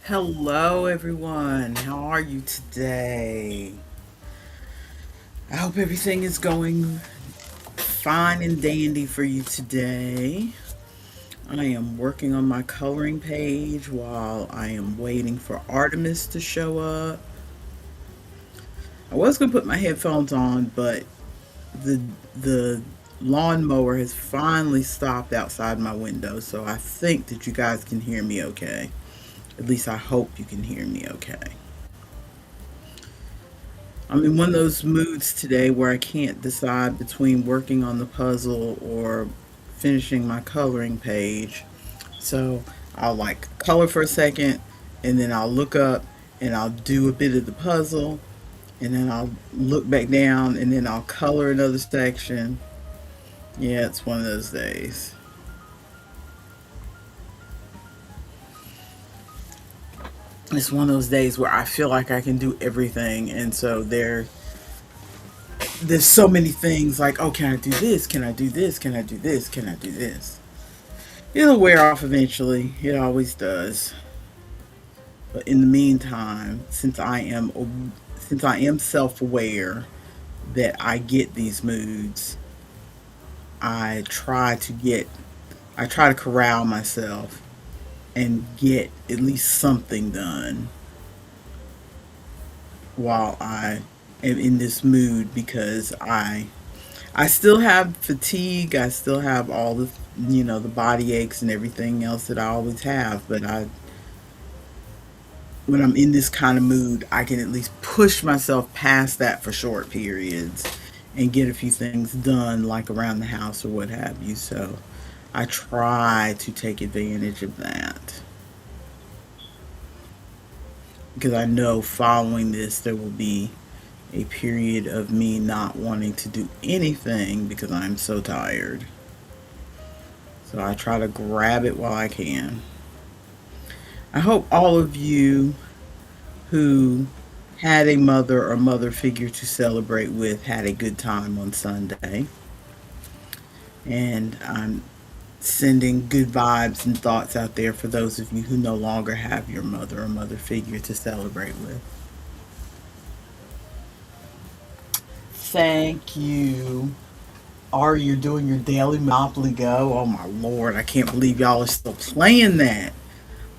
Hello, everyone. How are you today? I hope everything is going fine and dandy for you today. I am working on my coloring page while I am waiting for Artemis to show up. I was going to put my headphones on, but the the lawnmower has finally stopped outside my window, so I think that you guys can hear me okay. At least I hope you can hear me okay. I'm in one of those moods today where I can't decide between working on the puzzle or finishing my coloring page. So I'll like color for a second and then I'll look up and I'll do a bit of the puzzle and then I'll look back down and then I'll color another section. Yeah, it's one of those days. It's one of those days where I feel like I can do everything, and so there's so many things like, oh, can I do this? Can I do this? Can I do this? Can I do this? It'll wear off eventually. It always does. But in the meantime, since I am self-aware that I get these moods, I try to get I try to corral myself and get at least something done while I am in this mood because I still have fatigue. I still have all the body aches and everything else that I always have. But when I'm in this kind of mood, I can at least push myself past that for short periods and get a few things done, like around the house or what have you. So I try to take advantage of that because I know following this, there will be a period of me not wanting to do anything because I'm so tired. So I try to grab it while I can. I hope all of you who had a mother or mother figure to celebrate with had a good time on Sunday. And I'm sending good vibes and thoughts out there for those of you who no longer have your mother or mother figure to celebrate with. Thank you. Are you doing your daily Monopoly Go? Oh my lord, I can't believe y'all are still playing that.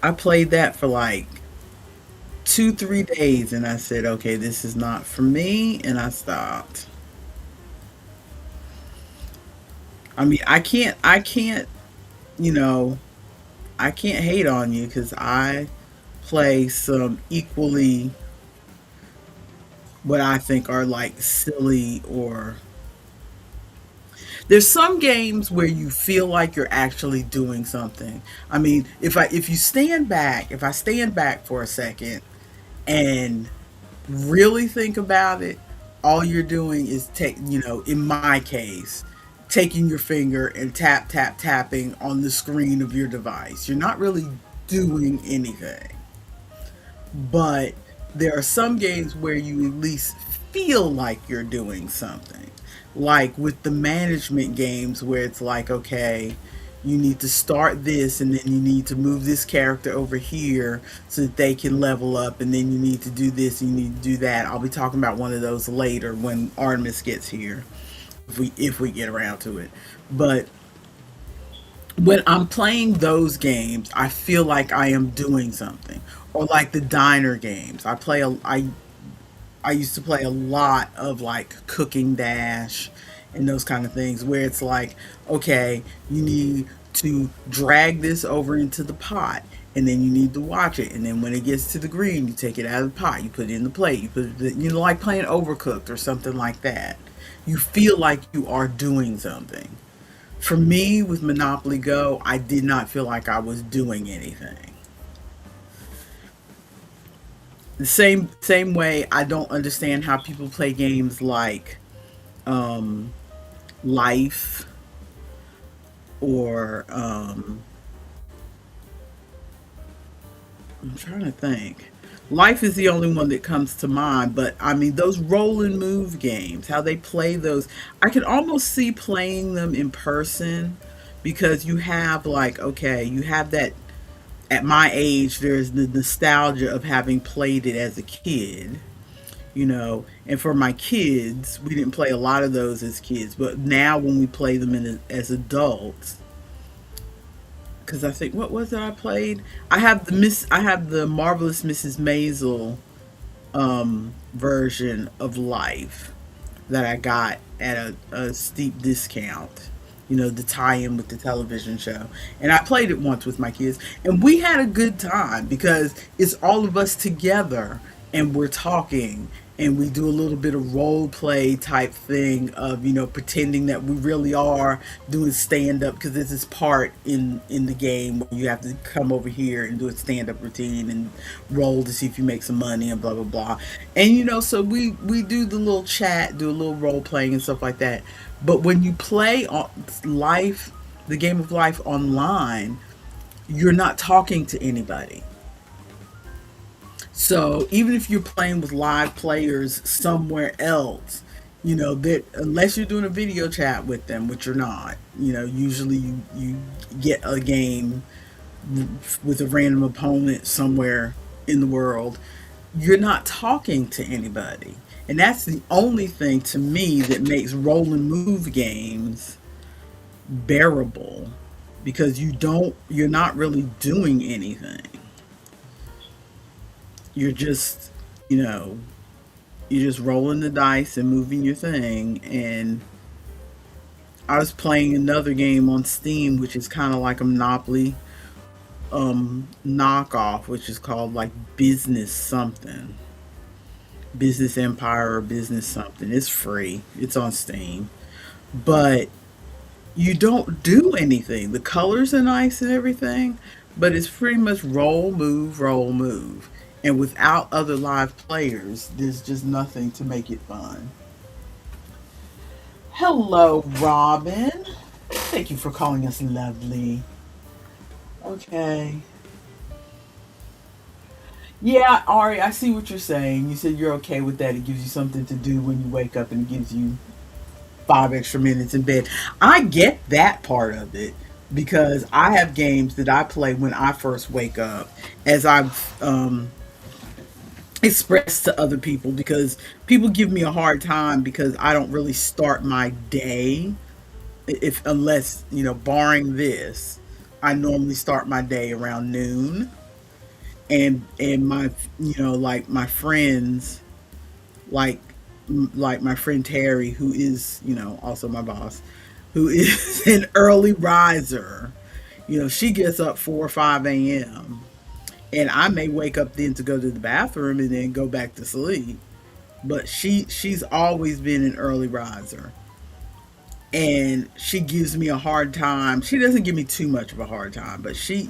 I played that for like 2, 3 days and I said, okay, this is not for me, and I stopped. I mean, you know, I can't hate on you because I play some equally what I think are like silly, or there's some games where you feel like you're actually doing something. I mean, if I stand back for a second and really think about it, all you're doing is in my case, taking your finger and tapping on the screen of your device. You're not really doing anything. But there are some games where you at least feel like you're doing something. Like with the management games where it's like, okay, you need to start this and then you need to move this character over here so that they can level up, and then you need to do this and you need to do that. I'll be talking about one of those later when Artemis gets here, if we get around to it. But when I'm playing those games, I feel like I am doing something. Or like the diner games. I used to play a lot of like Cooking Dash and those kind of things where it's like, okay, you need to drag this over into the pot and then you need to watch it, and then when it gets to the green, you take it out of the pot, you put it in the plate, like playing Overcooked or something like that. You feel like you are doing something. For me with Monopoly Go, I did not feel like I was doing anything. The same way I don't understand how people play games like um, Life, or I'm trying to think. Life is the only one that comes to mind, but I mean those roll and move games, how they play those, I can almost see playing them in person because you have like, okay, you have that at my age, there's the nostalgia of having played it as a kid, and for my kids, we didn't play a lot of those as kids, but now when we play them as adults, because I think, what was it I played? I have the Marvelous Mrs. Maisel version of Life that I got at a steep discount, the tie-in with the television show. And I played it once with my kids, and we had a good time because it's all of us together and we're talking, and we do a little bit of role play type thing of pretending that we really are doing stand up, because this is part in the game where you have to come over here and do a stand up routine and roll to see if you make some money and blah blah blah. And so we do the little chat, do a little role playing and stuff like that. But when you play on life, the game of life online, you're not talking to anybody. So even if you're playing with live players somewhere else, that unless you're doing a video chat with them, which you're not, usually you get a game with a random opponent somewhere in the world, you're not talking to anybody. And that's the only thing to me that makes roll and move games bearable, because you're not really doing anything. You're just, you know, you're just rolling the dice and moving your thing. And I was playing another game on Steam, which is kind of like a Monopoly knockoff, which is called like Business something, Business Empire or Business something. It's free. It's on Steam, but you don't do anything. The colors are nice and everything, but it's pretty much roll, move. And without other live players, there's just nothing to make it fun. Hello, Robin. Thank you for calling us lovely. Okay. Yeah, Ari, I see what you're saying. You said you're okay with that. It gives you something to do when you wake up, and it gives you 5 extra minutes in bed. I get that part of it because I have games that I play when I first wake up, as I've expressed to other people, because people give me a hard time because I don't really start my day, if unless barring this, I normally start my day around noon. And my like my friends, like like my friend Terry, who is also my boss, who is an early riser. She gets up 4 or 5 a.m., and I may wake up then to go to the bathroom and then go back to sleep. But she's always been an early riser, and she gives me a hard time. She doesn't give me too much of a hard time, but she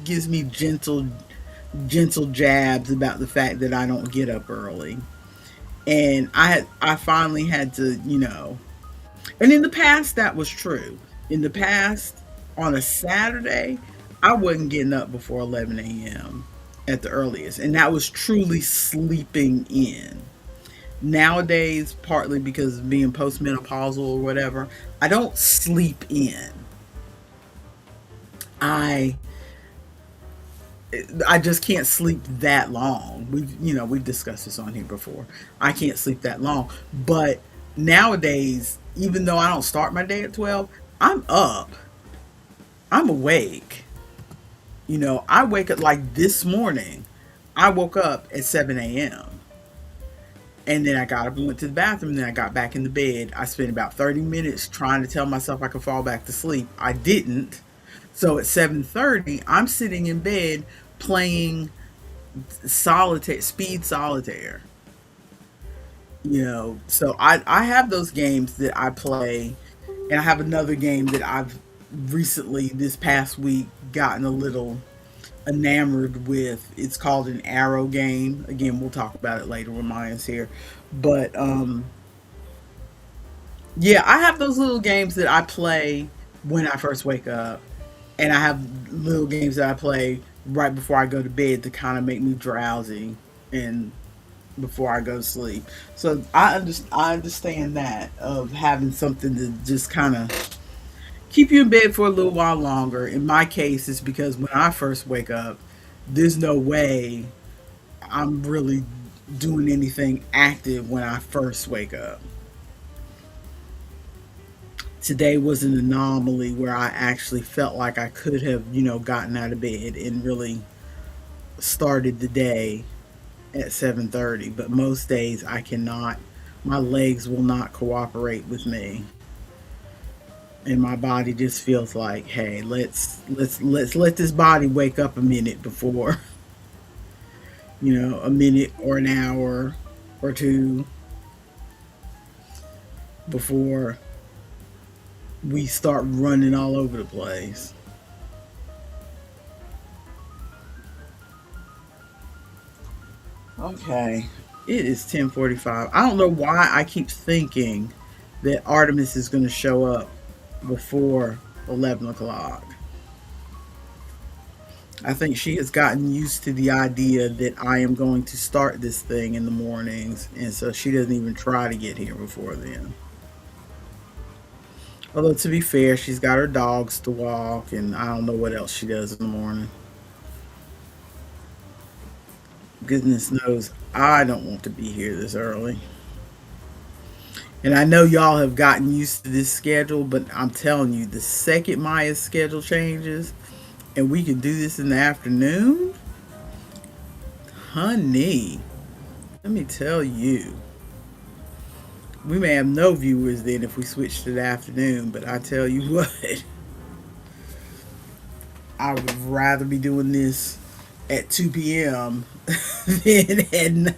gives me gentle jabs about the fact that I don't get up early. And I finally had to, and in the past that was true. In the past, on a Saturday, I wasn't getting up before 11 a.m. at the earliest, and that was truly sleeping in. Nowadays, partly because of being postmenopausal or whatever, I don't sleep in. I I just can't sleep that long. We've discussed this on here before. I can't sleep that long. But nowadays, even though I don't start my day at 12, I'm up. I'm awake. I wake up like this morning. I woke up at 7 a.m. And then I got up and went to the bathroom. And then I got back in the bed. I spent about 30 minutes trying to tell myself I could fall back to sleep. I didn't. So at 7:30, I'm sitting in bed playing solitaire, speed solitaire. So I have those games that I play, and I have another game that I've recently, this past week, gotten a little enamored with. It's called an arrow game. Again, we'll talk about it later when Maya's here. But yeah, I have those little games that I play when I first wake up, and I have little games that I play right before I go to bed to kind of make me drowsy and before I go to sleep. So I understand that, of having something to just kind of keep you in bed for a little while longer. In my case, it's because when I first wake up, there's no way I'm really doing anything active when I first wake up. Today was an anomaly where I actually felt like I could have, gotten out of bed and really started the day at 7:30, but most days I cannot. My legs will not cooperate with me. And my body just feels like, hey, let's let this body wake up a minute before, a minute or an hour or two before we start running all over the place. Okay. It is 10:45. I don't know why I keep thinking that Artemis is going to show up before 11 o'clock. I think she has gotten used to the idea that I am going to start this thing in the mornings, and so she doesn't even try to get here before then. Although, to be fair, she's got her dogs to walk, and I don't know what else she does in the morning. Goodness knows I don't want to be here this early. And I know y'all have gotten used to this schedule, but I'm telling you, the second Maya's schedule changes and we can do this in the afternoon, honey, let me tell you, we may have no viewers then if we switch to the afternoon, but I tell you what, I would rather be doing this at 2 p.m. than,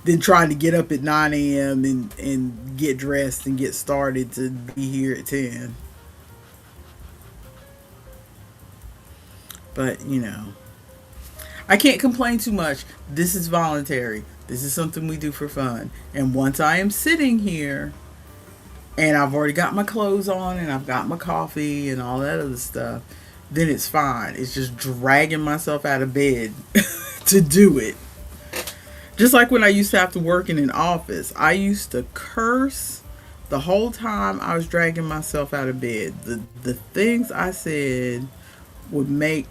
than trying to get up at 9 a.m. and get dressed and get started to be here at 10. But, I can't complain too much. This is voluntary. This is something we do for fun. And once I am sitting here and I've already got my clothes on and I've got my coffee and all that other stuff, then it's fine. It's just dragging myself out of bed to do it. Just like when I used to have to work in an office, I used to curse the whole time I was dragging myself out of bed. The things I said would make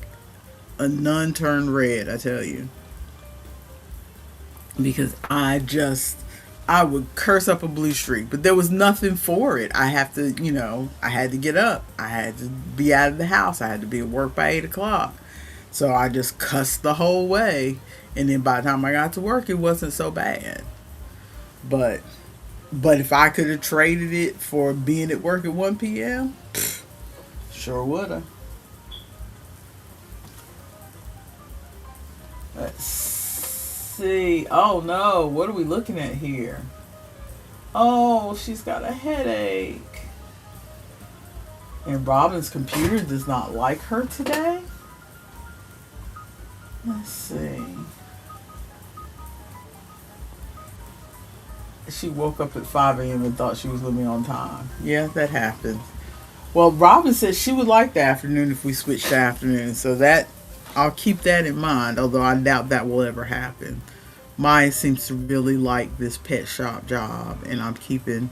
a nun turn red, I tell you. Because I would curse up a blue streak, but there was nothing for it. I have to, I had to get up. I had to be out of the house. I had to be at work by 8 o'clock. So I just cussed the whole way. And then by the time I got to work, it wasn't so bad. But if I could have traded it for being at work at 1 p.m., sure would have. Let's see. Oh no, what are we looking at here? Oh, she's got a headache. And Robin's computer does not like her today? Let's see. She woke up at 5 a.m. and thought she was going to be on time. Yeah, that happened. Well, Robin said she would like the afternoon if we switched to afternoon. So that, I'll keep that in mind, although I doubt that will ever happen. Maya seems to really like this pet shop job, and I'm keeping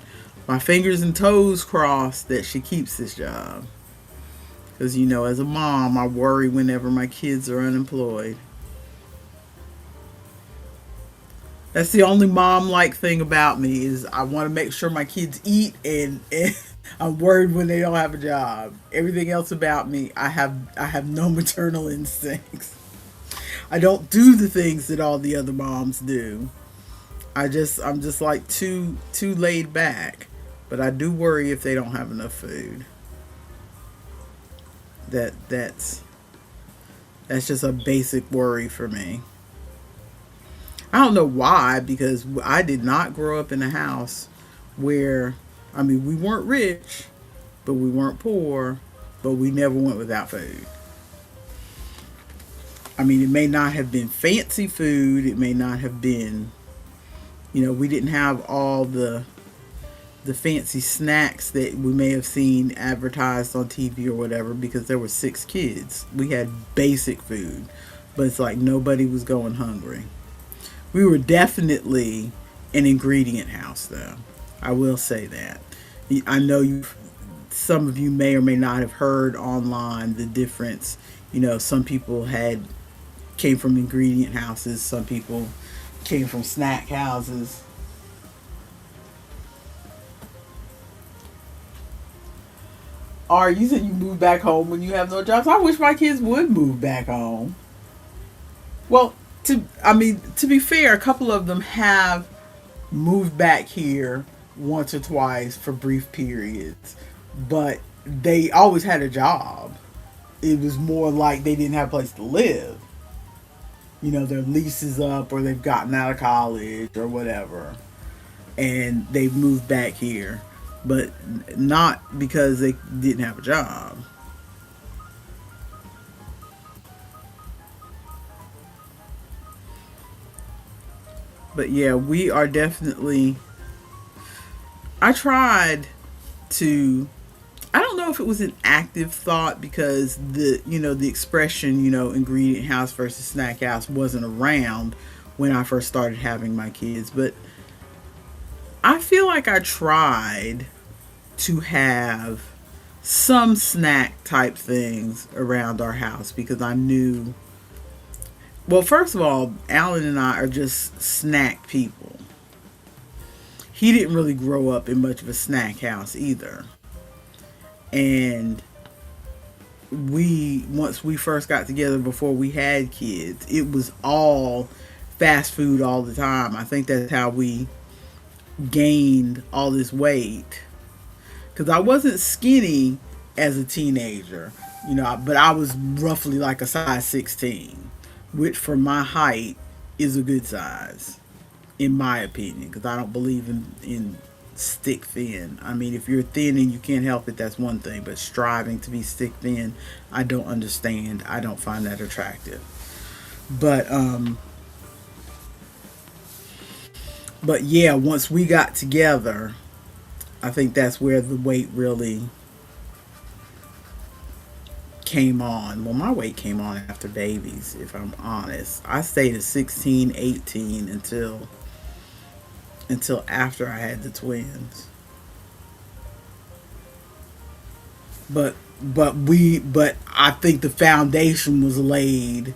my fingers and toes crossed that she keeps this job. Because, as a mom, I worry whenever my kids are unemployed. That's the only mom-like thing about me is I want to make sure my kids eat, and I'm worried when they don't have a job. Everything else about me, I have no maternal instincts. I don't do the things that all the other moms do. I'm just like too laid back. But I do worry if they don't have enough food. That's just a basic worry for me. I don't know why, because I did not grow up in a house where, we weren't rich, but we weren't poor, but we never went without food. It may not have been fancy food. It may not have been, we didn't have all the fancy snacks that we may have seen advertised on TV or whatever, because there were 6 kids. We had basic food, but it's like nobody was going hungry. We were definitely an ingredient house, though. I will say that. I know some of you may or may not have heard online the difference. Some people had came from ingredient houses, some people came from snack houses. Or you said you moved back home when you have no jobs. I wish my kids would move back home. Well, to be fair, a couple of them have moved back here once or twice for brief periods, but they always had a job. It was more like they didn't have a place to live. Their lease is up or they've gotten out of college or whatever, and they've moved back here, but not because they didn't have a job. But yeah, we are definitely. I tried to. I don't know if it was an active thought because the expression ingredient house versus snack house wasn't around when I first started having my kids, but I feel like I tried to have some snack type things around our house because I knew. Well, first of all, Alan and I are just snack people. He didn't really grow up in much of a snack house either. And once we first got together before we had kids, it was all fast food all the time. I think that's how we gained all this weight. Because I wasn't skinny as a teenager, but I was roughly like a size 16, which for my height is a good size, in my opinion, because I don't believe in stick thin. I mean, if you're thin and you can't help it, that's one thing, but striving to be stick thin, I don't understand. I don't find that attractive. But yeah, once we got together, I think that's where the weight really came on. Well, my weight came on after babies, if I'm honest. I stayed at 16, 18 until after I had the twins. But I think the foundation was laid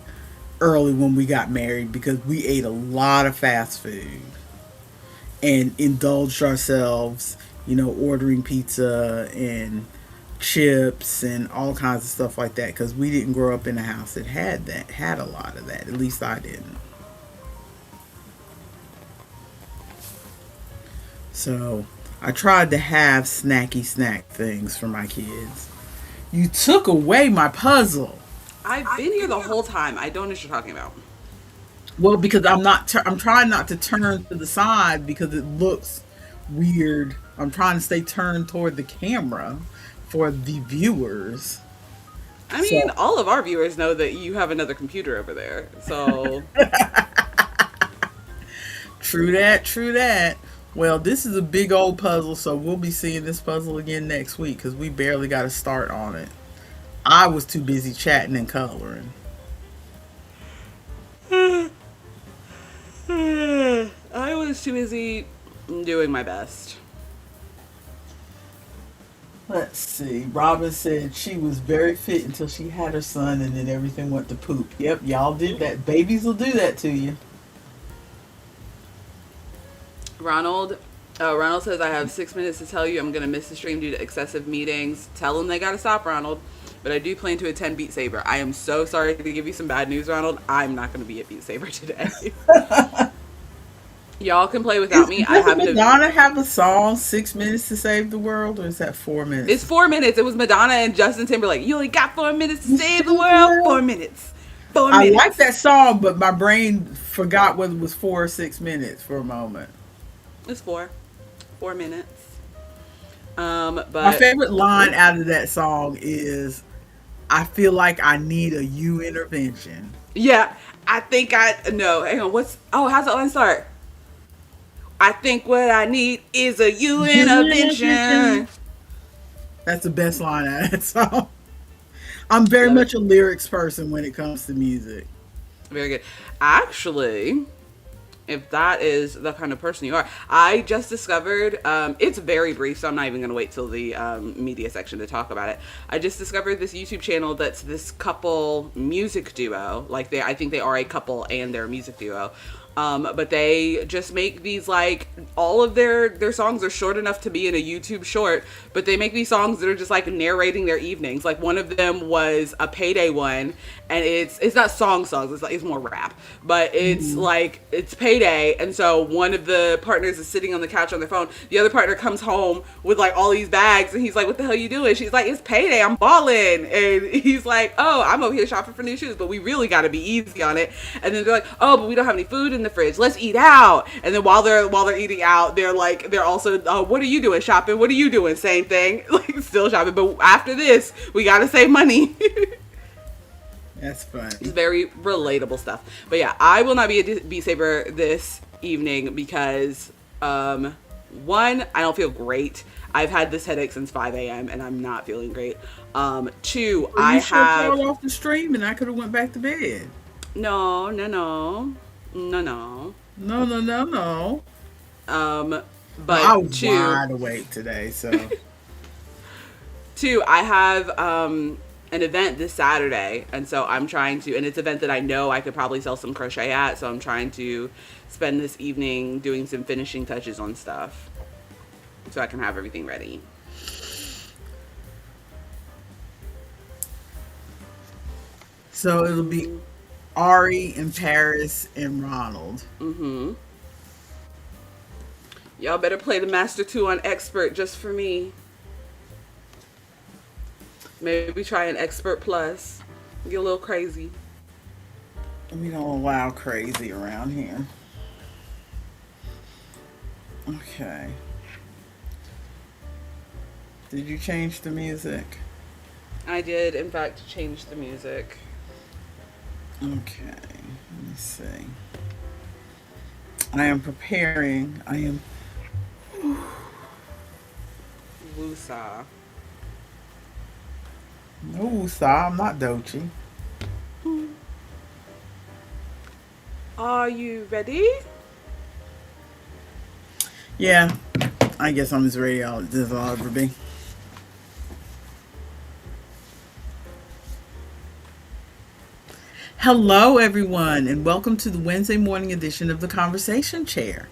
early when we got married because we ate a lot of fast food and indulged ourselves, ordering pizza and chips and all kinds of stuff like that because we didn't grow up in a house that had a lot of that. At least I didn't. So I tried to have snacky snack things for my kids. You took away my puzzle. I've been here the whole time. I don't know what you're talking about. Well, because I'm trying not to turn to the side because it looks weird. I'm trying to stay turned toward the camera for the viewers. I mean, all of our viewers know that you have another computer over there. So True that, true that. Well, this is a big old puzzle, so we'll be seeing this puzzle again next week because we barely got a start on it. I was too busy chatting and coloring. I was too busy doing my best. Let's see. Robin said she was very fit until she had her son and then everything went to poop. Yep, y'all did that. Babies will do that to you. Ronald says, I have 6 minutes to tell you I'm going to miss the stream due to excessive meetings. Tell them they got to stop, Ronald. But I do plan to attend Beat Saber. I am so sorry to give you some bad news, Ronald. I'm not going to be at Beat Saber today. Y'all can play without me. I have Madonna have a song, 6 minutes to save the world, or is that 4 minutes? It's 4 minutes. It was Madonna and Justin Timberlake. You only got 4 minutes to save the world. 4 minutes. 4 minutes. I like that song, but my brain forgot whether it was 4 or 6 minutes for a moment. It's 4 minutes. But my favorite line out of that song is, "I feel like I need a you intervention." Yeah, I think no. Hang on. How's that line start? I think what I need is a you intervention. That's the best line out of that song. I'm very much a lyrics person when it comes to music. Very good. Actually, if that is the kind of person you are. I just discovered, it's very brief, so I'm not even going to wait till the media section to talk about it. I just discovered this YouTube channel that's this couple music duo. Like, I think they are a couple and they're a music duo. But they just make these, like, all of their songs are short enough to be in a YouTube short, but they make these songs that are just, like, narrating their evenings. Like, one of them was a Payday one, and it's not songs, it's more rap, but it's like, it's Payday, and so one of the partners is sitting on the couch on their phone, the other partner comes home with, like, all these bags, and he's like, what the hell you doing? She's like, it's Payday, I'm balling, and he's like, oh, I'm over here shopping for new shoes, but we really gotta be easy on it. And then they're like, oh, but we don't have any food in the fridge, let's eat out. And then while they're eating out, they're also, what are you doing, shopping? What are you doing? Same thing. Like, still shopping, but after this we gotta save money. That's fun. It's very relatable stuff. But yeah, I will not be a Beat Saber this evening because one, I don't feel great. I've had this headache since 5 a.m. and I'm not feeling great. Two, well, you should have fall off the stream and I could have went back to bed. No. But I was two, wide awake today, so. Two, I have an event this Saturday, and so I'm trying to, and it's an event that I know I could probably sell some crochet at, so I'm trying to spend this evening doing some finishing touches on stuff so I can have everything ready. So it'll be Ari and Paris and Ronald. Mm-hmm. Y'all better play the Master 2 on Expert just for me. Maybe try an Expert Plus. Get a little crazy. We don't allow crazy around here. Okay. Did you change the music? I did, in fact, change the music. Okay. Let me see. I am preparing. Wusa. No, I'm not Dochi. Are you ready? Yeah, I guess I'm as ready as I'll ever be. Hello, everyone, and welcome to the Wednesday morning edition of the Conversation Chair.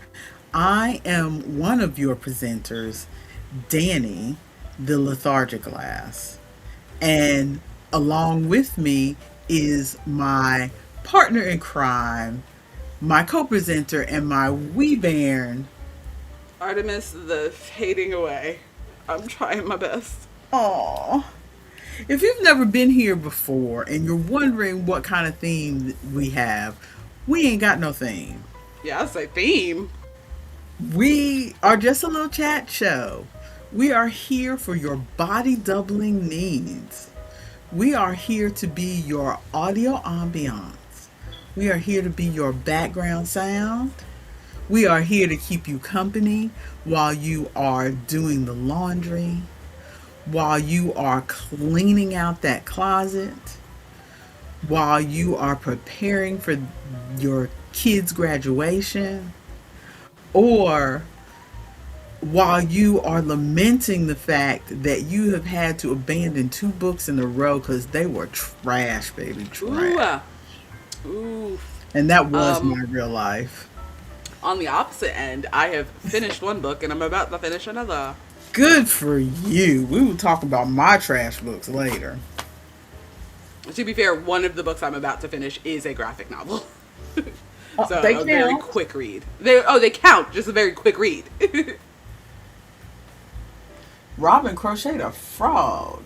I am one of your presenters, Dani, the Lethargic Glass. And along with me is my partner in crime, my co-presenter, and my wee bairn, Artemis, the fading away. I'm trying my best. Aww. If you've never been here before and you're wondering what kind of theme we have, we ain't got no theme. Yeah, I say theme. We are just a little chat show. We are here for your body doubling needs. We are here to be your audio ambiance. We are here to be your background sound. We are here to keep you company while you are doing the laundry, while you are cleaning out that closet, while you are preparing for your kids' graduation, or while you are lamenting the fact that you have had to abandon 2 books in a row because they were trash, baby, trash. Ooh. And that was my real life. On the opposite end, I have finished one book and I'm about to finish another. Good for you. We will talk about my trash books later. To be fair, one of the books I'm about to finish is a graphic novel. So they a count. Very quick read. They count, just a very quick read. Robin crocheted a frog.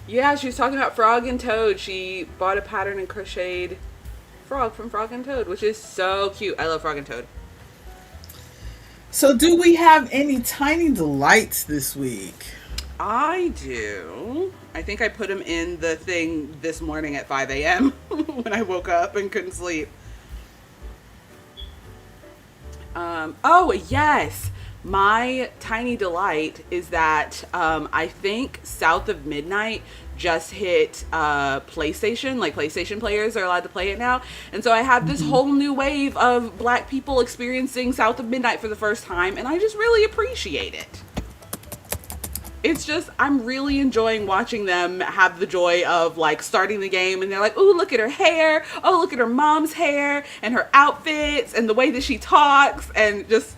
Yeah, she was talking about Frog and Toad. She bought a pattern and crocheted Frog from Frog and Toad, which is so cute. I love Frog and Toad. So do we have any tiny delights this week? I do. I think I put them in the thing this morning at 5 a.m. when I woke up and couldn't sleep. Oh, yes. My tiny delight is that I think South of Midnight just hit PlayStation. Like, PlayStation players are allowed to play it now. And so I have this whole new wave of black people experiencing South of Midnight for the first time, and I just really appreciate it. It's just, I'm really enjoying watching them have the joy of, like, starting the game, and they're like, ooh, look at her hair, oh, look at her mom's hair, and her outfits, and the way that she talks, and just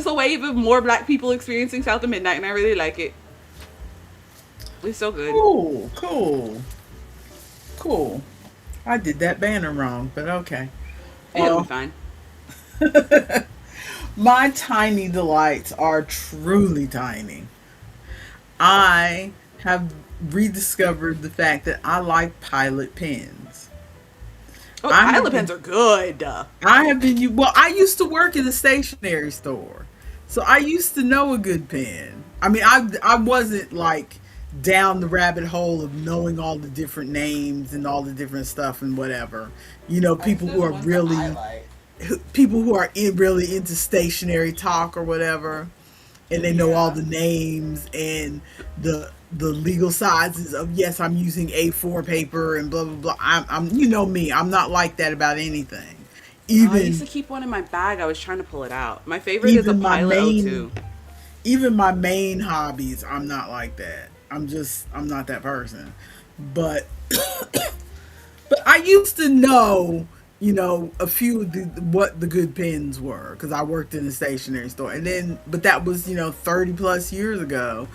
a wave of more black people experiencing South of Midnight, and I really like it. It's so good. Cool. I did that banner wrong, but okay. It'll be fine. My tiny delights are truly tiny. I have rediscovered the fact that I like Pilot pens. Oh, Pilot pens are good. I used to work in a stationery store, so I used to know a good pen. I mean, I wasn't like down the rabbit hole of knowing all the different names and all the different stuff and whatever. You know, people who are really really into stationery talk or whatever, and they know all the names and the legal sizes of, yes, I'm using A4 paper and blah blah blah. I'm you know me, I'm not like that about anything. I used to keep one in my bag. I was trying to pull it out. My favorite is a Pilot O2. Even my main hobbies, I'm not like that. I'm not that person. But but I used to know, you know, a few of what the good pens were, because I worked in a stationery store. And then, but that was, you know, 30 plus years ago.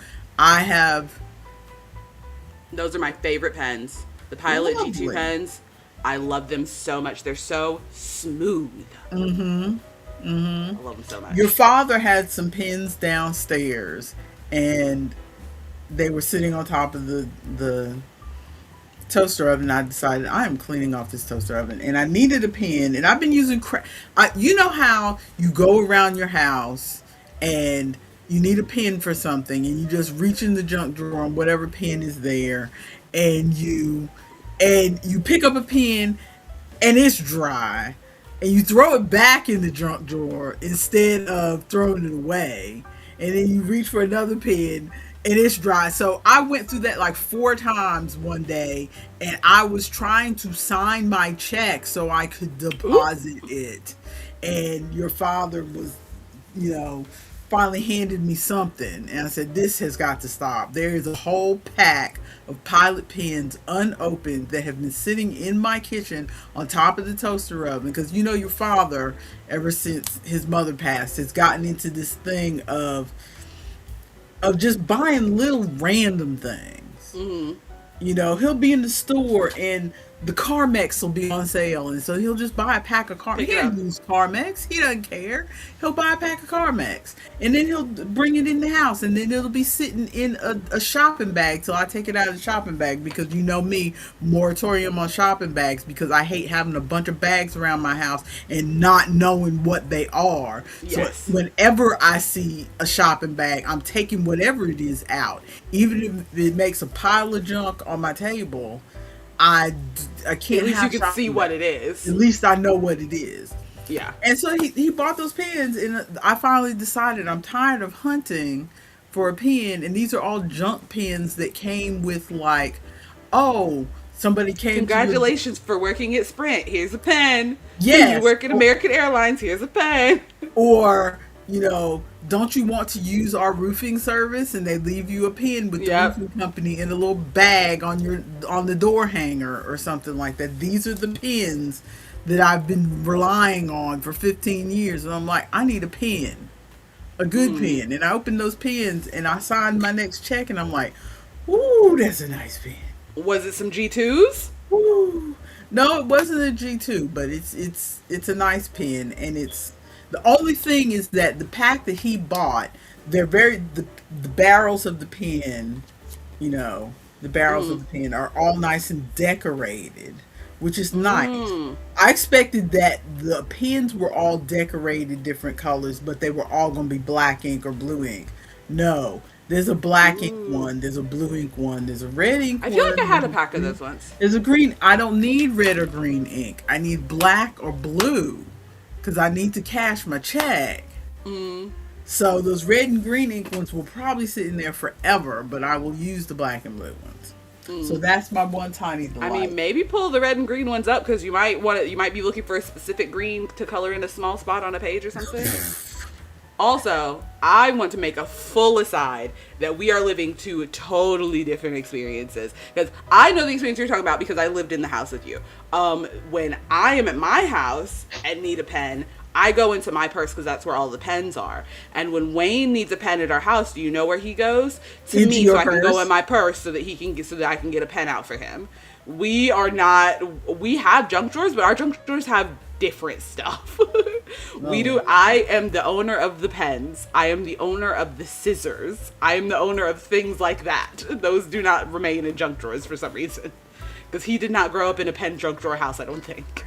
Those are my favorite pens. The Pilot G2 pens. I love them so much. They're so smooth. I love them so much. Your father had some pens downstairs, and they were sitting on top of the toaster oven. I decided I am cleaning off this toaster oven, and I needed a pen, and I've been using you know how you go around your house and you need a pen for something, and you just reach in the junk drawer and whatever pen is there, and you pick up a pen and it's dry, and you throw it back in the junk drawer instead of throwing it away, and then you reach for another pen and it's dry. So I went through that like 4 times one day, and I was trying to sign my check so I could deposit it, and your father was, you know, finally handed me something, and I said, this has got to stop. There is a whole pack of Pilot pens unopened that have been sitting in my kitchen on top of the toaster oven, because, you know, your father, ever since his mother passed, has gotten into this thing of just buying little random things. You know, he'll be in the store and the Carmex will be on sale, and so he'll just buy a pack of Carmex. He doesn't use Carmex. He doesn't care. He'll buy a pack of Carmex, and then he'll bring it in the house, and then it'll be sitting in a shopping bag till I take it out of the shopping bag, because you know me, moratorium on shopping bags, because I hate having a bunch of bags around my house and not knowing what they are. Yes. So whenever I see a shopping bag, I'm taking whatever it is out, even if it makes a pile of junk on my table. I can't. At least you can see what it is. At least I know what it is. Yeah. And so he bought those pens, and I finally decided I'm tired of hunting for a pen, and these are all junk pens that came with, like, oh, somebody came. Congratulations for working at Sprint. Here's a pen. Yes. You work at American Airlines. Here's a pen. Or, you know, don't you want to use our roofing service? And they leave you a pen with the roofing company in a little bag on the door hanger or something like that. These are the pens that I've been relying on for 15 years. And I'm like, I need a pen, a good pen. And I opened those pens and I signed my next check, and I'm like, ooh, that's a nice pen. Was it some G2s? Ooh. No, it wasn't a G2, but it's a nice pen, and it's. The only thing is that the pack that he bought, they're the barrels of the pen, you know, the barrels of the pen are all nice and decorated, which is nice. I expected that the pens were all decorated different colors, but they were all going to be black ink or blue ink. No, there's a black ink one, there's a blue ink one, there's a red ink one. I feel like I had a pack of those once. There's a green. I don't need red or green ink. I need black or blue, because I need to cash my check. So those red and green ink ones will probably sit in there forever, but I will use the black and blue ones. So that's my one tiny I mean, delight. maybe pull the red and green ones up because you might want to. You might be looking for a specific green to color in a small spot on a page or something. Also, I want to make a full aside that we are living two totally different experiences. Because I know the experience you're talking about because I lived in the house with you. When I am at my house and need a pen, I go into my purse because that's where all the pens are. And when Wayne needs a pen at our house, do you know where he goes? To Into me, your so I can go purse? in my purse so that he can get, so that I can get a pen out for him. We are not. We have junk drawers, but our junk drawers have different stuff. We do. I am the owner of the pens. I am the owner of the scissors. I am the owner of things like that. Those do not remain in junk drawers for some reason. Because he did not grow up in a pen junk drawer house, I don't think.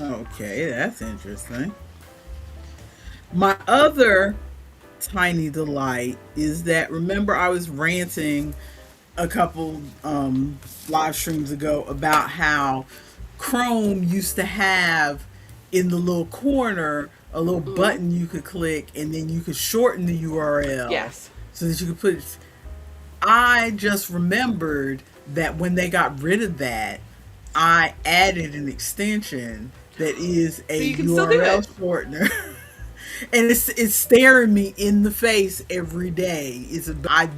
Okay, that's interesting. My other tiny delight is that, remember, I was ranting a couple live streams ago about how Chrome used to have in the little corner a little button you could click and then you could shorten the URL Yes. so that you could put. I just remembered that when they got rid of that, I added an extension that is So a you can still do URL it. shortener. And it's staring me in the face every day. I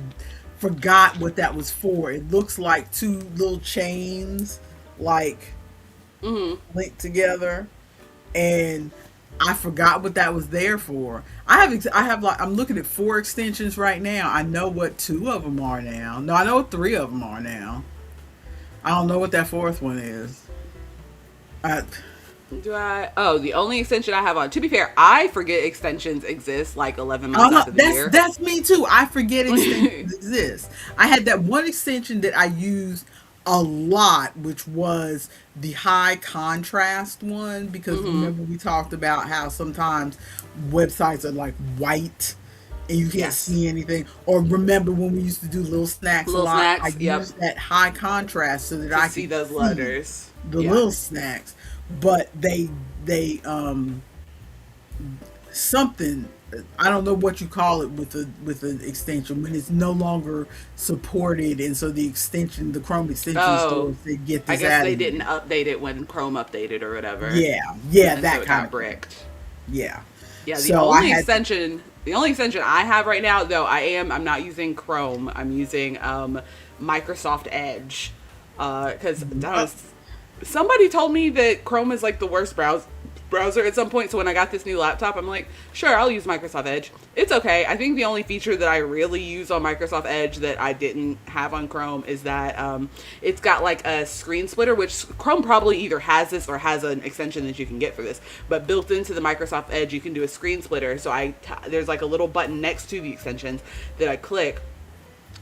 forgot what that was for. It looks like two little chains, like linked together, and I forgot what that was there for. I have like, I'm looking at 4 extensions right now. I know what 2 of them are now. No, I know what 3 of them are now. I don't know what that 4th one is. I, Do I? Oh, the only extension I have on. To be fair, I forget extensions exist like 11 months out of the year. that's me too. I forget extensions exist. I had that one extension that I used a lot, which was the high contrast one, because remember we talked about how sometimes websites are like white and you can't Yes. see anything. Or remember when we used to do little snacks a Little lot? snacks, I yep. used that high contrast so that To I see could those letters. the Yeah. little snacks. But they something, I don't know what you call it with the extension when it's no longer supported, and so the Chrome extension Oh, stores, they get I this guess out they of it. didn't update it when Chrome updated or whatever. Yeah, And so that it kind got of bricked. yeah. Yeah, So I had the only extension I have right now, though, I'm not using Chrome. I'm using Microsoft Edge. Because somebody told me that Chrome is like the worst browser at some point. So when I got this new laptop, I'm like, sure, I'll use Microsoft Edge. It's okay. I think the only feature that I really use on Microsoft Edge that I didn't have on Chrome is that it's got like a screen splitter, which Chrome probably either has this or has an extension that you can get for this. But built into the Microsoft Edge, you can do a screen splitter. So there's like a little button next to the extensions that I click,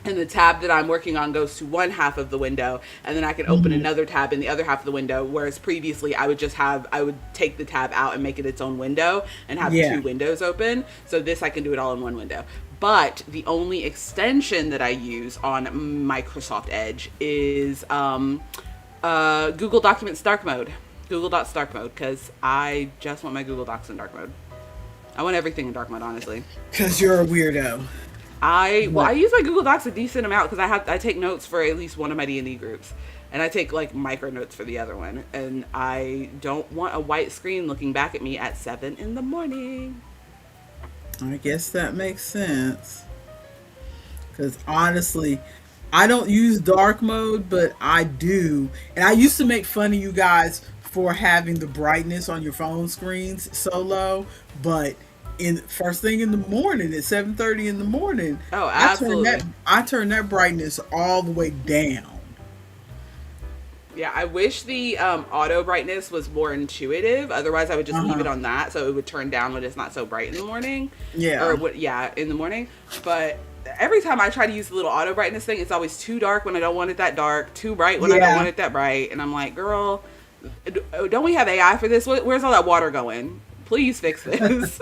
and the tab that I'm working on goes to one half of the window, and then I can open another tab in the other half of the window, whereas previously I would take the tab out and make it its own window and have Yeah. 2 windows open. So this I can do it all in one window. But the only extension that I use on Microsoft Edge is Google Documents Dark Mode. Google Docs Dark Mode, because I just want my Google Docs in dark mode. I want everything in dark mode, honestly. because you're a weirdo. I use my Google Docs a decent amount because I take notes for at least one of my D&D groups, and I take like micro notes for the other one, and I don't want a white screen looking back at me at 7 in the morning. I guess that makes sense. Because honestly, I don't use dark mode, but I do. And I used to make fun of you guys for having the brightness on your phone screens so low, but in first thing in the morning at 7:30 in the morning, Oh, absolutely. I turn that brightness all the way down. Yeah, I wish the auto brightness was more intuitive. Otherwise, I would just leave it on that, so it would turn down when it's not so bright in the morning. Yeah. In the morning. But every time I try to use the little auto brightness thing, it's always too dark when I don't want it that dark, too bright when I don't want it that bright, and I'm like, girl, don't we have AI for this? Where's all that water going? Please fix this.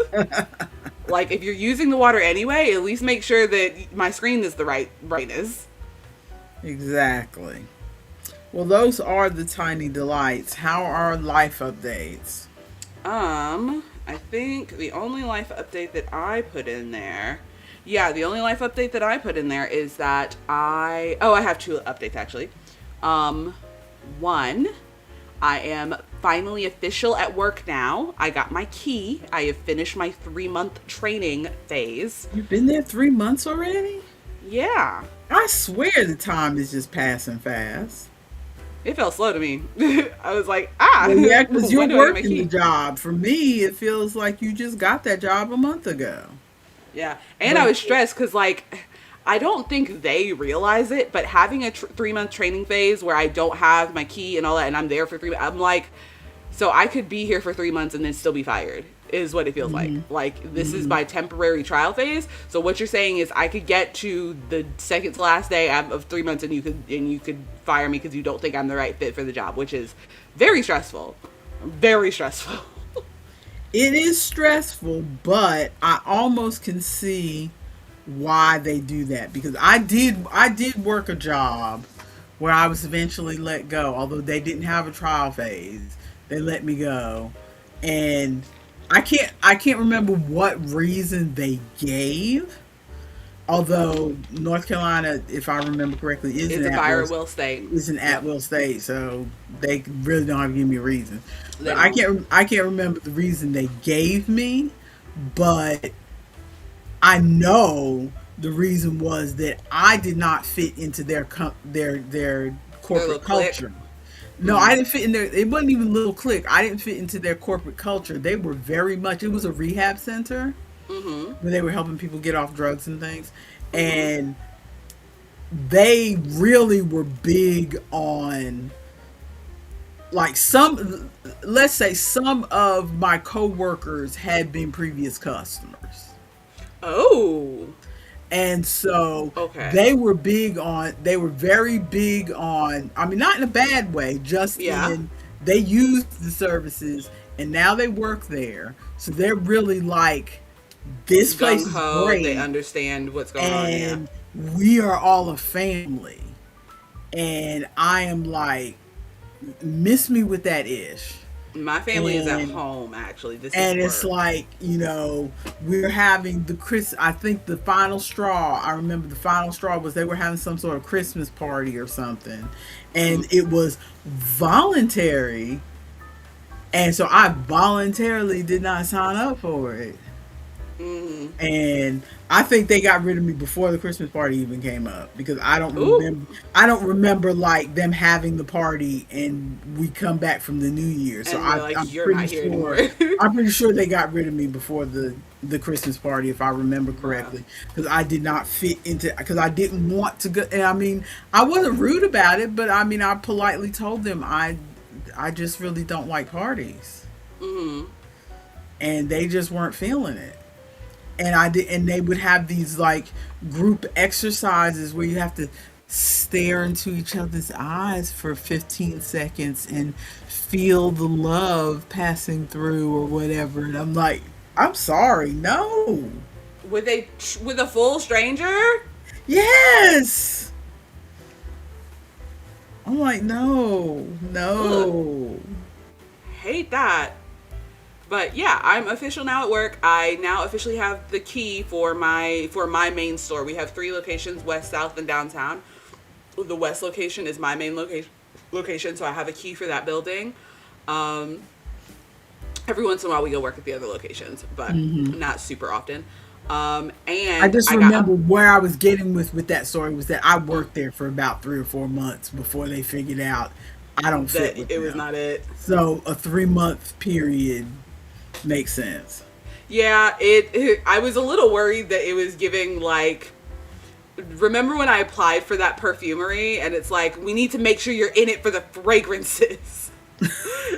Like, if you're using the water anyway, at least make sure that my screen is the right brightness. Exactly. Well, those are the tiny delights. How are life updates? I think the only life update that I put in there, yeah, the only life update that I put in there is that I have two updates actually. Um, One, I am finally official at work now. I got my key. I have finished my 3-month training phase. You've been there 3 months already? Yeah, I swear the time is just passing fast. it felt slow to me. I was like, Well, yeah, because you're when do I get my working the key? job. For me, it feels like you just got that job a month ago. Yeah, and I But was stressed because like I don't think they realize it, but having a 3-month training phase where I don't have my key and all that, and I'm there for 3 months, I'm like, so I could be here for 3 months and then still be fired. Is what it feels like. Like this is my temporary trial phase. So what you're saying is I could get to the second to last day of 3 months and you could fire me because you don't think I'm the right fit for the job, which is very stressful, very stressful. it is stressful, but I almost can see why they do that because I did work a job where I was eventually let go, although they didn't have a trial phase. They let me go. And I can't remember what reason they gave. Although North Carolina, if I remember correctly, It's a fire at will state. is an at Yep. will state, so they really don't have to give me a reason. They But I don't. can't remember the reason they gave me, but I know the reason was that I did not fit into their Their little corporate clique. culture. No, I didn't fit in there. It wasn't even little clique. I didn't fit into their corporate culture. They were very much. It was a rehab center Mm-hmm. where they were helping people get off drugs and things, Mm-hmm. and they really were big on like some. Let's say some of my coworkers had been previous customers. Oh. And so Okay. they were very big on, I mean, not in a bad way, just Yeah. in, they used the services and now they work there. So they're really like, this place Gung is ho. They great understand what's going on. Yeah. and we are all a family. And I am like, miss me with that ish. My family is at And home. Actually, this is and it's work. like, we're having I think the final straw, I remember the final straw was they were having some sort of Christmas party or something, and it was voluntary, and so I voluntarily did not sign up for it. Mm-hmm. And I think they got rid of me before the Christmas party even came up because Ooh. I don't remember like them having the party and we come back from the new year. So And they're like, I'm you're pretty not here anymore. sure they got rid of me before the Christmas party if I remember Wow. correctly because I did not fit into because I didn't want to go. And I mean, I wasn't rude about it, but I mean, I politely told them I just really don't like parties, Mm-hmm. and they just weren't feeling it. And I did, and they would have these like group exercises where you have to stare into each other's eyes for 15 seconds and feel the love passing through or whatever. And I'm like, I'm sorry, no. With a full stranger? Yes. I'm like, no, Ugh. no. Hate that. But yeah, I'm official now at work. I now officially have the key for my main store. We have 3 locations: west, south, and downtown. The west location is my main location, so I have a key for that building. Um, every once in a while, we go work at the other locations, but not super often. I And just I got remember where I was getting with that story was that I worked there for about 3 or 4 months before they figured out I don't fit that with it was them. not it. So a 3 month period makes sense. Yeah, I was a little worried that it was giving like. Remember when I applied for that perfumery and it's like, we need to make sure you're in it for the fragrances.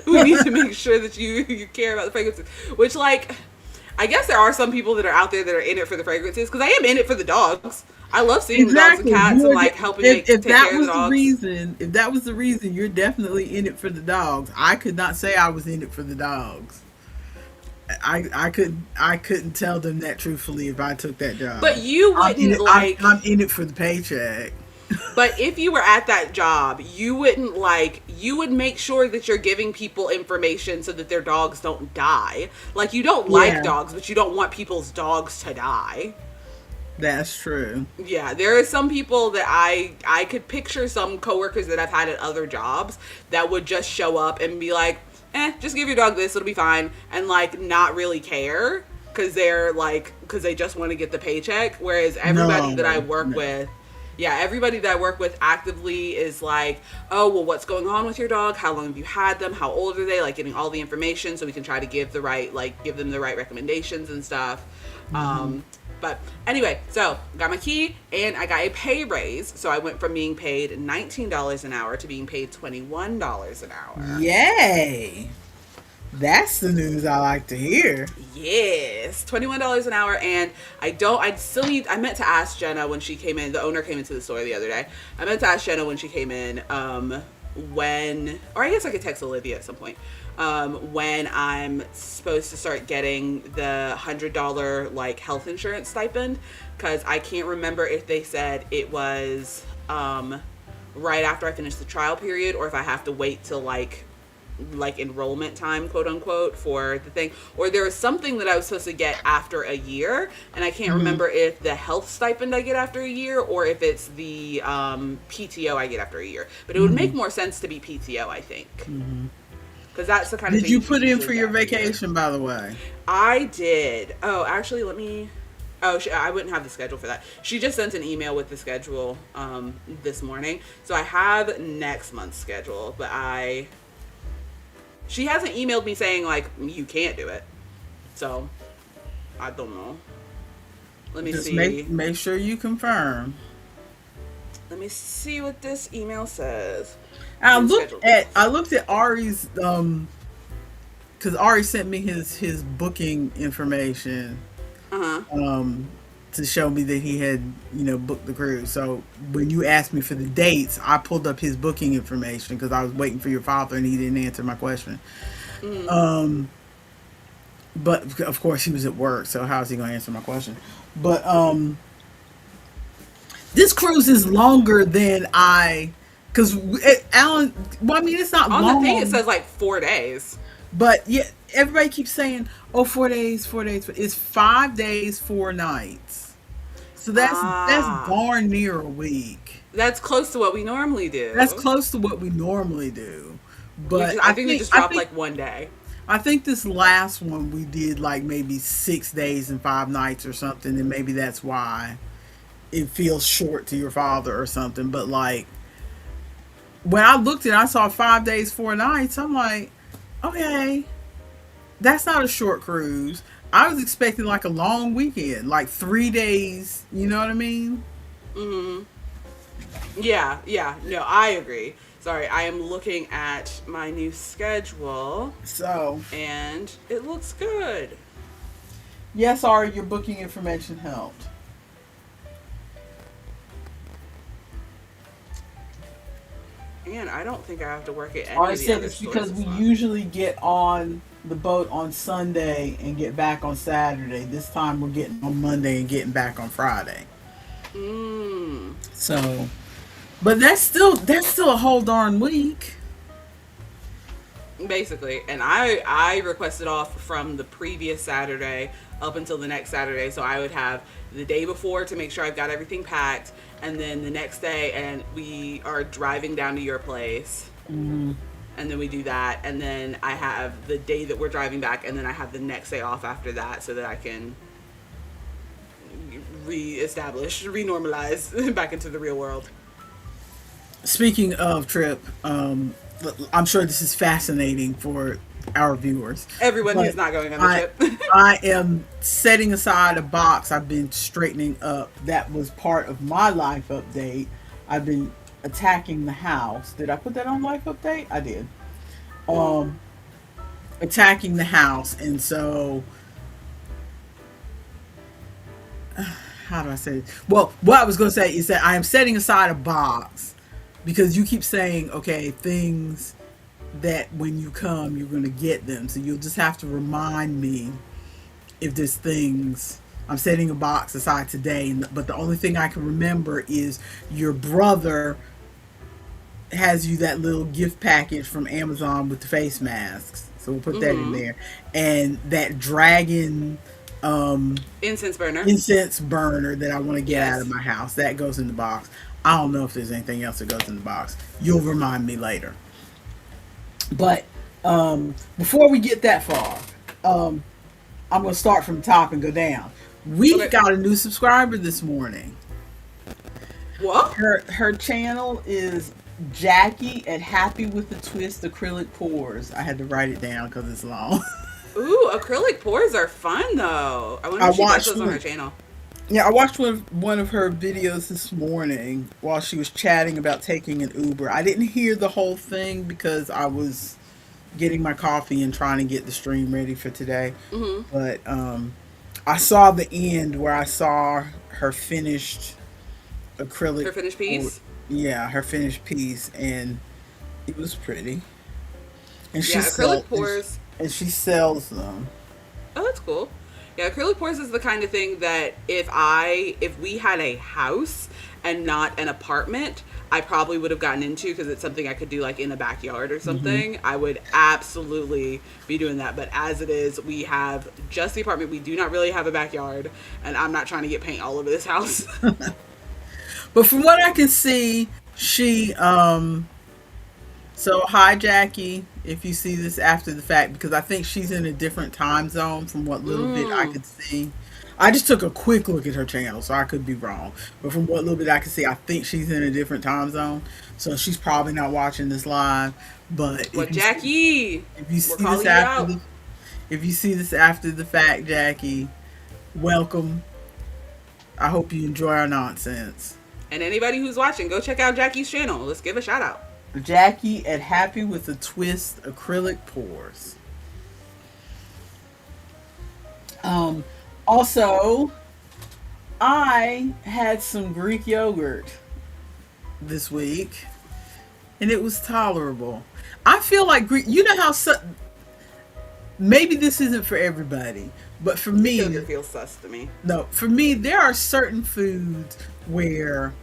We need to make sure that you care about the fragrances. Which, like, I guess there are some people that are out there that are in it for the fragrances because I am in it for the dogs. I love seeing the dogs and Exactly. cats and like helping make If take that care of was the the dogs. reason, if that was the reason, you're definitely in it for the dogs. I could not say I was in it for the dogs. I couldn't tell them that truthfully if I took that job. But you wouldn't like. I'm in it for the paycheck. But if you were at that job, you wouldn't like, you would make sure that you're giving people information so that their dogs don't die. Like, you don't like Yeah, dogs, but you don't want people's dogs to die. that's true. Yeah, there are some people that I could picture, some coworkers that I've had at other jobs that would just show up and be like, just give your dog this, it'll be fine, and like not really care because they're like, because they just want to get the paycheck. Whereas everybody No, that I work no. with, yeah, everybody that I work with actively is like, oh, well, what's going on with your dog? How long have you had them? How old are they? Like, getting all the information so we can try to give the right, like, give them the right recommendations and stuff. But anyway, so got my key and I got a pay raise. So I went from being paid $19 an hour to being paid $21 an hour. Yay! That's the news I like to hear. Yes, $21 an hour. And I still need, I meant to ask Jenna when she came in. The owner came into the store the other day. I meant to ask Jenna when she came in, when, or I guess I could text Olivia at some point, when I'm supposed to start getting the $100 like health insurance stipend, because I can't remember if they said it was right after I finish the trial period, or if I have to wait till like enrollment time, quote unquote, for the thing, or there was something that I was supposed to get after a year, and I can't remember if the health stipend I get after a year or if it's the PTO I get after a year. But it would make more sense to be PTO, I think, because that's the kind of Did thing you should put in usually for get your after a year. vacation, by the way? I did. Oh, actually, let me. Oh, I wouldn't have the schedule for that. She just sent an email with the schedule this morning, so I have next month's schedule, but she hasn't emailed me saying like you can't do it. So I don't know. Let me Just see. make sure you confirm. Let me see what this email says. I Reschedule looked at Ari's because Ari sent me his booking information Uh-huh. to show me that he had booked the cruise. So when you asked me for the dates, I pulled up his booking information because I was waiting for your father and he didn't answer my question. But of course he was at work, so how is he going to answer my question? But this cruise is longer than because Alan. Well, I mean, it's not On long. the thing it says like 4 days. But yeah, everybody keeps saying, "Oh, 4 days, 4 days." It's 5 days, 4 nights. So that's darn near a week. That's close to what we normally do. That's close to what we normally do. But I think we just dropped like 1 day. I think this last one we did like maybe 6 days and 5 nights or something, and maybe that's why it feels short to your father or something. But like when I looked at it, I saw 5 days, 4 nights. I'm like, okay, that's not a short cruise. I was expecting like a long weekend, like 3 days. You know what I mean? Yeah. No, I agree. Sorry, I am looking at my new schedule So and it looks good. yes, Ari, your booking information helped. And I don't think I have to work at any Ari of the said other it's stores because this we month. usually get on the boat on Sunday and get back on Saturday. This time we're getting on Monday and getting back on Friday. Mm. So, but that's still a whole darn week. Basically, and I requested off from the previous Saturday up until the next Saturday, so I would have the day before to make sure I've got everything packed, and then the next day, and we are driving down to your place, and then we do that, and then I have the day that we're driving back, and then I have the next day off after that, so that I can renormalize back into the real world. Speaking of trip, I'm sure this is fascinating for our viewers. Everyone But who's not going on the I, trip. I am setting aside a box I've been straightening up that was part of my life update. I've been attacking the house. Did I put that on life update? I did. Attacking the house, and so how do I say it? Well, what I was going to say is that I am setting aside a box because you keep saying, okay, things that when you come, you're going to get them. So you'll just have to remind me if there's things I'm setting a box aside today, but the only thing I can remember is your brother has you that little gift package from Amazon with the face masks. So we'll put that in Mm-hmm. there. And that dragon um, Incense burner. incense burner that I want to get out of Yes. my house, that goes in the box. I don't know if there's anything else that goes in the box. You'll remind me later. But before we get that far, um, I'm going to start from the top and go down. We Okay. got a new subscriber this morning. What? Her channel is Jackie at Happy with the Twist Acrylic Pores. I had to write it down because it's long. Ooh, acrylic pores are fun though. I wonder I if she does watched those on her one. channel. Yeah, I watched one of her videos this morning while she was chatting about taking an Uber. I didn't hear the whole thing because I was getting my coffee and trying to get the stream ready for today. Mm-hmm. But I saw the end where I saw her finished acrylic. Her finished Pour- piece. Yeah, her finished piece, and it was pretty. And Yeah, acrylic pores. and she sells them. Oh, that's cool. Yeah, acrylic pours is the kind of thing that if we had a house and not an apartment, I probably would have gotten into because it's something I could do like in a backyard or something. I would absolutely be doing that. But as it is, we have just the apartment. We do not really have a backyard, and I'm not trying to get paint all over this house. But from what I can see, she so hi Jackie, if you see this after the fact, because I think she's in a different time zone from what little bit I Mm. could see. I just took a quick look at her channel, so I could be wrong. But from what little bit I could see, I think she's in a different time zone. So she's probably not watching this live. But But Jackie, if you we're see this calling you after out. the if you see this after the fact, Jackie, welcome. I hope you enjoy our nonsense. And anybody who's watching, go check out Jackie's channel. Let's give a shout out. Jackie at Happy with a Twist Acrylic Pores. Um, Also, I had some Greek yogurt this week, and it was tolerable. I feel like Greek. You know how maybe this isn't for everybody, but for Greek me, yogurt feels sus to me. no. For me, there are certain foods where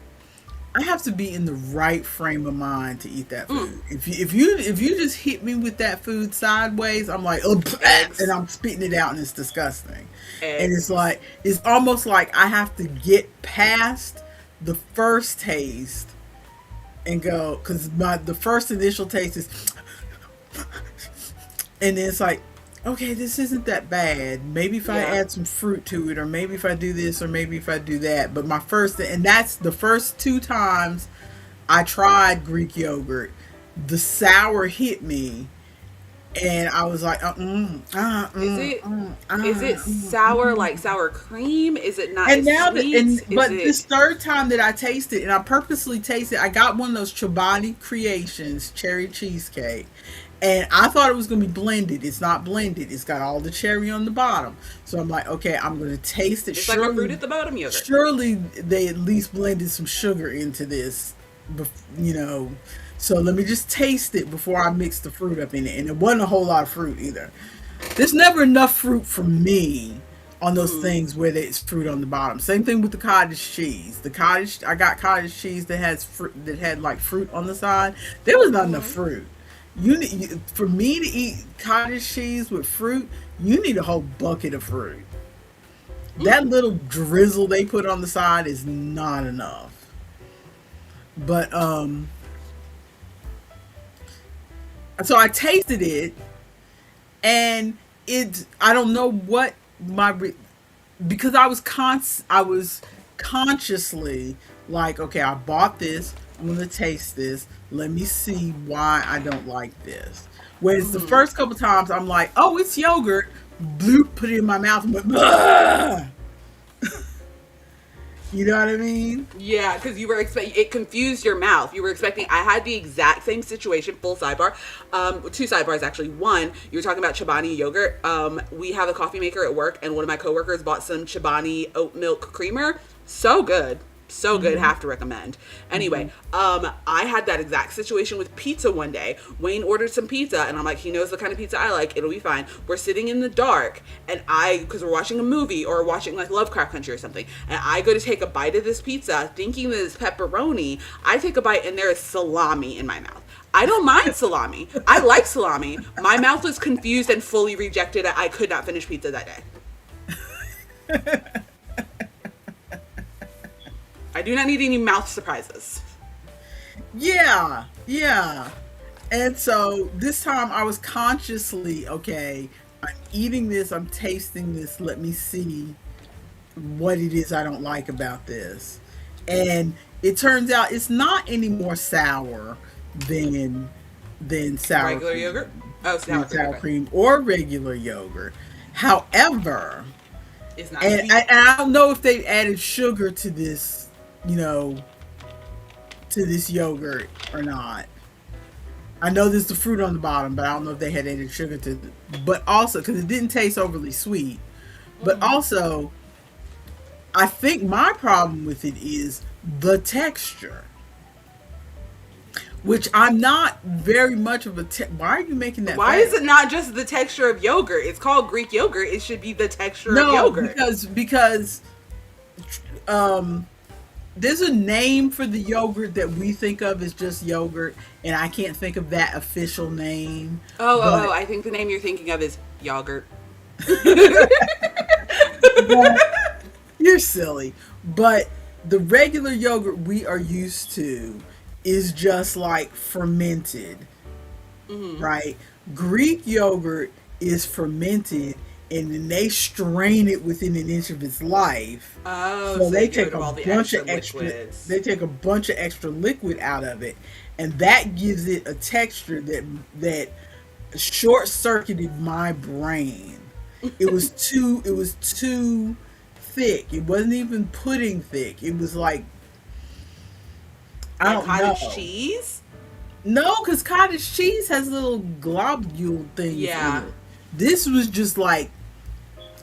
I have to be in the right frame of mind to eat that Mm. food. If you just hit me with that food sideways, I'm like, oh, and Eggs. I'm spitting it out, and it's disgusting. And Eggs. it's almost like I have to get past the first taste and go, because the first initial taste is, and then it's like, okay, this isn't that bad. Maybe if I Yeah. add some fruit to it, or maybe if I do this, or maybe if I do that. But and that's the first two times I tried Greek yogurt, the sour hit me, and I was like, Is it is it sour like sour cream? Is it not And as now sweet? but Is this it third time that I tasted, and I purposely tasted, I got one of those Chobani Creations cherry cheesecake, and I thought it was gonna be blended. It's not blended. It's got all the cherry on the bottom. So I'm like, okay, I'm gonna taste it. it's like a fruit at the bottom yogurt? Surely they at least blended some sugar into this, you know. So let me just taste it before I mix the fruit up in it. And it wasn't a whole lot of fruit either. There's never enough fruit for me on those things where there's fruit on the bottom. Same thing with the cottage cheese. I got cottage cheese that has fruit, that had like fruit on the side. There was not enough fruit. For me to eat cottage cheese with fruit, you need a whole bucket of fruit. That little drizzle they put on the side is not enough. But so I tasted it, and I don't know what because I was consciously like, okay, I bought this, I'm gonna taste this, let me see why I don't like this. Whereas the first couple times I'm like, oh, it's yogurt, bloop, put it in my mouth and went, "Ugh." You know what I mean? Yeah, because you were expecting, it confused your mouth. You were expecting, I had the exact same situation, full sidebar. Two sidebars actually. One, you were talking about Chobani yogurt. We have a coffee maker at work, and one of my coworkers bought some Chobani oat milk creamer. So good. So good, have to recommend. Anyway, I had that exact situation with pizza one day. Wayne ordered some pizza, and I'm like, he knows the kind of pizza I like. It'll be fine. We're sitting in the dark, and because we're watching a movie or watching like Lovecraft Country or something, and I go to take a bite of this pizza, thinking that it's pepperoni. I take a bite, and there is salami in my mouth. I don't mind salami. I like salami. My mouth was confused and fully rejected it. I could not finish pizza that day. I do not need any mouth surprises. Yeah, yeah. And so this time I was consciously, okay, I'm eating this, I'm tasting this, let me see what it is I don't like about this. And it turns out it's not any more sour than sour Regular cream, yogurt? Oh, sour cream or regular yogurt. However, It's not and sweet. I don't know if they added sugar to this, to this yogurt or not. I know there's the fruit on the bottom, but I don't know if they had added sugar to it. But also, because it didn't taste overly sweet. But also, I think my problem with it is the texture. Which I'm not very much of a... Why are you making that Why face? is it not just the texture of yogurt? It's called Greek yogurt. It should be the texture of No, yogurt. because there's a name for the yogurt that we think of as just yogurt, and I can't think of that official name. Oh, I think the name you're thinking of is yogurt. But you're silly. But the regular yogurt we are used to is just like fermented, right? Greek yogurt is fermented, and then they strain it within an inch of its life. Oh, So they get rid take a of all the bunch of extra extra. liquids. They take a bunch of extra liquid out of it, and that gives it a texture that short circuited my brain. It was too. It was too thick. It wasn't even pudding thick. It was like I Like don't know. cottage cheese? No, because cottage cheese has little globule things Yeah. in it. This was just like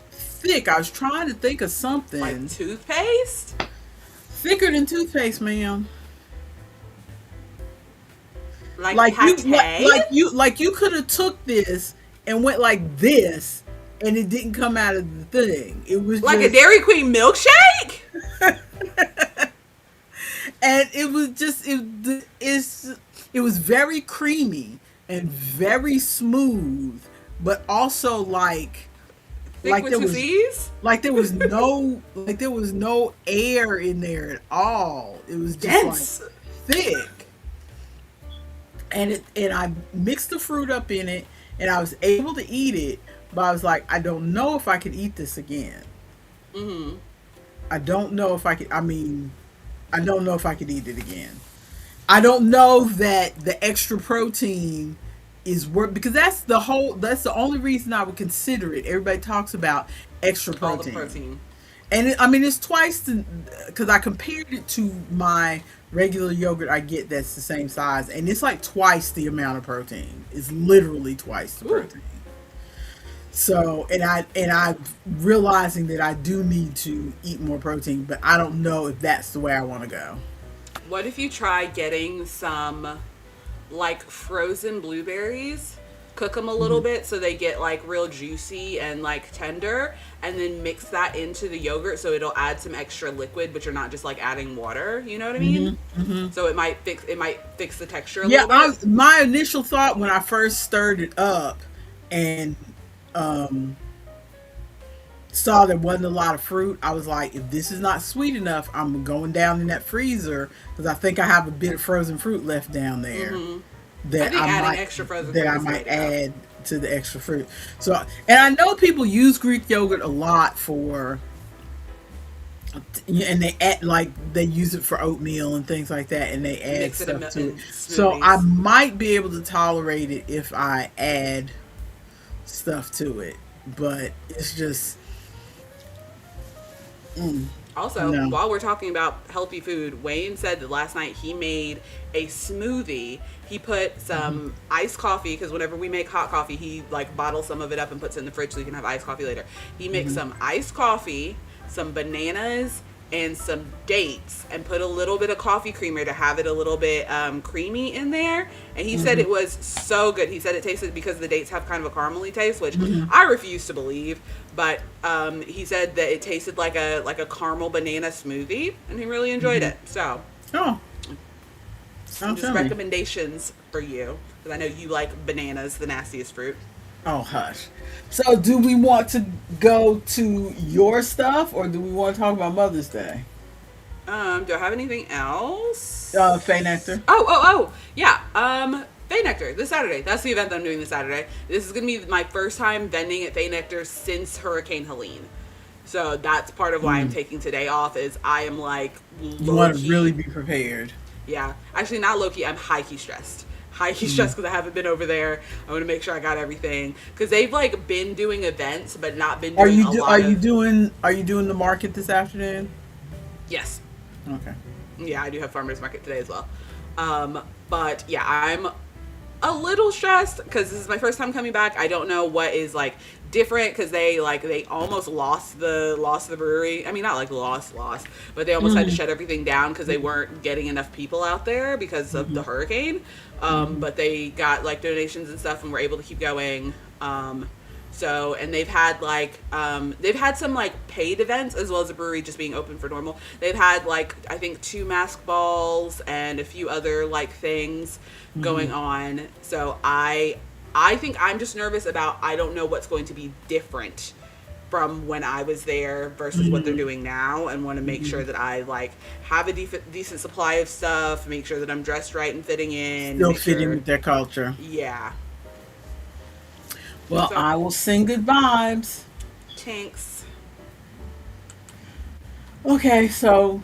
thick. I was trying to think of something Like toothpaste? thicker than toothpaste, ma'am. Like pate? Like you could have took this and went like this, and it didn't come out of the thing. It was Like just, a Dairy Queen milkshake? and it was just it was very creamy and very smooth, but also like Thick with there two was C's? like there was no air in there at all. It was just Dense. like thick. And I mixed the fruit up in it, and I was able to eat it, but I was like, I don't know if I could eat this again. I don't know if I could. I mean, I don't know if I could eat it again. I don't know that the extra protein is worth, because that's the only reason I would consider it. Everybody talks about extra All protein. the protein. And it's twice because I compared it to my regular yogurt I get that's the same size, and it's like twice the amount of protein. It's literally twice the protein. So, and I realizing that I do need to eat more protein, but I don't know if that's the way I want to go. What if you try getting some, like, frozen blueberries, cook them a little bit so they get, like, real juicy and, like, tender, and then mix that into the yogurt so it'll add some extra liquid, but you're not just, like, adding water, you know what I mean? So it might fix the texture a little bit. My initial thought when I first stirred it up and saw there wasn't a lot of fruit, I was like, if this is not sweet enough, I'm going down in that freezer, because I think I have a bit of frozen fruit left down there that I think adding extra frozen fruit I is might the way to go. add to the extra fruit. So, and I know people use Greek yogurt a lot and they add, like, they use it for oatmeal and things like that, and they add Mix it stuff to in it. So smoothies. I might be able to tolerate it if I add stuff to it, but it's just Also, No. while we're talking about healthy food, Wayne said that last night he made a smoothie. He put some iced coffee, because whenever we make hot coffee, he, like, bottles some of it up and puts it in the fridge so you can have iced coffee later. He makes some iced coffee, some bananas, and some dates and put a little bit of coffee creamer to have it a little bit creamy in there. And he said Mm-hmm. it was so good. He said it tasted, because the dates have kind of a caramely taste, which Mm-hmm. I refuse to believe. But he said that it tasted like a caramel banana smoothie, and he really enjoyed Mm-hmm. it. So Oh, some sounds just yummy. recommendations for you, because I know you like bananas, the nastiest fruit. Oh, hush. So, do we want to go to your stuff, or do we want to talk about Mother's Day? Do I have anything else? Faye Nectar. Yeah. Faye Nectar this Saturday. That's the event that I'm doing this Saturday. This is gonna be my first time vending at Faye Nectar since Hurricane Helene. So that's part of why I'm Mm. taking today off. Is I am like You low want to really key. be prepared. Yeah, actually not low key. I'm high key stressed. High key Mm. stressed because I haven't been over there. I want to make sure I got everything, because they've like been doing events but not been doing a Are lot you of. doing the market this afternoon? Yes. Okay. Yeah, I do have farmers market today as well. But yeah, I'm a little stressed because this is my first time coming back. I don't know what is like different, because they almost lost the brewery. I mean, not like lost, but they almost had to Mm-hmm. shut everything down because they weren't getting enough people out there because of the hurricane. Mm-hmm. But they got like donations and stuff and were able to keep going. So, and they've had they've had some like paid events, as well as the brewery just being open for normal. They've had like, I think, 2 mask balls and a few other like things going on. So I think I'm just nervous about, I don't know what's going to be different from when I was there versus what they're Mm-hmm. doing now, and want to make sure that I like have a decent supply of stuff, make sure that I'm dressed right and fitting in, Still make fitting sure, with their culture. yeah. Well, So, I will sing good vibes. tanks. Okay, so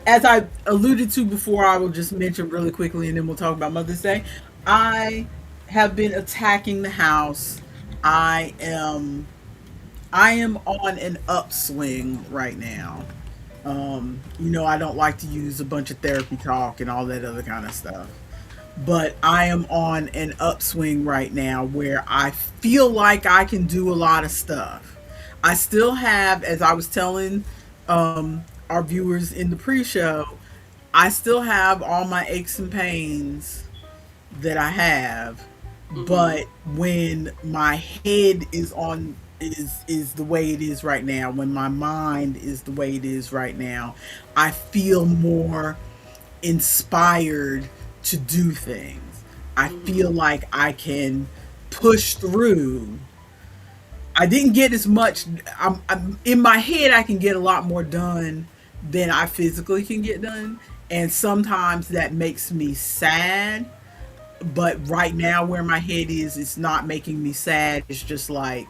as I alluded to before, I will just mention really quickly, and then we'll talk about Mother's Day. I have been attacking the house. I am I am on an upswing right now. I don't like to use a bunch of therapy talk and all that other kind of stuff. But I am on an upswing right now where I feel like I can do a lot of stuff. I still have, as I was telling our viewers in the pre-show, I still have all my aches and pains that I have, Mm-hmm. but when my head is the way it is right now, when my mind is the way it is right now, I feel more inspired to do things. I Mm-hmm. feel like I can push through. I didn't get as much. I'm in my head. I can get a lot more done than I physically can get done, and sometimes that makes me sad. But right now, where my head is, it's not making me sad. It's just like,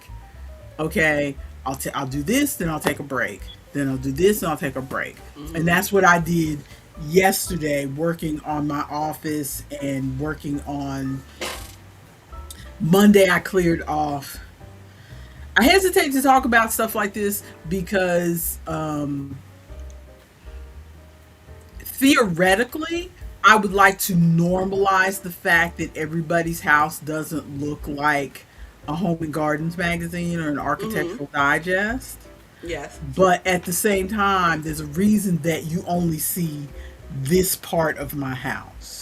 okay, I'll do this, then I'll take a break. Then I'll do this, and I'll take a break. And Mm-hmm. that's what I did yesterday, working on my office and working on Monday. I cleared off. I hesitate to talk about stuff like this because theoretically, I would like to normalize the fact that everybody's house doesn't look like a Home and Gardens magazine or an Mm-hmm. Architectural Digest. Yes. But at the same time, there's a reason that you only see this part of my house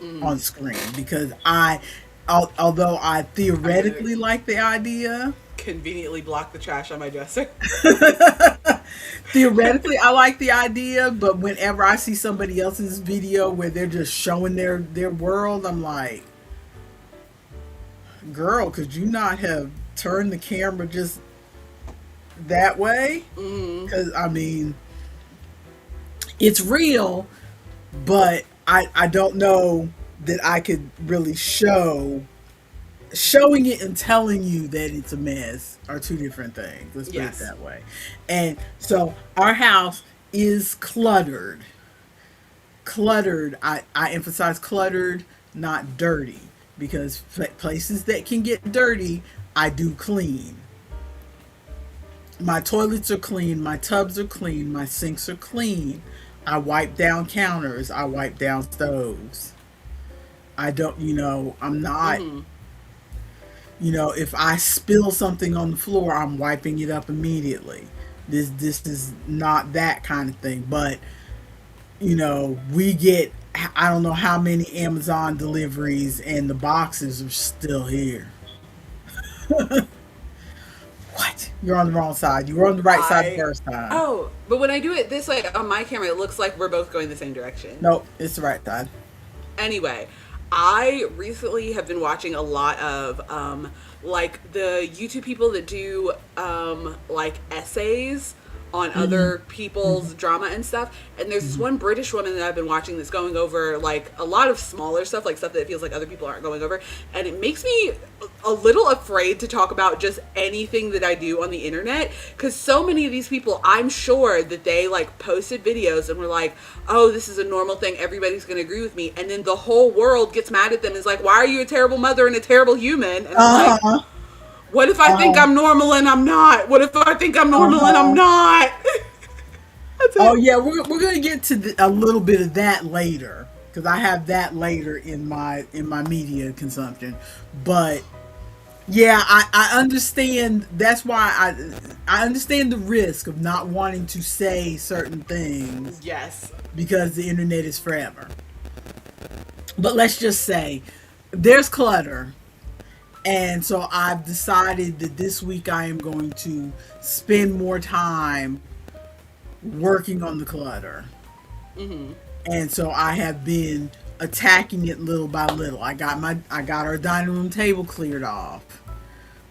Mm. on screen because although I I'm gonna theoretically like the idea, conveniently block the trash on my dresser. theoretically I like the idea, but whenever I see somebody else's video where they're just showing their world, I'm like, girl, could you not have turned the camera just that way? Mm. Because I mean, it's real, but I don't know that I could really showing it and telling you that it's a mess are two different things. Let's put it Yes. that way. And so our house is cluttered. Cluttered. I emphasize cluttered, not dirty, because places that can get dirty, I do clean. My toilets are clean, my tubs are clean, my sinks are clean. I wipe down counters, I wipe down stoves. I don't, I'm not, Mm-hmm. if I spill something on the floor, I'm wiping it up immediately. This is not that kind of thing. But we get, I don't know how many Amazon deliveries, and the boxes are still here. What? You're on the wrong side. You were on the right side the I first time. Oh, but when I do it this way on my camera, it looks like we're both going the same direction. Nope, it's the right side. Anyway, I recently have been watching a lot of like the YouTube people that do like essays on other people's drama and stuff. And there's this one British woman that I've been watching that's going over like a lot of smaller stuff, like stuff that it feels like other people aren't going over. And it makes me a little afraid to talk about just anything that I do on the internet, because so many of these people, I'm sure that they like posted videos and were like, oh, this is a normal thing, everybody's gonna agree with me, and then the whole world gets mad at them and is like, why are you a terrible mother and a terrible human? And I'm like, Uh-huh. what if I think I'm normal and I'm not? What if I think I'm normal and I'm Uh-huh. not? That's Oh it. yeah, we're gonna get to a little bit of that later, because I have that later in my media consumption. But yeah, I understand. That's why I understand the risk of not wanting to say certain things Yes. because the internet is forever. But let's just say there's clutter. And so I've decided that this week I am going to spend more time working on the clutter. And so I have been attacking it little by little. I got our dining room table cleared off,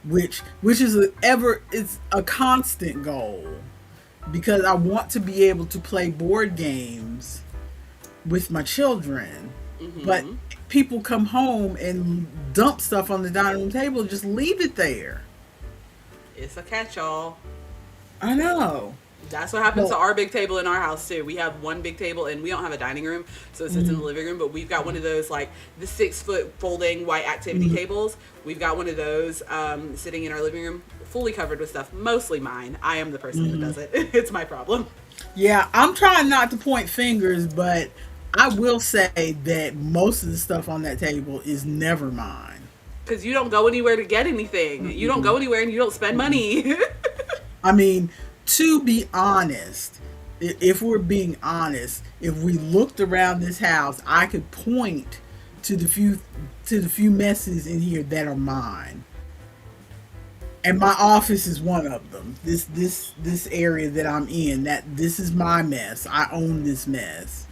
which is it's a constant goal, because I want to be able to play board games with my children. But people come home and dump stuff on the dining room table and just leave it there. It's a catch-all. I know. That's what happens to Well, our big table in our house too. We have one big table and we don't have a dining room, so it sits in the living room, but we've got one of those like the 6-foot folding white activity tables. We've got one of those sitting in our living room, fully covered with stuff, mostly mine. I am the person that does it. It's my problem. yeah, I'm trying not to point fingers, but I will say that most of the stuff on that table is never mine. Because you don't go anywhere to get anything. You don't go anywhere and you don't spend money. I mean, to be honest, if we're being honest, if we looked around this house, I could point to the few messes in here that are mine. And my office is one of them. This area that I'm in, that this is my mess. I own this mess.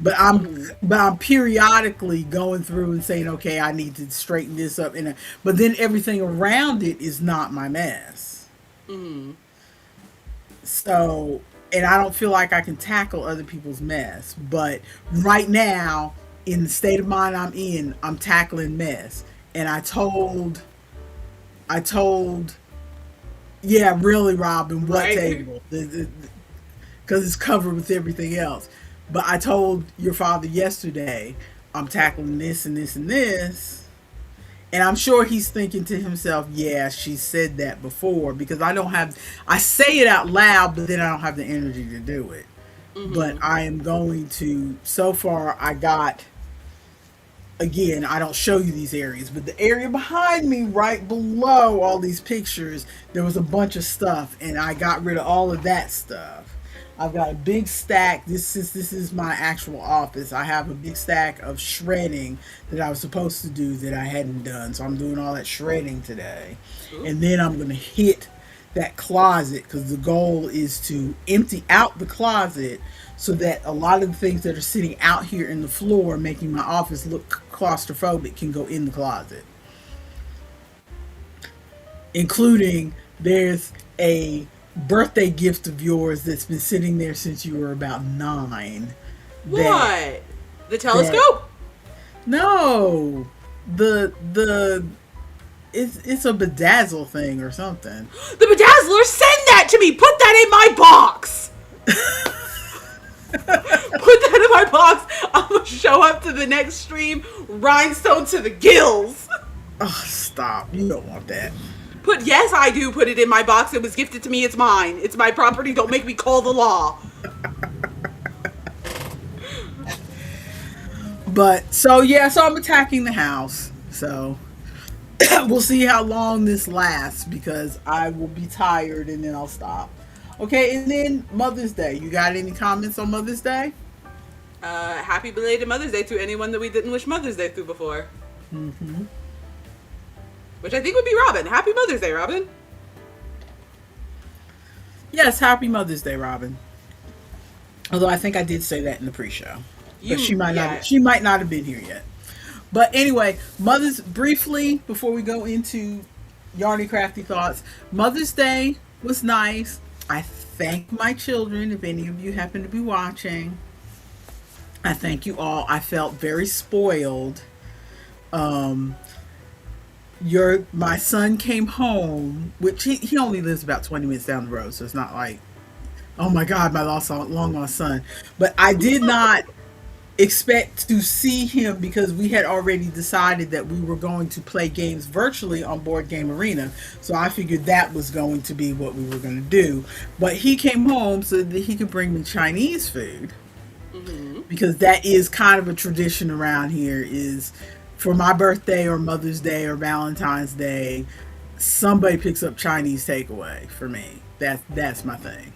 But I'm periodically going through and saying, okay, I need to straighten this up, but then everything around it is not my mess. So, and I don't feel like I can tackle other people's mess. But right now, in the state of mind I'm in, I'm tackling mess. And I told, yeah, really, Robin, what Right? table? Because it's covered with everything else. But I told your father yesterday, I'm tackling this and this and this. And I'm sure he's thinking to himself, yeah, she said that before, because I say it out loud, but then I don't have the energy to do it. But I am going to, so far I got, again, I don't show you these areas, but the area behind me, right below all these pictures, there was a bunch of stuff, and I got rid of all of that stuff. I've got a big stack. This is my actual office. I have a big stack of shredding that I was supposed to do that I hadn't done. So I'm doing all that shredding today. And then I'm going to hit that closet, because the goal is to empty out the closet so that a lot of the things that are sitting out here in the floor making my office look claustrophobic can go in the closet. Including, there's a birthday gift of yours that's been sitting there since you were about 9. What? The That telescope? no, the it's a bedazzle thing or something. The bedazzler, send that to me! Put that in my box! Put that in my box! I'm gonna show up to the next stream, rhinestone to the gills! Oh, stop! You don't want that. Yes, I do put it in my box. It was gifted to me. It's mine. It's my property. Don't make me call the law. But so yeah, so I'm attacking the house. So we'll see how long this lasts, because I will be tired and then I'll stop. Okay, and then Mother's Day. You got any comments on Mother's Day? Happy belated Mother's Day to anyone that we didn't wish Mother's Day to before. Mm-hmm. Which I think would be Robin. Happy Mother's Day, Robin. Yes, happy Mother's Day, Robin. Although I think I did say that in the pre-show, but she might not. She might not have been here yet. But anyway, briefly before we go into yarny crafty thoughts. Mother's Day was nice. I thank my children. If any of you happen to be watching, I thank you all. I felt very spoiled. Um, my son came home, which he only lives about 20 minutes down the road, so it's not like, oh my God, my long lost son. But I did not expect to see him because we had already decided that we were going to play games virtually on Board Game Arena. So I figured that was going to be what we were going to do. But he came home so that he could bring me Chinese food. Mm-hmm. Because that is kind of a tradition around here, is for my birthday or Mother's Day or Valentine's Day, somebody picks up Chinese takeaway for me. That's my thing.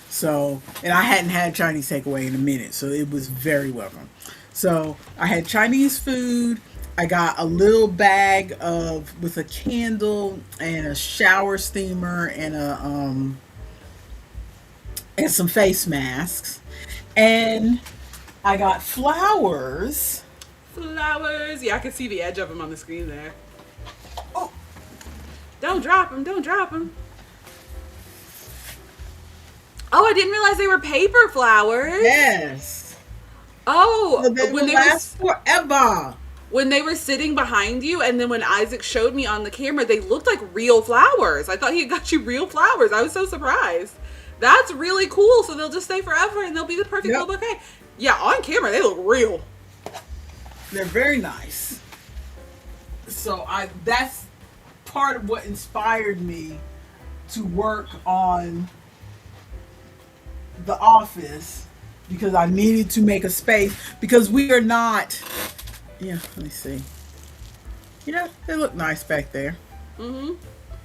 So, and I hadn't had Chinese takeaway in a minute, so it was very welcome. So I had Chinese food. I got a little bag with a candle and a shower steamer and and some face masks. And I got flowers. Flowers. Yeah, I can see the edge of them on the screen there. Oh, don't drop them. Don't drop them. Oh, I didn't realize they were paper flowers. Yes. Oh, so they will last forever. When they were sitting behind you, and then when Isaac showed me on the camera, they looked like real flowers. I thought he had got you real flowers. I was so surprised. That's really cool. So they'll just stay forever, and they'll be the perfect little bouquet. Yeah, on camera they look real. They're very nice. So that's part of what inspired me to work on the office, because I needed to make a space, because we are not, let me see. Yeah, they look nice back there. Mm-hmm.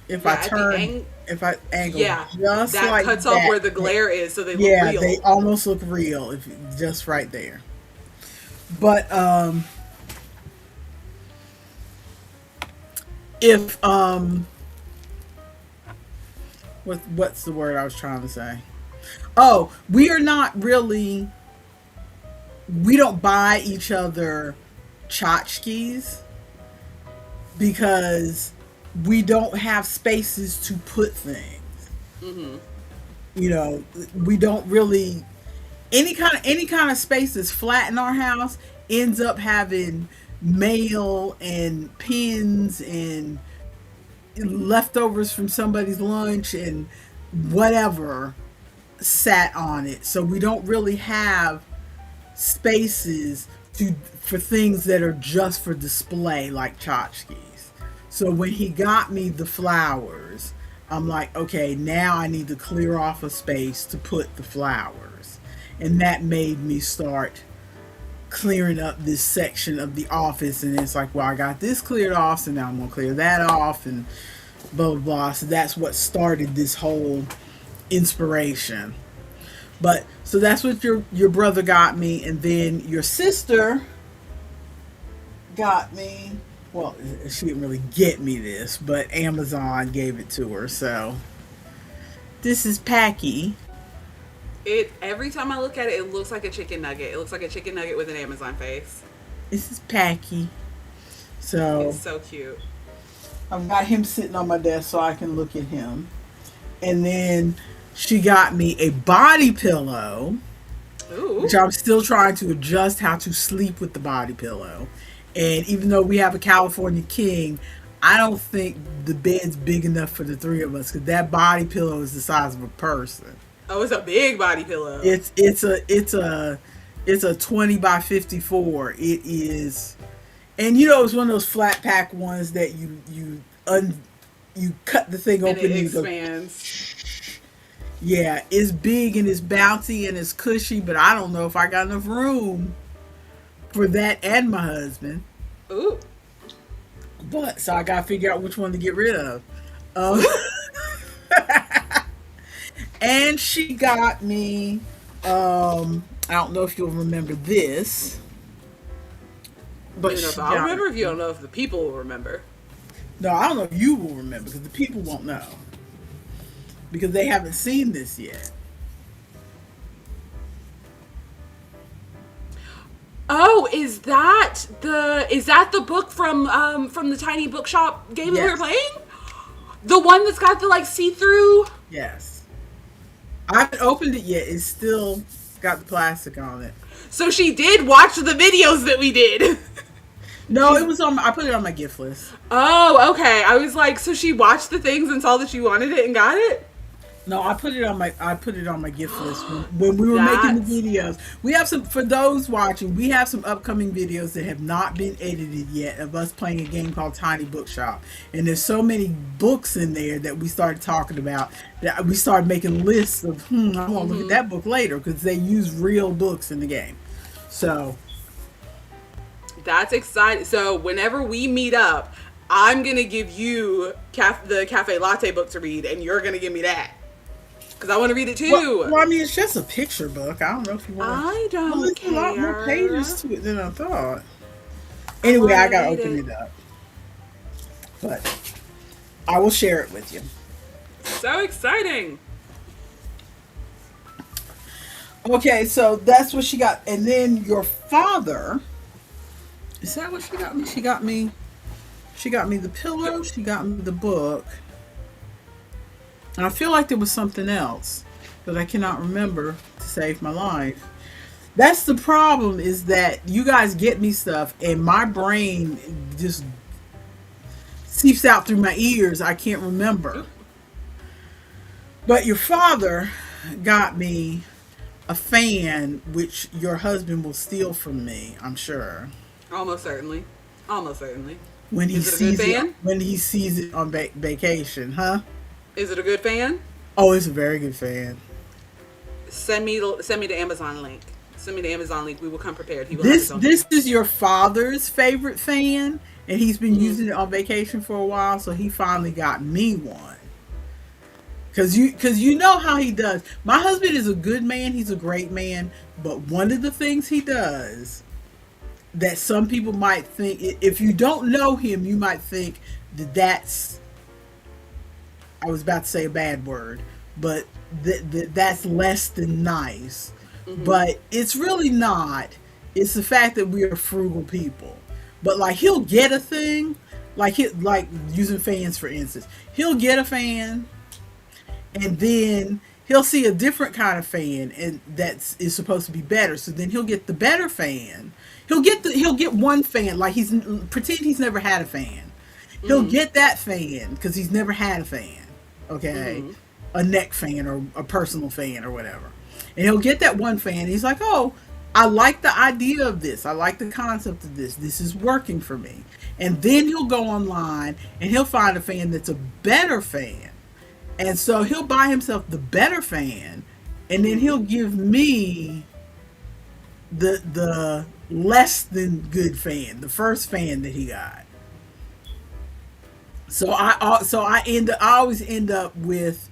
If I angle, just that like cuts that, off where the glare is, so they look real. Yeah, they almost look real, just right there. But if what's the word I was trying to say? Oh, we don't buy each other tchotchkes because we don't have spaces to put things. Mm-hmm. We don't really, any kind of space that's flat in our house ends up having mail and pins and leftovers from somebody's lunch and whatever sat on it. So we don't really have spaces for things that are just for display, like tchotchkes. So when he got me the flowers, I'm like, okay, now I need to clear off a space to put the flowers. And that made me start clearing up this section of the office. And it's like, well, I got this cleared off, so now I'm gonna clear that off, and blah blah blah. So that's what started this whole inspiration. But so that's what your brother got me, and then your sister got me, well, she didn't really get me this, but Amazon gave it to her. So this is Packy. Every time I look at it, it looks like a chicken nugget. It looks like a chicken nugget with an Amazon face. This is Packy. So it's so cute. I've got him sitting on my desk so I can look at him. And then she got me a body pillow. Ooh. Which I'm still trying to adjust how to sleep with the body pillow. And even though we have a California king, I don't think the bed's big enough for the three of us, because that body pillow is the size of a person. Oh, it's a big body pillow. It's a 20 by 54. It is, and it's one of those flat pack ones that you cut the thing open and it expands. Yeah, it's big and it's bouncy and it's cushy, but I don't know if I got enough room for that and my husband. Ooh. But so I gotta figure out which one to get rid of. And she got me, I don't know if you'll remember this, but You know, if she I'll got remember, if you me. don't know if the people will remember. No, I don't know if you will remember because the people won't know because they haven't seen this yet. Oh, is that the book from the tiny bookshop game that we were Yes, playing? The one that's got the like see-through. yes. I haven't opened it yet. It's still got the plastic on it. So she did watch the videos that we did. No, it was on. I put it on my gift list. Oh, okay. I was like, so she watched the things and saw that you wanted it and got it? No, I put it on my gift list when we were making the That's videos. We have some for those watching. We have some upcoming videos that have not been edited yet of us playing a game called Tiny Bookshop. And there's so many books in there that we started talking about that we started making lists of. I want to look at that book later because they use real books in the game. So that's exciting. So whenever we meet up, I'm gonna give you the cafe latte book to read, and you're gonna give me that because I want to read it too. well, I mean, it's just a picture book. I don't know if you want to. I Well, don't there's a lot more care. pages to it than I thought. I Anyway, want I to gotta read open it. it up, but I will share it with you. So exciting. Okay, so that's what she got, and then your father. Is that what she got me? She got me. She got me the pillow. She got me the book, and I feel like there was something else, but I cannot remember to save my life. That's the problem. Is that you guys get me stuff, and my brain just seeps out through my ears. I can't remember. But your father got me a fan, which your husband will steal from me, I'm sure. Almost certainly. Almost certainly. When he Is it a good sees it, fan? when he sees it on vacation, huh? Is it a good fan? Oh, it's a very good fan. Send me the Amazon link. Send me the Amazon link. We will come prepared. He will have his own fan. This is your father's favorite fan, and he's been Mhm. using it on vacation for a while, so he finally got me one. Cause you know how he does. My husband is a good man. He's a great man. But one of the things he does that some people might think, if you don't know him, you might think that that's, I was about to say a bad word, but that's less than nice. Mhm. But it's really not. It's the fact that we are frugal people. But like he'll get a thing, like using fans for instance. He'll get a fan and then he'll see a different kind of fan and that is supposed to be better. So then he'll get the better fan. He'll get one fan like pretend he's never had a fan. He'll Mhm. get that fan because he's never had a fan. Okay, Mhm. a neck fan or a personal fan or whatever, and he'll get that one fan. And he's like, "Oh, I like the idea of this. I like the concept of this. This is working for me." And then he'll go online and he'll find a fan that's a better fan and so he'll buy himself the better fan, and then he'll give me the less than good fan, the first fan that he got. So I always end up with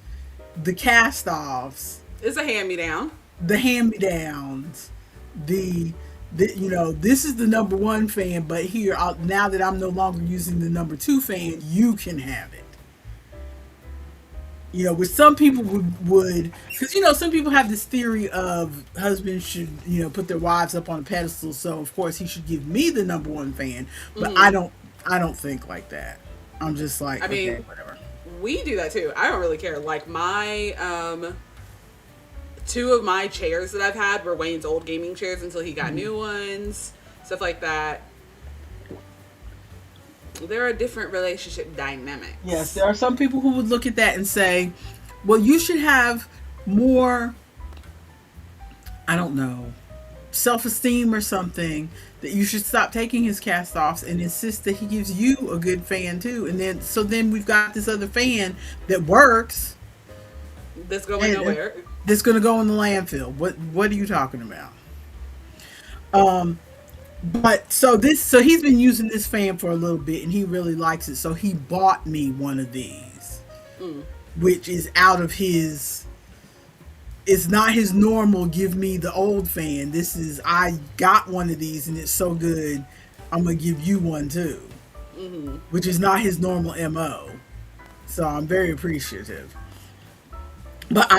the cast offs, It's a hand me down. the hand me downs, this is the number one fan, but here now that I'm no longer using the number two fan, you can have it. Which some people would, because some people have this theory of husbands should put their wives up on a pedestal, so of course he should give me the number one fan, but Mhm. I don't think like that. I'm just like, I okay, mean, whatever. we do that too. I don't really care. Like my two of my chairs that I've had were Wayne's old gaming chairs until he got new ones, stuff like that. There are different relationship dynamics. Yes, there are some people who would look at that and say, well, you should have more, I don't know, self-esteem or something, that you should stop taking his cast offs and insist that he gives you a good fan too. And then we've got this other fan that works That's going nowhere. that's going to go in the landfill. What are you talking about? But so he's been using this fan for a little bit and he really likes it. So he bought me one of these, Mm. which is out of his it's not his normal give me the old fan. This is I got one of these and it's so good. I'm gonna give you one too, which is not his normal MO. So I'm very appreciative. But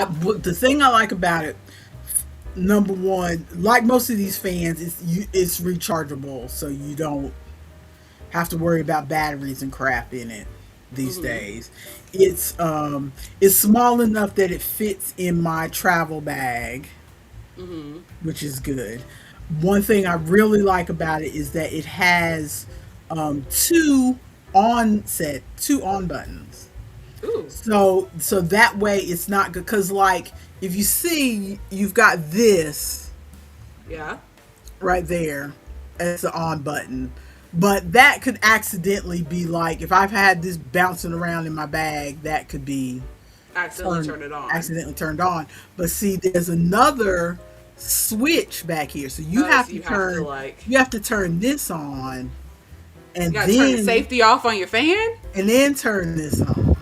the thing I like about it, number one, like most of these fans, it's rechargeable, so you don't have to worry about batteries and crap in it these days. It's small enough that it fits in my travel bag, which is good. One thing I really like about it is that it has two on buttons. Ooh. So that way it's not good, because like if you see, you've got this Yeah. right there as the on button, but that could accidentally be like, if I've had this bouncing around in my bag, that could be accidentally turned on. But see, there's another switch back here, so you have to turn this on, and you gotta turn the safety off on your fan, and then turn this on,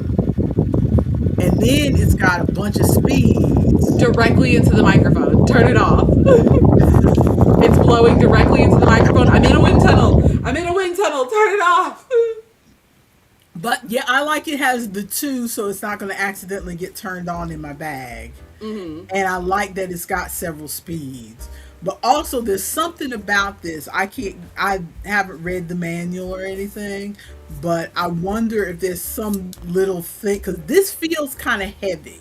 and then it's got a bunch of speeds directly into the microphone. Turn it off. It's blowing directly into the microphone. I'm in a wind tunnel. Turn it off. But yeah, I like it has the two, so it's not going to accidentally get turned on in my bag. And I like that it's got several speeds. But also, there's something about this. I haven't read the manual or anything, but I wonder if there's some little thing, because this feels kind of heavy.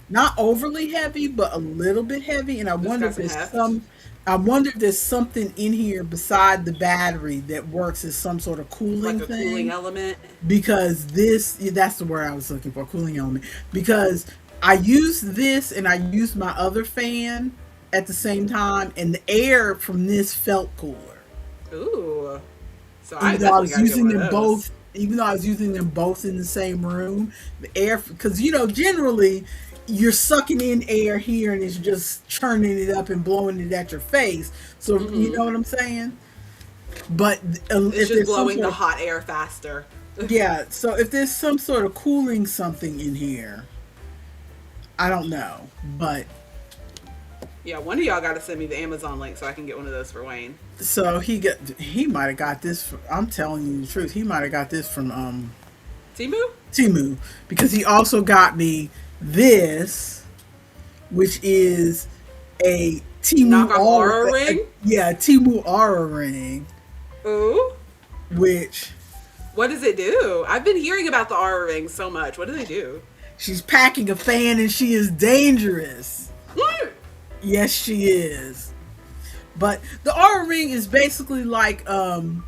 Not overly heavy, but a little bit heavy. And I wonder if there's something in here beside the battery that works as some sort of cooling like a thing. Cooling element. Because that's the word I was looking for, cooling element. Because I used this and I used my other fan at the same time, and the air from this felt cooler. Ooh. So even though I was using them both in the same room, the air, because generally you're sucking in air here and it's just churning it up and blowing it at your face. So you know what I'm saying? But it's just blowing the hot air faster. Yeah. So if there's some sort of cooling something in here, I don't know, but. Yeah, one of y'all got to send me the Amazon link so I can get one of those for Wayne. So he might have got this. I'm telling you the truth. He might have got this from Temu, because he also got me this, which is a Temu Aura ring. Temu Aura ring. Ooh. What does it do? I've been hearing about the Aura ring so much. What do they do? She's packing a fan and she is dangerous. Yes, she is. But the Aura ring is basically like the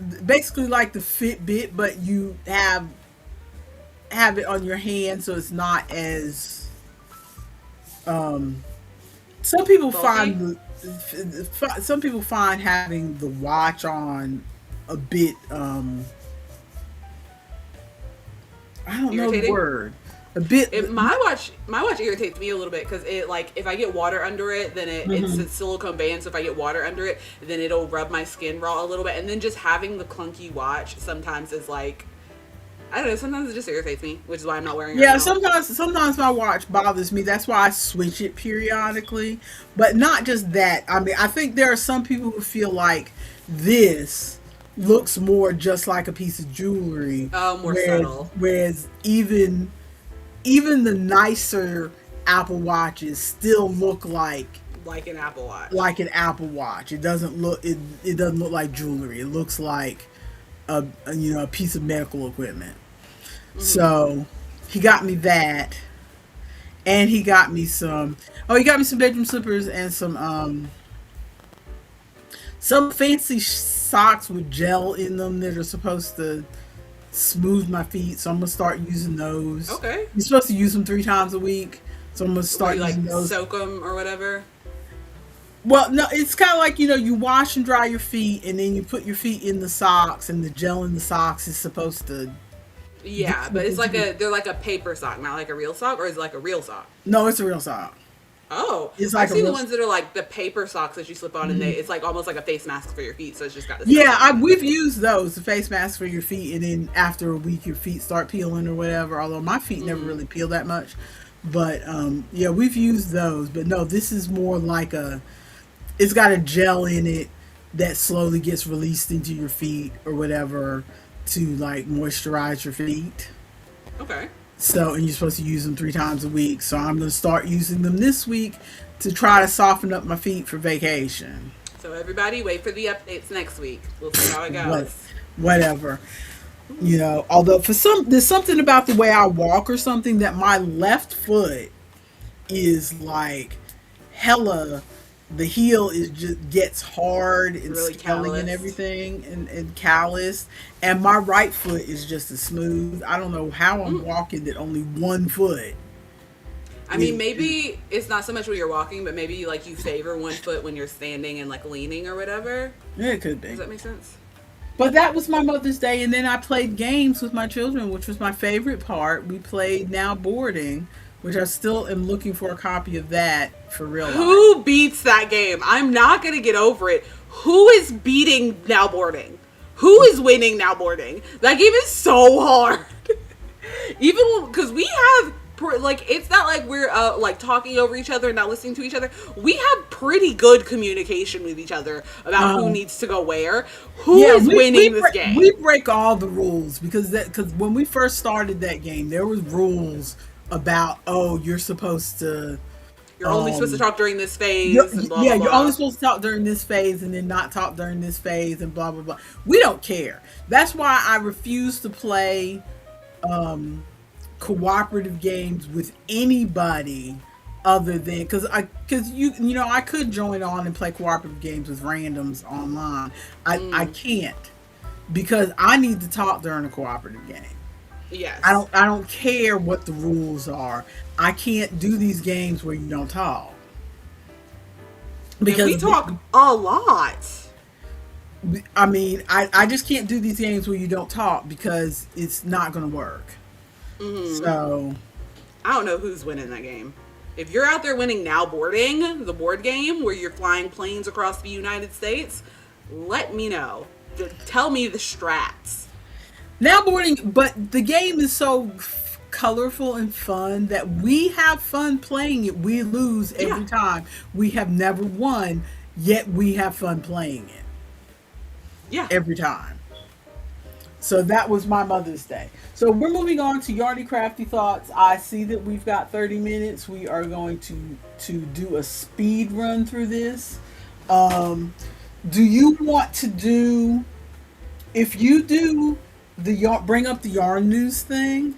Fitbit, but you have it on your hand, so it's not as some people find having the watch on a bit I don't know the word. A bit. My watch irritates me a little bit because it, like, if I get water under it, then it's a silicone band. So if I get water under it, then it'll rub my skin raw a little bit. And then just having the clunky watch sometimes is like, I don't know. Sometimes it just irritates me, which is why I'm not wearing it. Yeah, sometimes my watch bothers me. That's why I switch it periodically. But not just that. I mean, I think there are some people who feel like this looks more just like a piece of jewelry. Oh, more subtle. Whereas even the nicer Apple Watches still look like an Apple Watch. Like an Apple Watch. It doesn't look like jewelry. It looks like a piece of medical equipment. So he got me that, and he got me some bedroom slippers and some fancy socks with gel in them that are supposed to smooth my feet, so I'm gonna start using those. Okay. You're supposed to use them 3 times a week, so I'm gonna start using those. Soak them or whatever. Well, no, it's kind of like, you wash and dry your feet, and then you put your feet in the socks, and the gel in the socks is supposed to. Yeah, but it's they're like a paper sock, not like a real sock, or is it like a real sock? No, it's a real sock. Oh, it's like I've seen the ones that are like the paper socks that you slip on, and it's like almost like a face mask for your feet. So it's just got this. Yeah, we've used those, the face mask for your feet, and then after a week your feet start peeling or whatever. Although my feet never really peel that much, But yeah, we've used those. But no, this is more like it's got a gel in it that slowly gets released into your feet or whatever to like moisturize your feet. Okay. So, and you're supposed to use them 3 times a week. So I'm going to start using them this week to try to soften up my feet for vacation. So everybody, wait for the updates next week. We'll see how it What, goes. whatever. Although there's something about the way I walk or something that my left foot is like hella, the heel is just gets hard and Really scaling and callous. everything and callous, and my right foot is just as smooth. I don't know how I'm walking that only one foot I mean, maybe it's not so much when you're walking, but maybe like you favor one foot when you're standing and like leaning or whatever. yeah, it could Does be. that make sense? But that was my Mother's Day, and then I played games with my children, which was my favorite part. We played Now Boarding, which I still am looking for a copy of that for real life. Who beats that game? I'm not gonna get over it. Who is beating Now Boarding? Who is winning Now Boarding? That game is so hard. Even because we have like it's not like we're like talking over each other and not listening to each other. We have pretty good communication with each other about who Um, needs to go where. Who yeah, is winning this we game? break all the rules because when we first started that game, there was rules about you're supposed to You're only supposed to um talk during this phase and blah yeah, blah you're only blah. supposed to talk during this phase and then not talk during this phase and blah blah blah. We don't care. That's why I refuse to play um cooperative games with anybody other than because I could join on and play cooperative games with randoms online. I can't because I need to talk during a cooperative game. Yes. I don't care what the rules are. I can't do these games where you don't talk And we because talk a lot. I mean I just can't do these games where you don't talk because it's not going to work. So I don't know who's winning that game. If you're out there winning Now Boarding, the board game where you're flying planes across the United States, let me know. Tell me the strats. now boarding, but the game is so colorful and fun that we have fun playing it. We lose Yeah. every time. We have never won, yet we have fun playing it Yeah. every time. So that was my Mother's Day. So we're moving on to Yardy Crafty Thoughts. I see that we've got 30 minutes. We are going to do a speed run through this. Um, do you want to do, if you do the bring up the yarn news thing,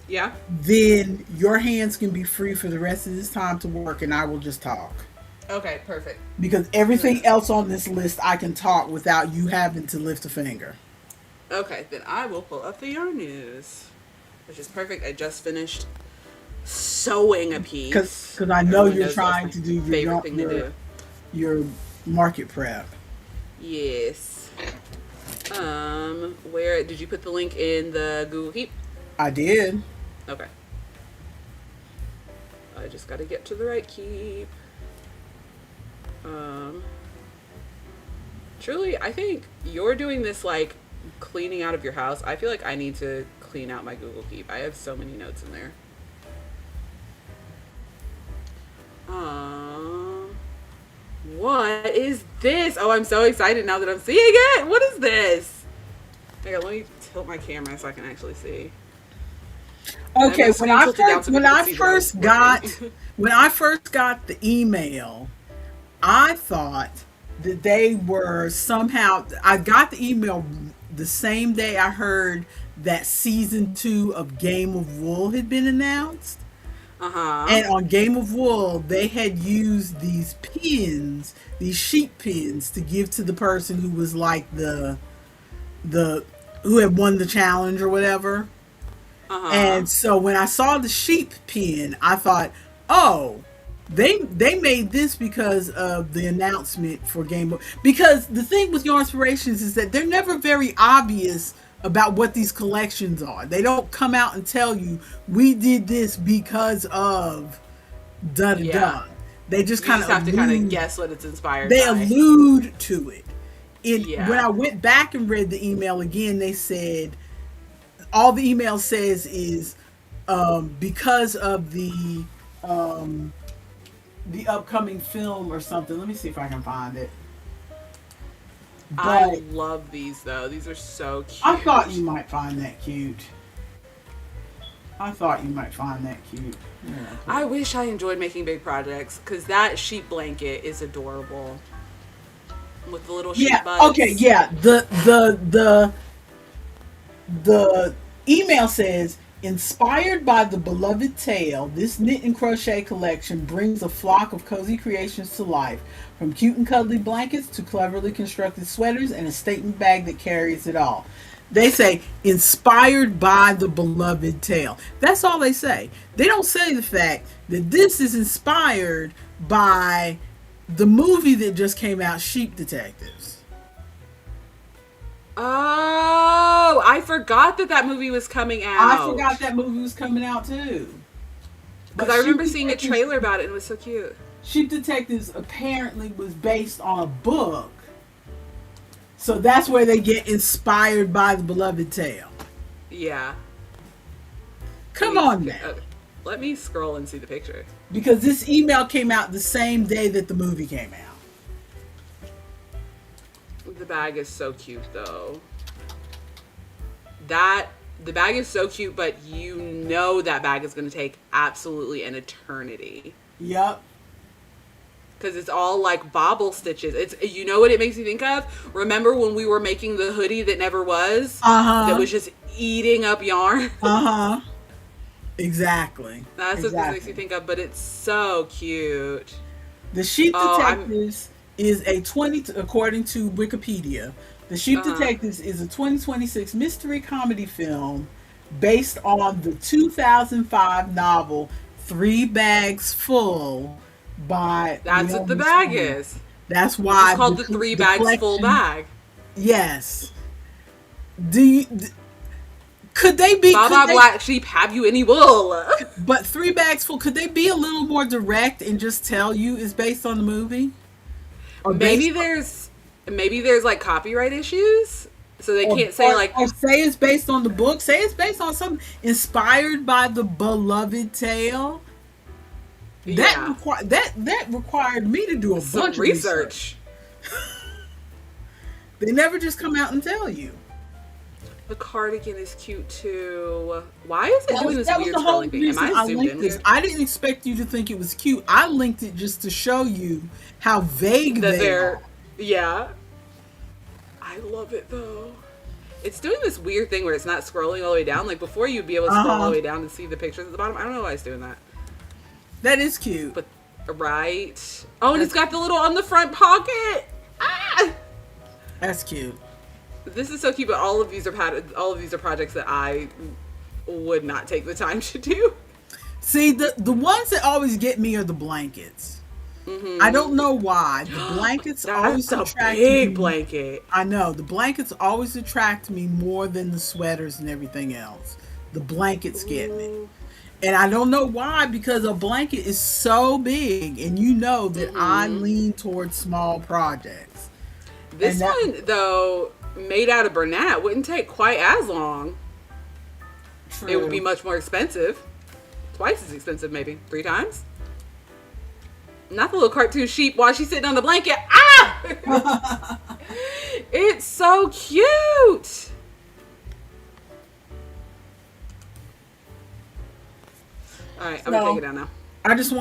Yeah. then your hands can be free for the rest of this time to work and I will just talk. Okay, perfect. Because everything else on this list I can talk without you having to lift a finger. Okay, then I will pull up the yarn news, which is perfect. I just finished sewing a piece. Because I know Everyone you're knows trying that's to my do favorite thing to do. your market prep. Yes. Where did you put the link in the Google Keep? I did. Okay. I just gotta get to the right keep. Um, Truly, I think you're doing this like cleaning out of your house. I feel like I need to clean out my Google Keep. I have so many notes in there. Um, what is this? Oh, I'm so excited now that I'm seeing it. What is this? Okay, let me tilt my camera so I can actually see. Okay, When when I first got the email, I thought that they were somehow, I got the email the same day I heard that season 2 of Game of Wool had been announced. Uh-huh. And on Game of Wool, they had used these pins, these sheep pins, to give to the person who was like the who had won the challenge or whatever. Uh-huh. And so when I saw the sheep pin, I thought, oh, they made this because of the announcement for Game of, because the thing with Your Inspirations is that they're never very obvious about what these collections are. They don't come out and tell you we did this because of da da Yeah. da. They just You kind just of have to kind of guess what it's inspired they by. allude to it. When Yeah. I went back and read the email again, they said all the email says is because of the upcoming film or something. Let me see if I can find it. I But love these though. These are so I thought you cute. might find that cute. I thought you might find that cute. Yeah, I wish I enjoyed making big projects because that sheep blanket is adorable with the little yeah. sheep Okay. butts. Yeah. The email says, inspired by the beloved tale, this knit and crochet collection brings a flock of cozy creations to life, from cute and cuddly blankets to cleverly constructed sweaters and a statement bag that carries it all. They say, inspired by the beloved tale. That's all they say. They don't say the fact that this is inspired by the movie that just came out, Sheep Detectives. Oh, I forgot that that movie was coming I out forgot that movie was coming out too. because But I Sheep remember seeing a Detectives, trailer about it and it was so cute. Sheep Detectives apparently was based on a book. So that's where they get inspired by the beloved tale. Yeah. Let Come me, on now. let me scroll and see the picture. Because this email came out the same day that the movie came out. The bag is so cute though. That the bag is so cute, but you know that bag is going to take absolutely an eternity Yep. because it's all like bobble stitches. It's, you know what it makes me think of? Remember when we were making the hoodie that never was? That Uh-huh. was just eating up yarn. Uh-huh. Exactly. That's what this makes me Exactly. think of, but it's so cute. The Sheep Oh, I'm Detectives is a 20, according to Wikipedia, The Sheep uh Detectives is a 2026 mystery comedy film based on the 2005 novel Three Bags Full by that's what the Naomi bag Sneed. is. That's It's just why called the three the bags full collection, bag. yes. Do you, could they be, could Baba they, Black Sheep, have you any wool? but Three Bags Full, could they be a little more direct and just tell you it's based on the movie? Or maybe based there's maybe there's like copyright issues, so they or, can't say like or say it's based on the book. Say it's based on something inspired by the beloved tale. yeah, That required me to do a some bunch of research. research. They never just come out and tell you. The cardigan is cute too. Why is it That doing was this that was weird the whole scrolling thing? Am reason I I zoomed linked in this. weird? I didn't expect you to think it was cute. I linked it just to show you how vague That they they're are. yeah. I love it though. It's doing this weird thing where it's not scrolling all the way down. Like before, you'd be able to scroll all Uh the huh. way down and see the pictures at the bottom. I don't know why it's doing that. That is cute. But right. Oh, and it's That's got the little on the front pocket. Ah! that's cute. This is so cute. But all of these are projects that I would not take the time to do. See, the ones that always get me are the blankets. I don't know why. The blankets always That's a attract big me. blanket. I know. The blankets always attract me more than the sweaters and everything else. The blankets get me. Ooh. And I don't know why, because a blanket is so big, and you know that I lean towards small projects. And This that, one, though, made out of Bernat, wouldn't take quite as long. It would be true. much more expensive. Twice as expensive, maybe. 3 times? Not the little cartoon sheep while she's sitting on the blanket. Ah! It's so cute. All right, I'm gonna take it So down now. I just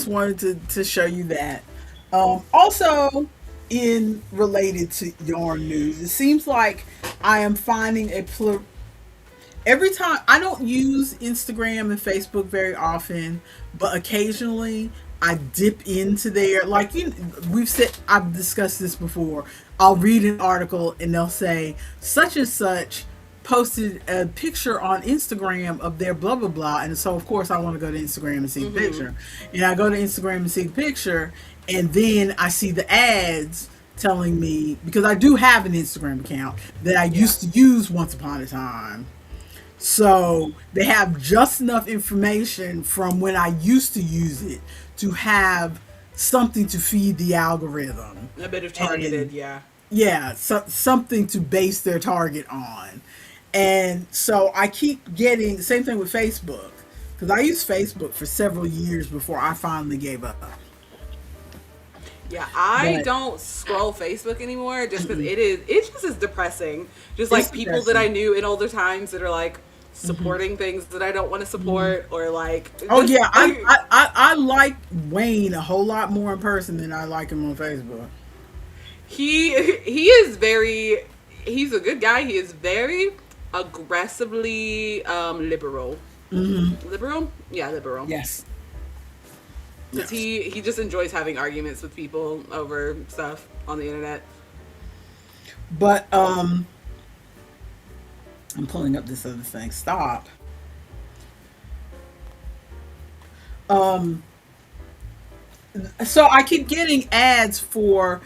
wanted to show you that. Also, in related to yarn news, it seems like I am finding every time. I don't use Instagram and Facebook very often, but occasionally I dip into there. Like I've discussed this before. I'll read an article and they'll say such and such posted a picture on Instagram of their blah blah blah, and so of course I want to go to Instagram and see the picture, and I go to Instagram and see the picture, and then I see the ads telling me, because I do have an Instagram account that I Yeah. used to use once upon a time, so they have just enough information from when I used to use it to have something to feed the algorithm. A bit of And targeted, yeah. yeah, so, something to base their target on. And so I keep getting the same thing with Facebook because I used Facebook for several years before I finally gave up. Yeah, I But don't scroll Facebook anymore just because it just is depressing. Just it's like people that I depressing. knew in older times that are like supporting things that I don't want to support, or like Oh just yeah, I like Wayne a whole lot more in person than I like him on Facebook. he is very, he's a good guy. He is very aggressively liberal. Liberal? Yeah, liberal. Yes, Because yes. he just enjoys having arguments with people over stuff on the internet. But I'm pulling up this other thing. Stop. Um, so I keep getting ads for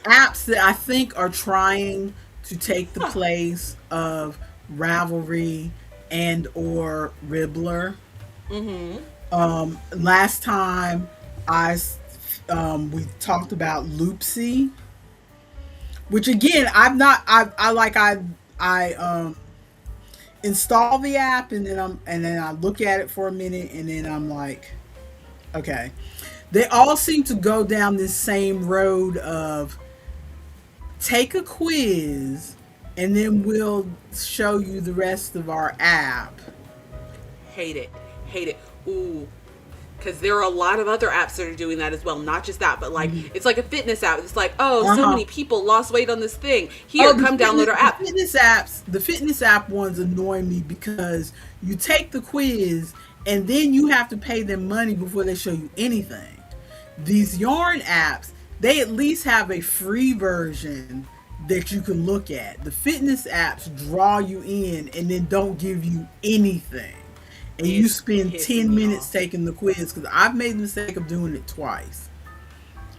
apps that I think are trying to take the Huh. place of Ravelry and or Ribbler. Mm-hmm. Last time I we talked about Loopsy, which again I've not I like I install the app and then I look at it for a minute and then I'm like, okay. They all seem to go down this same road of take a quiz and then we'll show you the rest of our app. Hate it. Hate it. Ooh. Because there are a lot of other apps that are doing that as well. Not just that, but like, it's like a fitness app. It's like, oh, so Uh-huh. many people lost weight on this thing. Oh, Here, come download our the app. fitness apps, the fitness app ones annoy me because you take the quiz and then you have to pay them money before they show you anything. These yarn apps, they at least have a free version that you can look at. The fitness apps draw you in and then don't give you anything. And you It's spend pissing 10 me minutes off. taking the quiz because I've made the mistake of doing it twice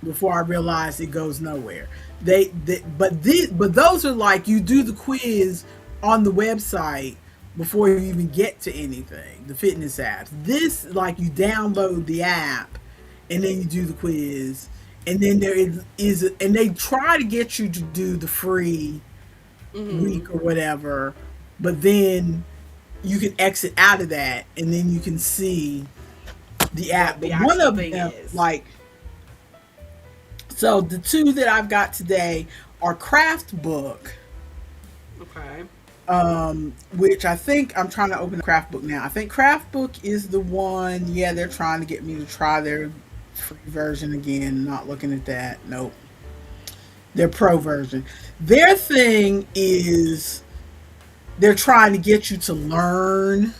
before I realized it goes nowhere. But those are like you do the quiz on the website before you even get to anything. The fitness apps. This like you download the app and then you do the quiz, and then there is and they try to get you to do the free Mm-hmm. week or whatever, but then you can exit out of that and then you can see the What app. the But one actual of thing them is. like so the two that I've got today are Craft Book, Okay. which I think I'm trying to open the Craft Book now. I think Craft Book is the one. Yeah, they're trying to get me to try their free version again. Not looking at that. Nope. Their pro version. Their thing is they're trying to get you to learn.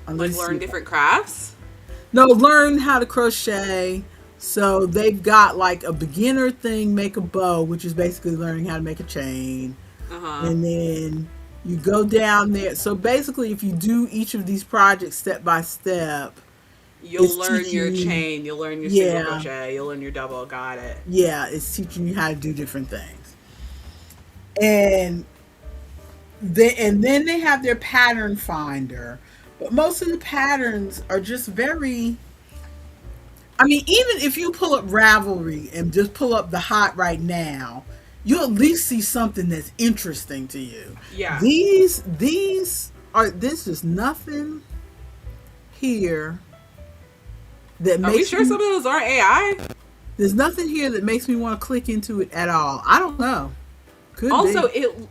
Like Let's learn see. different crafts. No, learn how to crochet. So they've got like a beginner thing, make a bow, which is basically learning how to make a chain. Uh-huh. And then you go down there. So basically, if you do each of these projects step by step, You'll it's learn your teaching you, chain, you'll learn your single yeah, crochet, you'll learn your double. Got it. yeah, it's teaching you how to do different things. And then they have their pattern finder. But most of the patterns are just very, I mean, even if you pull up Ravelry and just pull up the hot right now, you'll at least see something that's interesting to you. Yeah. These are this is nothing here that Are we makes sure me some of those aren't AI? there's nothing here that makes me want to click into it at all. I don't know. Could Also, be.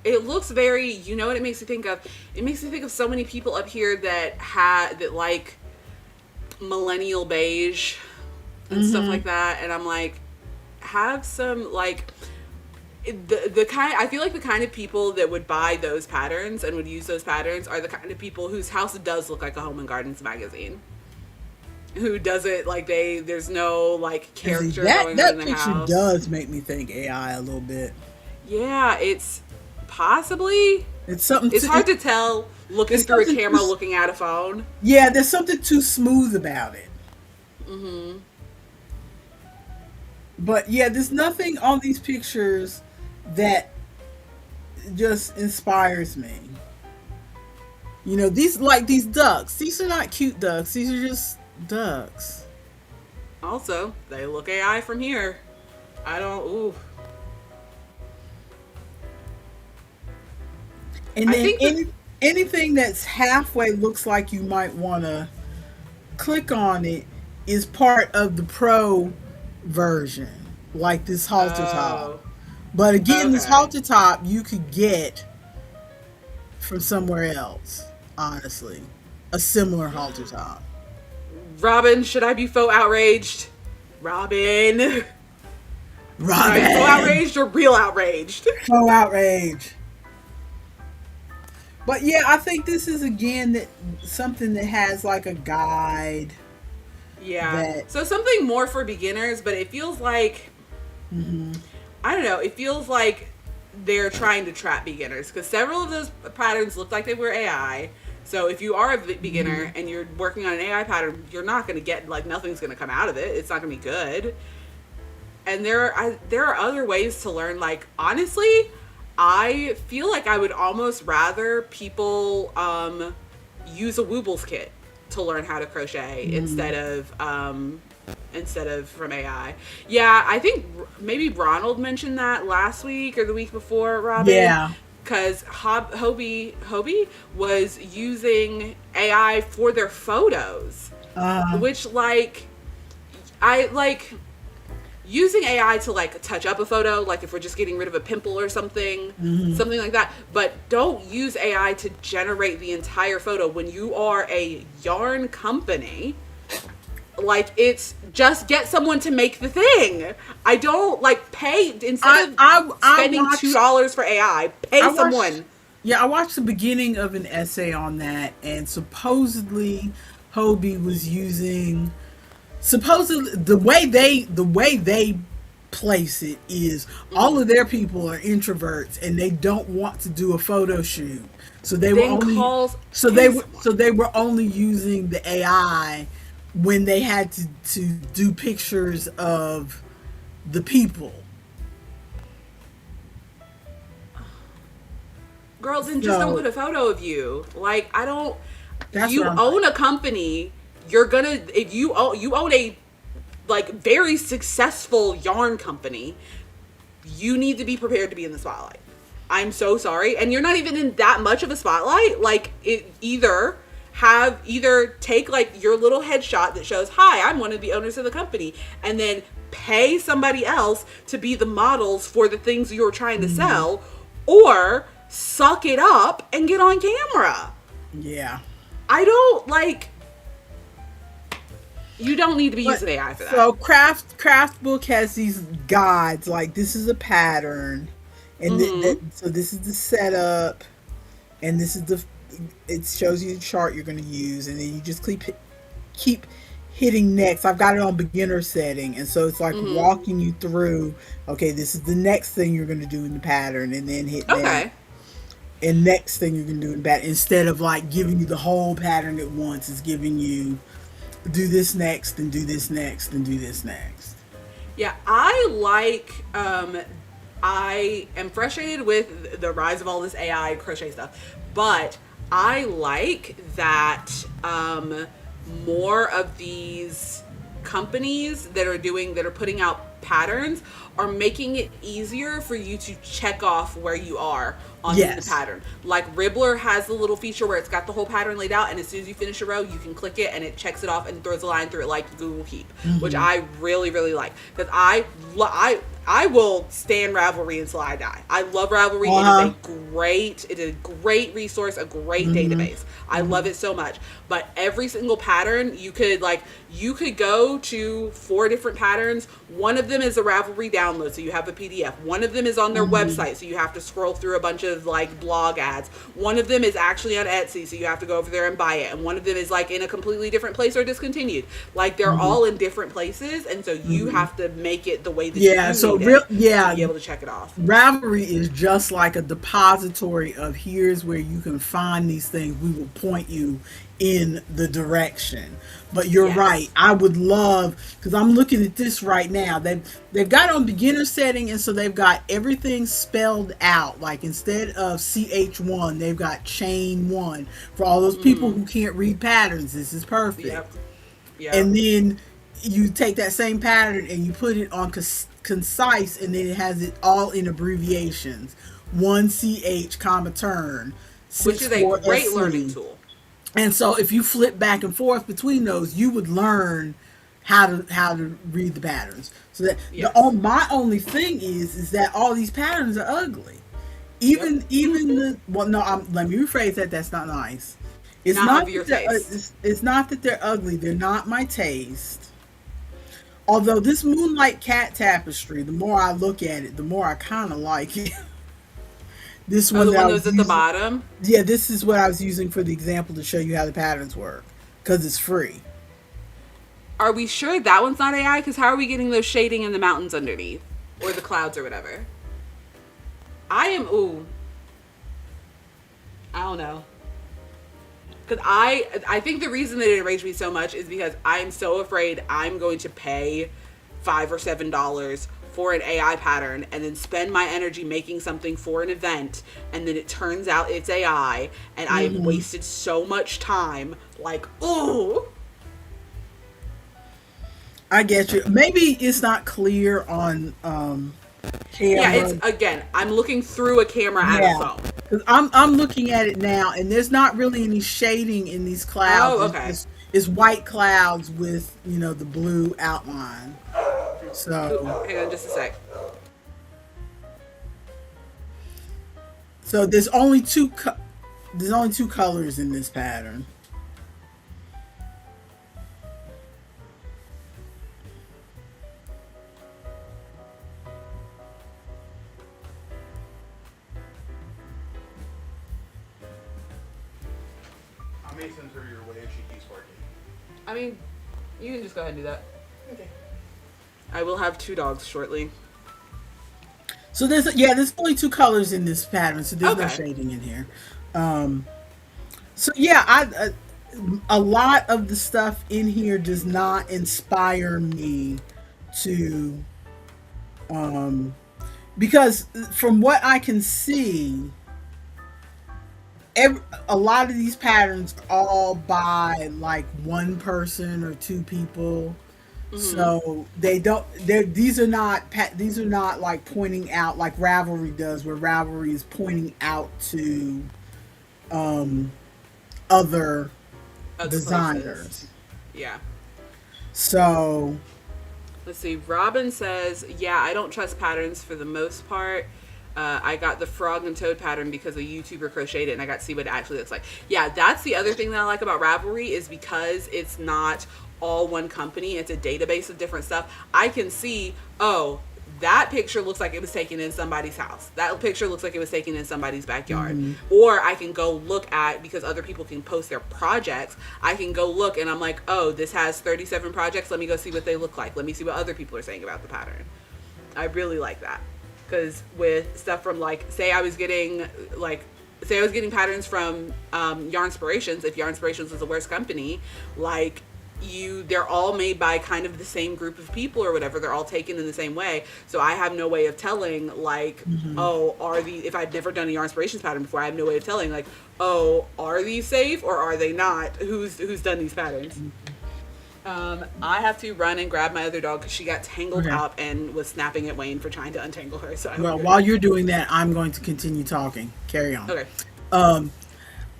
it looks very, you know what it makes me think of? It makes me think of so many people up here that had that like millennial beige and stuff Hmm. like that, and I'm like, have some like the kind, I feel like the kind of people that would buy those patterns and would use those patterns are the kind of people whose house does look like a Home and Gardens magazine. Who does it like there's no like And see character that going on in that the picture house. does make me think AI a little bit. Yeah, it's possibly, It's something it's to hard to tell looking there's through a something camera, looking at a phone. yeah, there's something too smooth about it. Mm-hmm. But yeah, there's nothing on these pictures that just inspires me. You know, these like these ducks. These are not cute ducks. These are just ducks. Also, they look AI from here. I don't. Ooh. And I then think that anything that's halfway looks like you might want to click on it is part of the pro version, like this halter top. oh, But again, this okay. halter top you could get from somewhere else, honestly. A similar halter top. Robin, should I be faux outraged? Robin. Should I be faux Robin! outraged or real outraged? So outrage. But yeah, I think this is again that something that has like a guide Yeah. that So something more for beginners, but it feels like, mhm. I don't know, it feels like they're trying to trap beginners because several of those patterns look like they were AI. So if you are a beginner and you're working on an AI pattern, you're not going to get, like, nothing's going to come out of it. It's not going to be good. And there are other ways to learn. Like, honestly, I feel like I would almost rather people use a Woobles kit to learn how to crochet instead of from AI. Yeah, I think maybe Ronald mentioned that last week or the week before, Robin. Yeah. Because Hobie was using AI for their photos, Uh which, like, I like using AI to, like, touch up a photo, like if we're just getting rid of a pimple or something, something like that. But don't use AI to generate the entire photo when you are a yarn company. Like, it's just get someone to make the thing. I don't, like, pay instead of I spending watched $2 for AI. Pay I watched someone. yeah, I watched the beginning of an essay on that, and supposedly Hobie was using supposedly the way they place it is all Mm-hmm. of their people are introverts and they don't want to do a photo shoot, so they were Then only calls so they pay were someone. so they were only using the AI when they had to do pictures of the people. Girl, then just don't So put a photo of you. Like, I don't. that's what You I'm like. own a company. You're gonna, if you own a, like, very successful yarn company. You need to be prepared to be in the spotlight. I'm so sorry, and you're not even in that much of a spotlight. Like, it either take, like, your little headshot that shows, "Hi, I'm one of the owners of the company," and then pay somebody else to be the models for the things you're trying to Mhm. sell, or suck it up and get on camera. Yeah. I don't like. You don't need to be But using AI for that. so craft book has these guides like this is a pattern, and Mm-hmm. so this is the setup, and this is the it shows you the chart you're going to use, and then you just keep hitting next. I've got it on beginner setting, and so it's like Mm-hmm. walking you through. Okay, this is the next thing you're going to do in the pattern, and then hit next. Okay. And next thing you can do in pattern instead of like giving you the whole pattern at once, it's giving you do this next and do this next and do this next. Yeah, I am frustrated with the rise of all this AI crochet stuff, but I like that more of these companies that are putting out patterns are making it easier for you to check off where you are on the Yes. pattern. Like, Ribbler has the little feature where it's got the whole pattern laid out, and as soon as you finish a row, you can click it and it checks it off and throws a line through it like Google Keep, which Hmm. I really, really like. Because I will stand Ravelry until I die. I love Ravelry. Uh-huh. It is a great resource, a great Hmm. database. I love Hmm. it so much. But every single pattern, you could go to 4 different patterns. One of them is a Ravelry download, so you have a PDF. One of them is on their Hmm. website, so you have to scroll through a bunch of, like, blog ads. One of them is actually on Etsy, so you have to go over there and buy it. And one of them is, like, in a completely different place or discontinued. Like, they're Hmm. all in different places, and so you Hmm. have to make it the way that Yeah. you So need it to yeah, be able to check it off. Ravelry is just like a depository of here's where you can find these things. We will point you in the direction. But you're right. Yes. I would love because I'm looking at this right now. They've got on beginner setting, and so they've got everything spelled out. Like instead of CH1, they've got chain one for all those people Mm-hmm. who can't read patterns. This is perfect. Yep. Yep. And then you take that same pattern and you put it on concise, and then it has it all in abbreviations. 1 CH comma turn, Which six is a four great learning SC. tool. And so if you flip back and forth between those, you would learn how to read the patterns. So that Yes. my only thing is that all these patterns are ugly. Yep. Even the well, no, let me rephrase that. That's not nice. It's Not not of your that they're, taste. it's not that they're ugly. They're not my taste. Although this moonlight cat tapestry, the more I look at it, the more I kind of like it. This Oh, one the that one I that was was at the using, bottom. yeah, this is what I was using for the example to show you how the patterns work because it's free. Are we sure that one's not AI? Because how are we getting those shading in the mountains underneath, or the clouds or whatever? I am. Ooh, I don't know. Because I think the reason that it enraged me so much is because I'm so afraid I'm going to pay $5 or $7 for an AI pattern and then spend my energy making something for an event, and then it turns out it's AI and I have Hmm. wasted so much time. Like, ooh. I get you. Maybe it's not clear on Yeah, it's camera. again, I'm looking through a camera at a Yeah, phone. because I'm looking at it now, and there's not really any shading in these clouds. Oh, It's okay. just it's white clouds with the blue outline. Oop, So hang on just a sec. so there's only two colors in this pattern. I may send her your way if she keeps barking. I mean, you can just go ahead and do that. Okay. I will have 2 dogs shortly. So there's only two colors in this pattern, so there's no Okay. shading in here. Um, so yeah, a lot of the stuff in here does not inspire me to um because from what I can see, a lot of these patterns are all by like one person or two people. Mm-hmm. So they don't. These are not like pointing out like Ravelry does, where Ravelry is pointing out to um, other Other places. designers. Yeah. So Let's see. Robin says, yeah, I don't trust patterns for the most part. I got the frog and toad pattern because a YouTuber crocheted it and I got to see what it actually looks like. Yeah, that's the other thing that I like about Ravelry is because it's not all one company. It's a database of different stuff. I can see, oh, that picture looks like it was taken in somebody's house. That picture looks like it was taken in somebody's backyard. mhm. Or I can go look at, because other people can post their projects, I can go look and I'm like, oh, this has 37 projects. Let me go see what they look like. Let me see what other people are saying about the pattern. I really like that. Because with stuff from like, say I was getting patterns from Yarnspirations. If Yarnspirations was the worst company, like they're all made by kind of the same group of people or whatever. They're all taken in the same way. So I have no way of telling like, oh, if I've never done a Yarnspirations pattern before, I have no way of telling like, oh, are these safe or are they not? Who's done these patterns? I have to run and grab my other dog because she got tangled Okay. up and was snapping at Wayne for trying to untangle her. So I will be Well, right while back. you're doing that, I'm going to continue talking. Carry on. Okay. Um,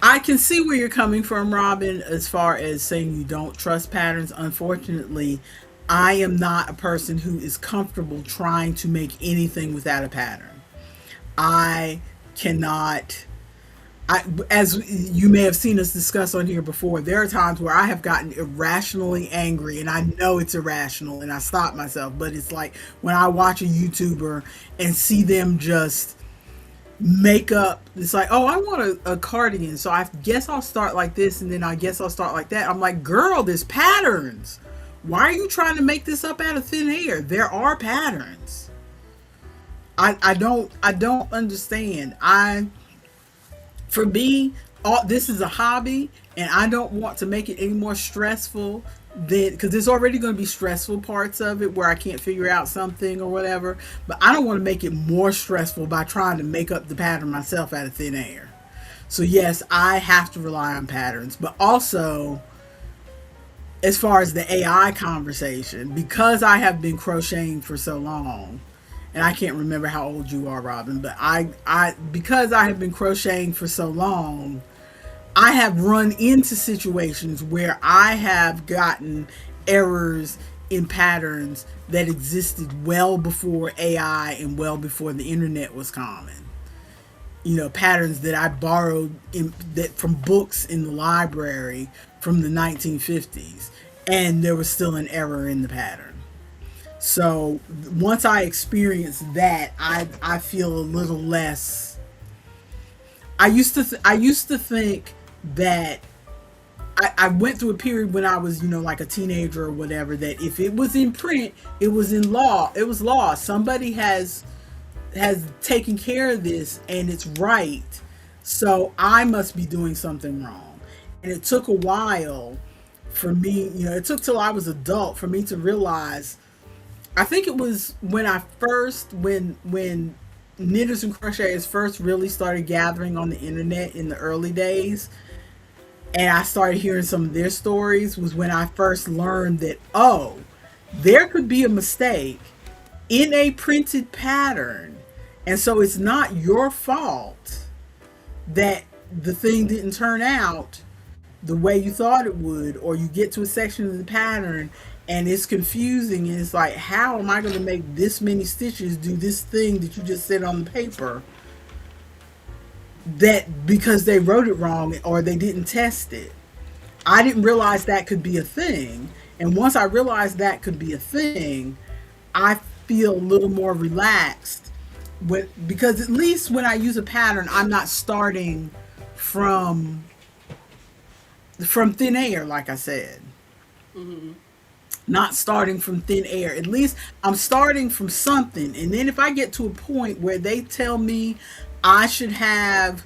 I can see where you're coming from, Robin, as far as saying you don't trust patterns. Unfortunately, I am not a person who is comfortable trying to make anything without a pattern. I cannot. As you may have seen us discuss on here before, there are times where I have gotten irrationally angry, and I know it's irrational, and I stop myself. But it's like when I watch a YouTuber and see them just make up. It's like, oh, I want a cardigan, so I guess I'll start like this, and then I guess I'll start like that. I'm like, girl, there's patterns. Why are you trying to make this up out of thin air? There are patterns. I don't understand. For me, all this is a hobby, and I don't want to make it any more stressful than because there's already going to be stressful parts of it where I can't figure out something or whatever. But I don't want to make it more stressful by trying to make up the pattern myself out of thin air. So yes, I have to rely on patterns, but also as far as the AI conversation, because I have been crocheting for so long, and I can't remember how old you are, Robin, but because I have been crocheting for so long, I have run into situations where I have gotten errors in patterns that existed well before AI and well before the internet was common. You know, patterns that I borrowed from books in the library from the 1950s, and there was still an error in the pattern. So once I experience that, I feel a little less. I used to think that I went through a period when I was, like a teenager or whatever, that if it was in print, it was in law. It was law. Somebody has taken care of this and it's right. So I must be doing something wrong. And it took a while for me, it took till I was adult for me to realize. I think it was when knitters and crocheters first really started gathering on the internet in the early days, and I started hearing some of their stories, was when I first learned that, there could be a mistake in a printed pattern, and so it's not your fault that the thing didn't turn out the way you thought it would, or you get to a section of the pattern and it's confusing, and it's like, how am I going to make this many stitches do this thing that you just said on the paper, that because they wrote it wrong or they didn't test it. I didn't realize that could be a thing, and once I realized that could be a thing, I feel a little more relaxed because at least when I use a pattern, I'm not starting from thin air, like I said. Mm-hmm. Not starting from thin air. At least I'm starting from something. And then if I get to a point where they tell me I should have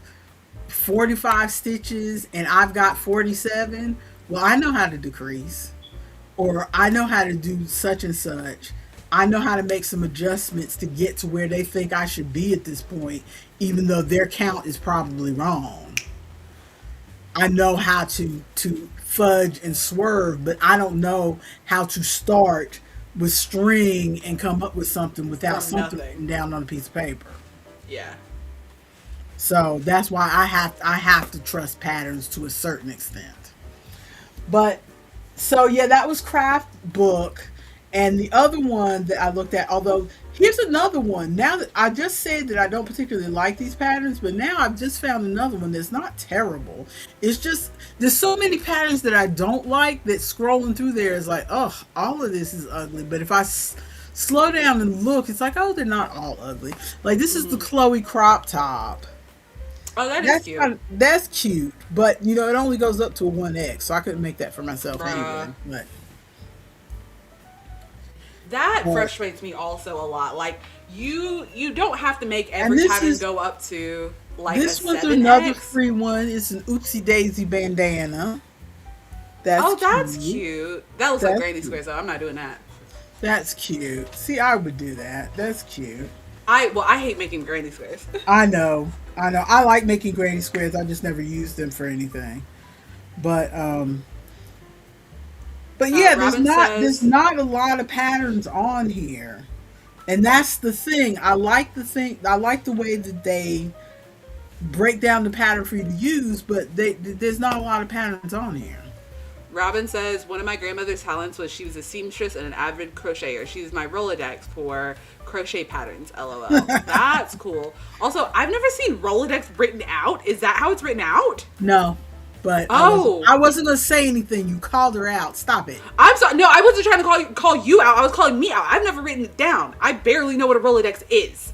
45 stitches and I've got 47, well, I know how to decrease. Or I know how to do such and such. I know how to make some adjustments to get to where they think I should be at this point, even though their count is probably wrong. I know how to fudge and swerve, but I don't know how to start with string and come up with something without something written down on a piece of paper. Yeah. So that's why I have to trust patterns to a certain extent. But so yeah, that was craft book. And the other one that I looked at, although here's another one. Now that I just said that I don't particularly like these patterns, but now I've just found another one that's not terrible. It's just, there's so many patterns that I don't like that scrolling through there is like, oh, all of this is ugly. But if I slow down and look, it's like, oh, they're not all ugly. Like this is the Chloe crop top. Oh, that's cute. That's cute. But, it only goes up to a 1X, so I couldn't make that for myself anyway. But that frustrates me also a lot. Like you don't have to make every pattern go up to like this a 7X. This was another free one. It's an Oopsie Daisy bandana. That's cute. That looks like Granny Squares though. I'm not doing that. That's cute. See, I would do that. That's cute. I hate making Granny Squares. I know. I like making Granny Squares. I just never used them for anything. But yeah, there's not a lot of patterns on here, and that's the thing. I like the way that they break down the pattern for you to use, but there's not a lot of patterns on here. Robin says, one of my grandmother's talents was she was a seamstress and an avid crocheter. She used my Rolodex for crochet patterns, LOL. That's cool. Also, I've never seen Rolodex written out. Is that how it's written out? No. But I wasn't going to say anything. You called her out. Stop it. I'm sorry. No, I wasn't trying to call you out. I was calling me out. I've never written it down. I barely know what a Rolodex is.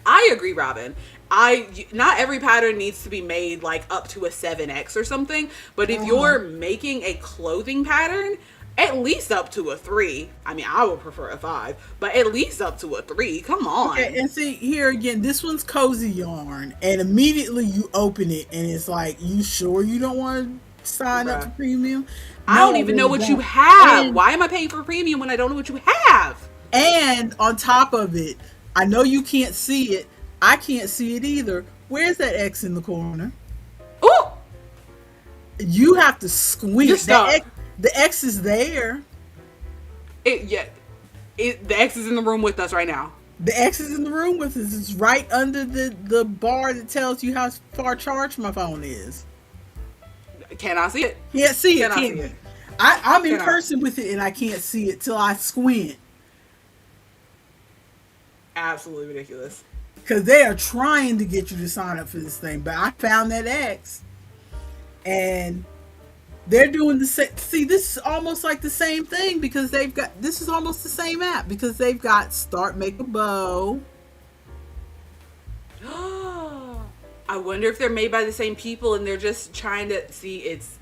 I agree, Robin. Not every pattern needs to be made like up to a 7X or something. But if you're making a clothing pattern, at least up to a 3. I mean, I would prefer a 5, but at least up to a 3. Come on. Okay, and see, here again, this one's cozy yarn, and immediately you open it, and it's like, you sure you don't want to sign up for premium? I don't even know what you have. Why am I paying for premium when I don't know what you have? And on top of it, I know you can't see it. I can't see it either. Where's that X in the corner? Oh! You have to squint. You're stuck. The X is there. Yeah, the X is in the room with us right now. The X is in the room with us. It's right under the bar that tells you how far charged my phone is. Can I see it? Can't see it. Can I Can't see you? it? I'm in Can I? person with it and I can't see it till I squint. Absolutely ridiculous. Because they are trying to get you to sign up for this thing. But I found that X. And they're doing the same. See, this is almost like the same thing because they've got. This is almost the same app because they've got Start Make a Bow. I wonder if they're made by the same people and they're just trying to see it's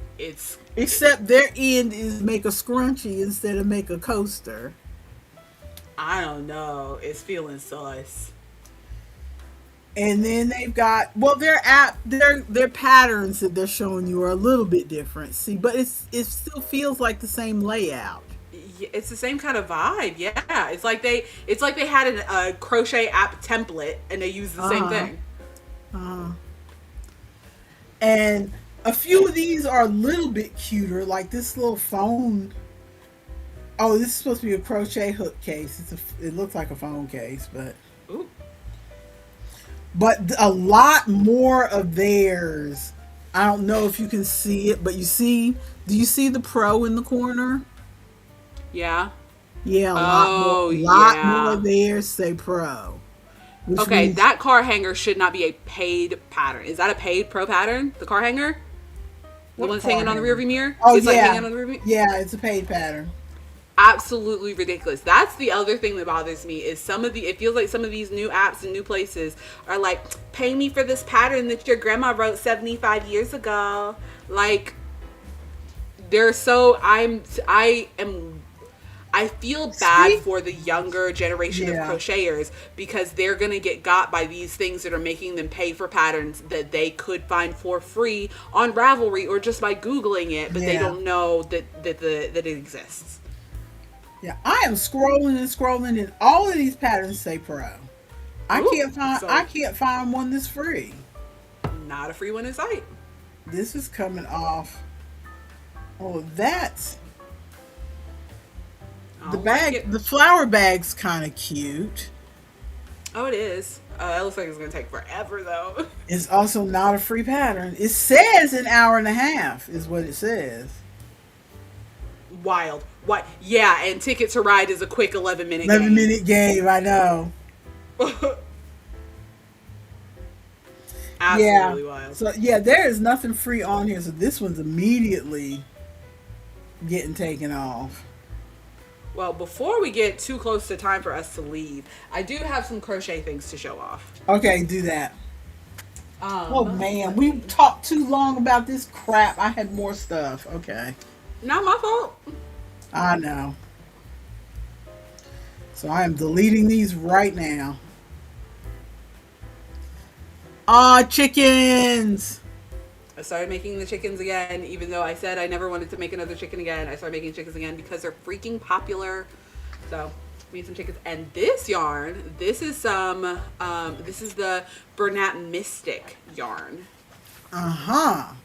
Except their end is make a scrunchie instead of make a coaster. I don't know. It's feeling sus. And then they've got their patterns that they're showing you are a little bit different. See, but it still feels like the same layout. It's the same kind of vibe. Yeah, it's like they had a crochet app template and they used the same thing. And a few of these are a little bit cuter, like this little phone. Oh, this is supposed to be a crochet hook case. It looks like a phone case, but. Ooh. But a lot more of theirs. I don't know if you can see it, but do you see the Pro in the corner? Yeah. Yeah, a lot more of theirs say Pro. Okay, that car hanger should not be a paid pattern. Is that a paid Pro pattern? The car hanger? The one that's hanging on the rearview mirror? Oh, it's yeah. Like hanging on the rearview mirror? Yeah, it's a paid pattern. Absolutely ridiculous. That's the other thing that bothers me is it feels like some of these new apps and new places are like, pay me for this pattern that your grandma wrote 75 years ago. Like, they're so, I feel bad for the younger generation of crocheters because they're going to get got by these things that are making them pay for patterns that they could find for free on Ravelry or just by Googling it, but they don't know that it exists. Yeah, I am scrolling and all of these patterns say Pro. I can't find one that's free. Not a free one in sight. This is coming off. Oh, that's the bag. Like the flower bag's kind of cute. Oh, it is. It looks like it's going to take forever, though. It's also not a free pattern. It says an hour and a half is what it says. Wild. What? Yeah, and Ticket to Ride is a quick 11-minute game. 11-minute game, I know. Absolutely wild. So, there is nothing free on here. So, this one's immediately getting taken off. Well, before we get too close to time for us to leave, I do have some crochet things to show off. Okay, do that. Oh, man. We talked too long about this crap. I had more stuff. Okay. Not my fault. I know. So I am deleting these right now. Chickens! I started making the chickens again, even though I said I never wanted to make another chicken again. I started making chickens again because they're freaking popular. So, made some chickens. And this yarn, this is the Bernat Mystic yarn.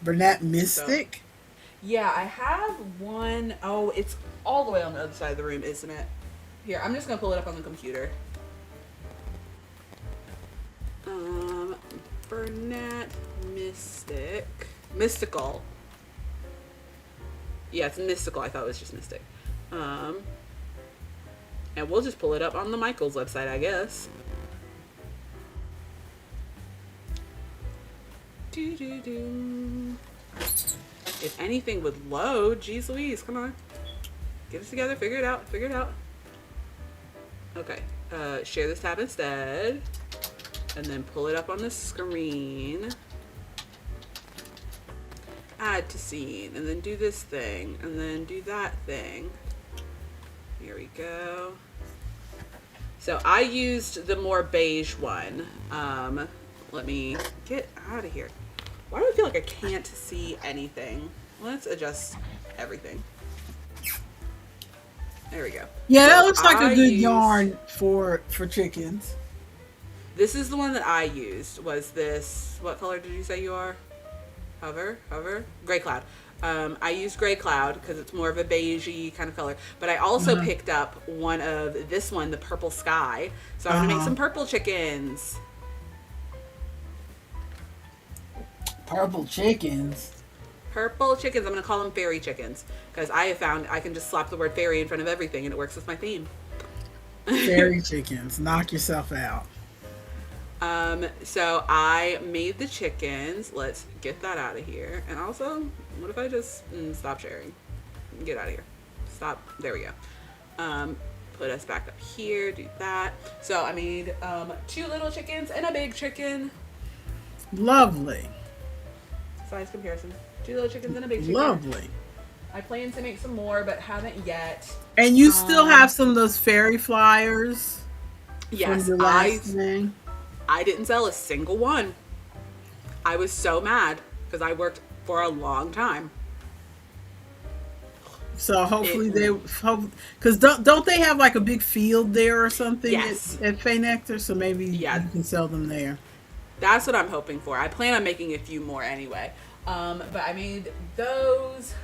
Bernat Mystic? So, yeah, I have one. Oh, it's all the way on the other side of the room, isn't it? Here, I'm just going to pull it up on the computer. Bernat Mystic. Mystical. Yeah, it's mystical. I thought it was just mystic. And we'll just pull it up on the Michaels website, I guess. If anything would load, geez Louise, come on. Get it together, figure it out. Okay, share this tab instead. And then pull it up on the screen. Add to scene, and then do this thing, and then do that thing. Here we go. So I used the more beige one. Let me get out of here. Why do I feel like I can't see anything? Let's adjust everything. There we go. Yeah, that looks like a good yarn for chickens. This is the one that I used. Was this, what color did you say you are? Hover? Gray Cloud. I use Gray Cloud because it's more of a beigey kind of color. But I also picked up the Purple Sky. So I'm gonna make some purple chickens. Purple chickens. Purple chickens. I'm gonna call them fairy chickens because I have found I can just slap the word fairy in front of everything and it works with my theme. Fairy chickens. Knock yourself out. So I made the chickens. Let's get that out of here. And also, what if I just stop sharing? Get out of here. Stop. There we go. Put us back up here. Do that. So I made 2 little chickens and a big chicken. Lovely. Size comparison. 2 little chickens and a big chicken. Lovely. I plan to make some more, but haven't yet. And you still have some of those fairy flyers? Yes, from the last thing? I didn't sell a single one. I was so mad because I worked for a long time. So hopefully because don't they have like a big field there or something Yes. at Fay Nectar? So maybe you Yeah. can sell them there. That's what I'm hoping for. I plan on making a few more anyway. But I made those.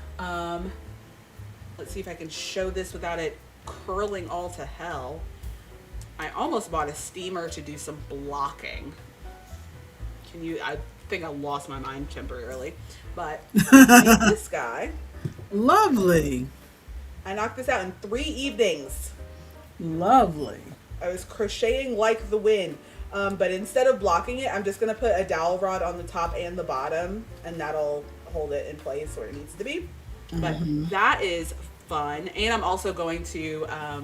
Let's see if I can show this without it curling all to hell. I almost bought a steamer to do some blocking. I think I lost my mind temporarily. But I made this guy. Lovely. I knocked this out in 3 evenings. Lovely. I was crocheting like the wind. But instead of blocking it, I'm just going to put a dowel rod on the top and the bottom, and that'll hold it in place where it needs to be. But that is fun. And I'm also going to, I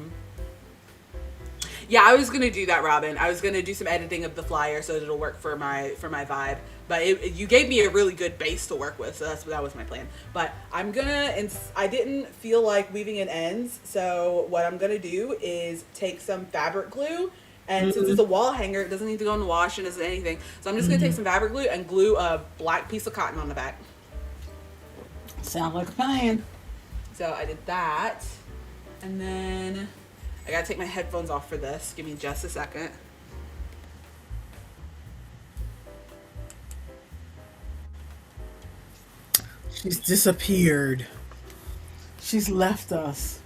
was going to do that, Robin. I was going to do some editing of the flyer so that it'll work for my vibe. But you gave me a really good base to work with, so that was my plan. But I'm going to, I didn't feel like weaving in ends, so what I'm going to do is take some fabric glue. And since it's a wall hanger, it doesn't need to go in the wash and isn't anything. So I'm just going to take some fabric glue and glue a black piece of cotton on the back. Sound like a plan. So I did that. And then I got to take my headphones off for this. Give me just a second. She's disappeared. She's left us.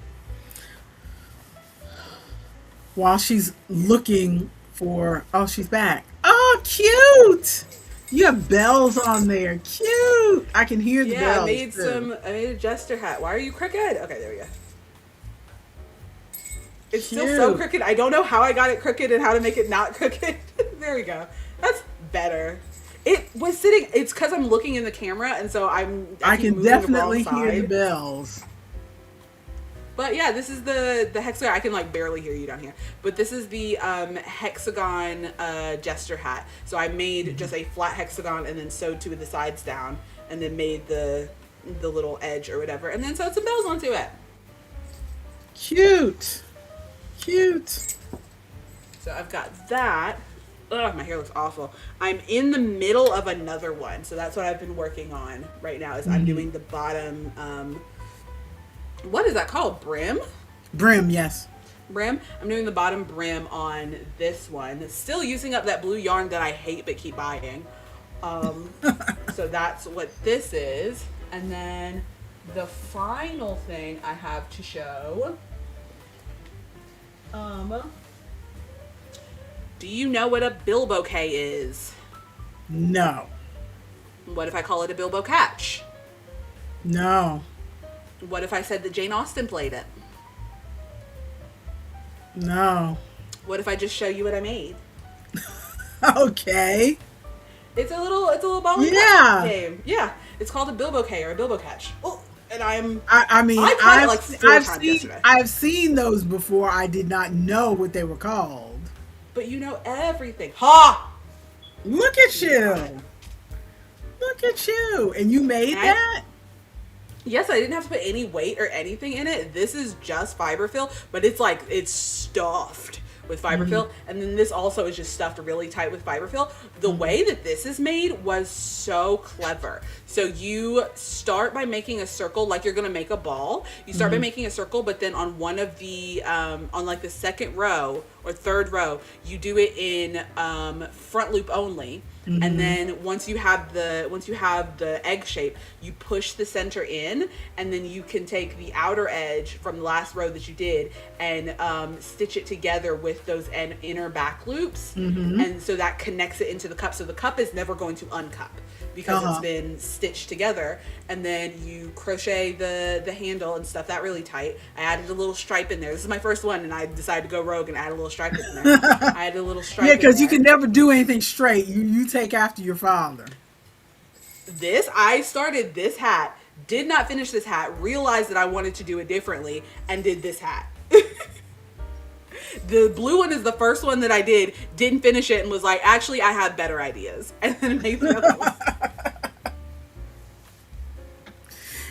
While she's looking for... Oh, she's back. Oh, cute! You have bells on there. Cute! I can hear the bells. I made a jester hat. Why are you crooked? Okay, there we go. It's still so crooked. I don't know how I got it crooked and how to make it not crooked. There we go. That's better. It was sitting... It's because I'm looking in the camera, and so I can definitely hear the bells. But yeah, this is the hexagon. I can like barely hear you down here. But this is the hexagon jester hat. So I made just a flat hexagon and then sewed 2 of the sides down and then made the little edge or whatever and then sewed some bells onto it. Cute. Cute. So I've got that. Ugh, my hair looks awful. I'm in the middle of another one. So that's what I've been working on right now is I'm doing the bottom... what is that called? Brim? Brim, yes. Brim. I'm doing the bottom brim on this one. Still using up that blue yarn that I hate but keep buying. So that's what this is. And then the final thing I have to show. Do you know what a bilbo bouquet is? No. What if I call it a bilbo catch? No. What if I said that Jane Austen played it? No. What if I just show you what I made? Okay. It's a little ball and game. Yeah. It's called a bilbo bouquet or a bilbo catch. Oh, and I've seen those before. I did not know what they were called. But you know everything. Ha! Look at you. Look at you. And you made that? Yes, I didn't have to put any weight or anything in it. This is just fiberfill, but it's stuffed with fiberfill, and then this also is just stuffed really tight with fiberfill. The way that this is made was so clever. So you start by making a circle like you're gonna make a ball. You start by making a circle, but then on one of the on like the second row or third row, you do it in front loop only. And then once you have the egg shape, you push the center in, and then you can take the outer edge from the last row that you did and stitch it together with those inner back loops, and so that connects it into the cup. So the cup is never going to uncup because it's been stitched together. And then you crochet the handle and stuff that really tight. I added a little stripe in there. This is my first one, and I decided to go rogue and add a little stripe in there. I added a little stripe. Yeah, because you can never do anything straight. You take after your father. I started this hat, did not finish this hat, realized that I wanted to do it differently, and did this hat. The blue one is the first one that I did, didn't finish it, and was like, actually, I have better ideas. And then made the other one.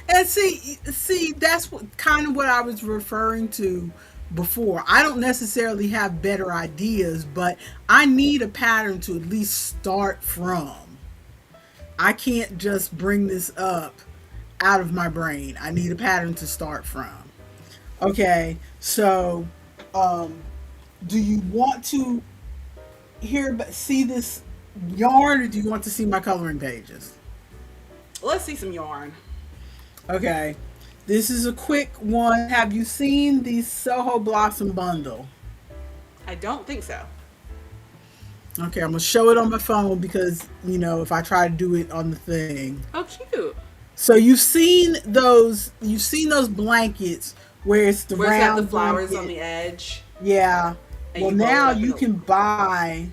And see, that's kind of what I was referring to before. I don't necessarily have better ideas, but I need a pattern to at least start from. I can't just bring this up out of my brain. I need a pattern to start from. Okay, so do you want to see this yarn, or do you want to see my coloring pages? Let's see some yarn. Okay, this is a quick one. Have you seen the Soho Blossom bundle? I don't think so. Okay, I'm gonna show it on my phone because, if I try to do it on the thing. Oh, cute. So you've seen those blankets where it's the where round it's got the flowers blanket. on the edge. Yeah. And Well, you roll it now up you in can buy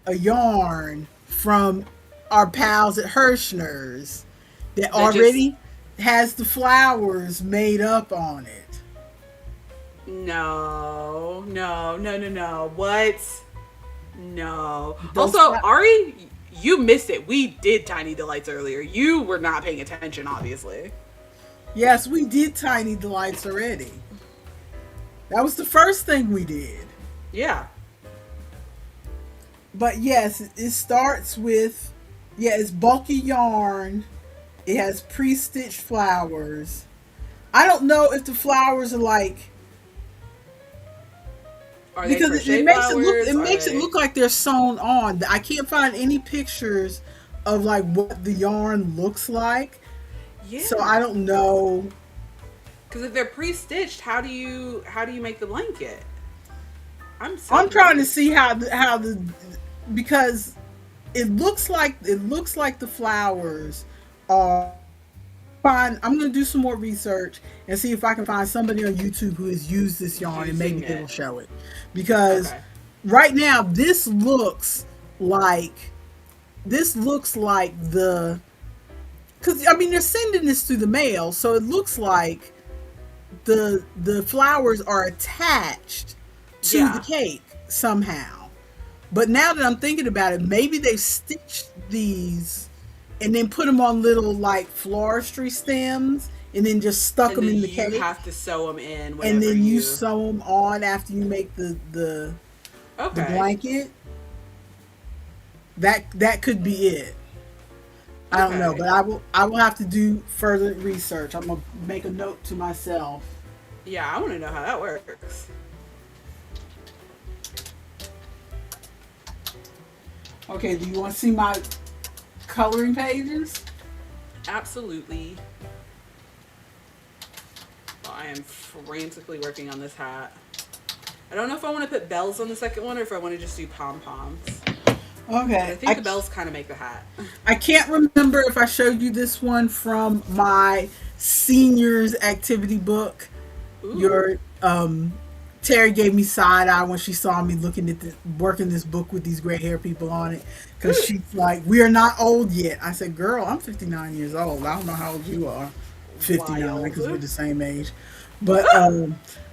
a yarn from our pals at Hirschner's that already has the flowers made up on it. No. What? No. Those Also, Ari, you missed it. We did Tiny Delights earlier. You were not paying attention, obviously. Yes, we did Tiny Delights already. That was the first thing we did. Yeah. But yes, it starts with, it's bulky yarn. It has pre-stitched flowers. I don't know if the flowers are like, because it makes it look like they're sewn on. I can't find any pictures of like what the yarn looks like. Yeah. So I don't know. Because if they're pre-stitched, how do you make the blanket? I'm trying to see how the because it looks like the flowers are fine. I'm gonna do some more research and see if I can find somebody on YouTube who has used this yarn and maybe they will show it. Because right now this looks like the, because they're sending this through the mail, so it looks like the flowers are attached to the cake somehow. But now that I'm thinking about it, maybe they stitched these and then put them on little like floristry stems and then just stuck them in the cake. You have to sew them in. And then you sew them on after you make the blanket. That could be it. I don't know, but I will have to do further research. I'm gonna make a note to myself. Yeah, I want to know how that works. Okay, do you want to see my coloring pages? Absolutely. Well, I am frantically working on this hat. I don't know if I want to put bells on the second one or if I want to just do pom-poms. Okay. I think the bells kind of make the hat. I can't remember if I showed you this one from my seniors activity book. Ooh. Terry gave me side eye when she saw me working this book with these gray hair people on it, because she's like, "We are not old yet." I said, "Girl, I'm 59 years old. I don't know how old you are." 59, because we're the same age. But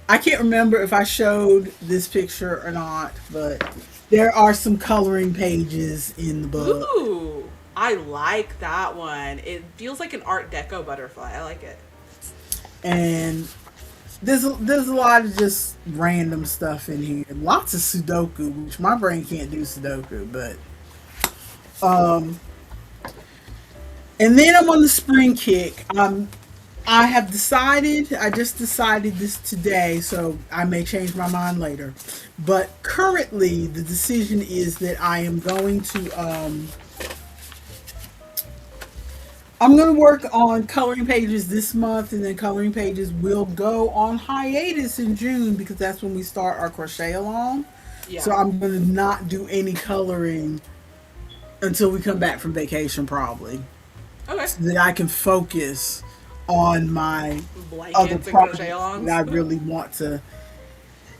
I can't remember if I showed this picture or not. But there are some coloring pages in the book. Ooh, I like that one. It feels like an Art Deco butterfly. I like it. And there's a lot of just random stuff in here. Lots of Sudoku, which my brain can't do Sudoku, but um and then I'm on the spring kick. I have decided, I just decided this today, so I may change my mind later. But currently, the decision is that I'm going to work on coloring pages this month, and then coloring pages will go on hiatus in June because that's when we start our crochet along. Yeah. So I'm going to not do any coloring until we come back from vacation, probably, Okay. so that I can focus on my other Blankets and projects crochet alongs. that I really want to.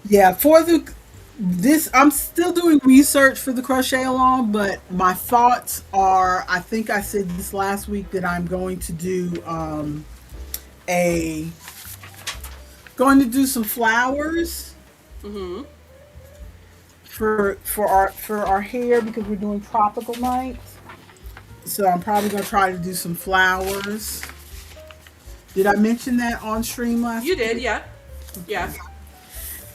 Yeah, for this, I'm still doing research for the crochet along, but my thoughts are, I think I said this last week that I'm going to do a going to do some flowers for our hair because we're doing tropical nights. So I'm probably gonna try to do some flowers. Did I mention that on stream last You week? did, yeah. Yeah.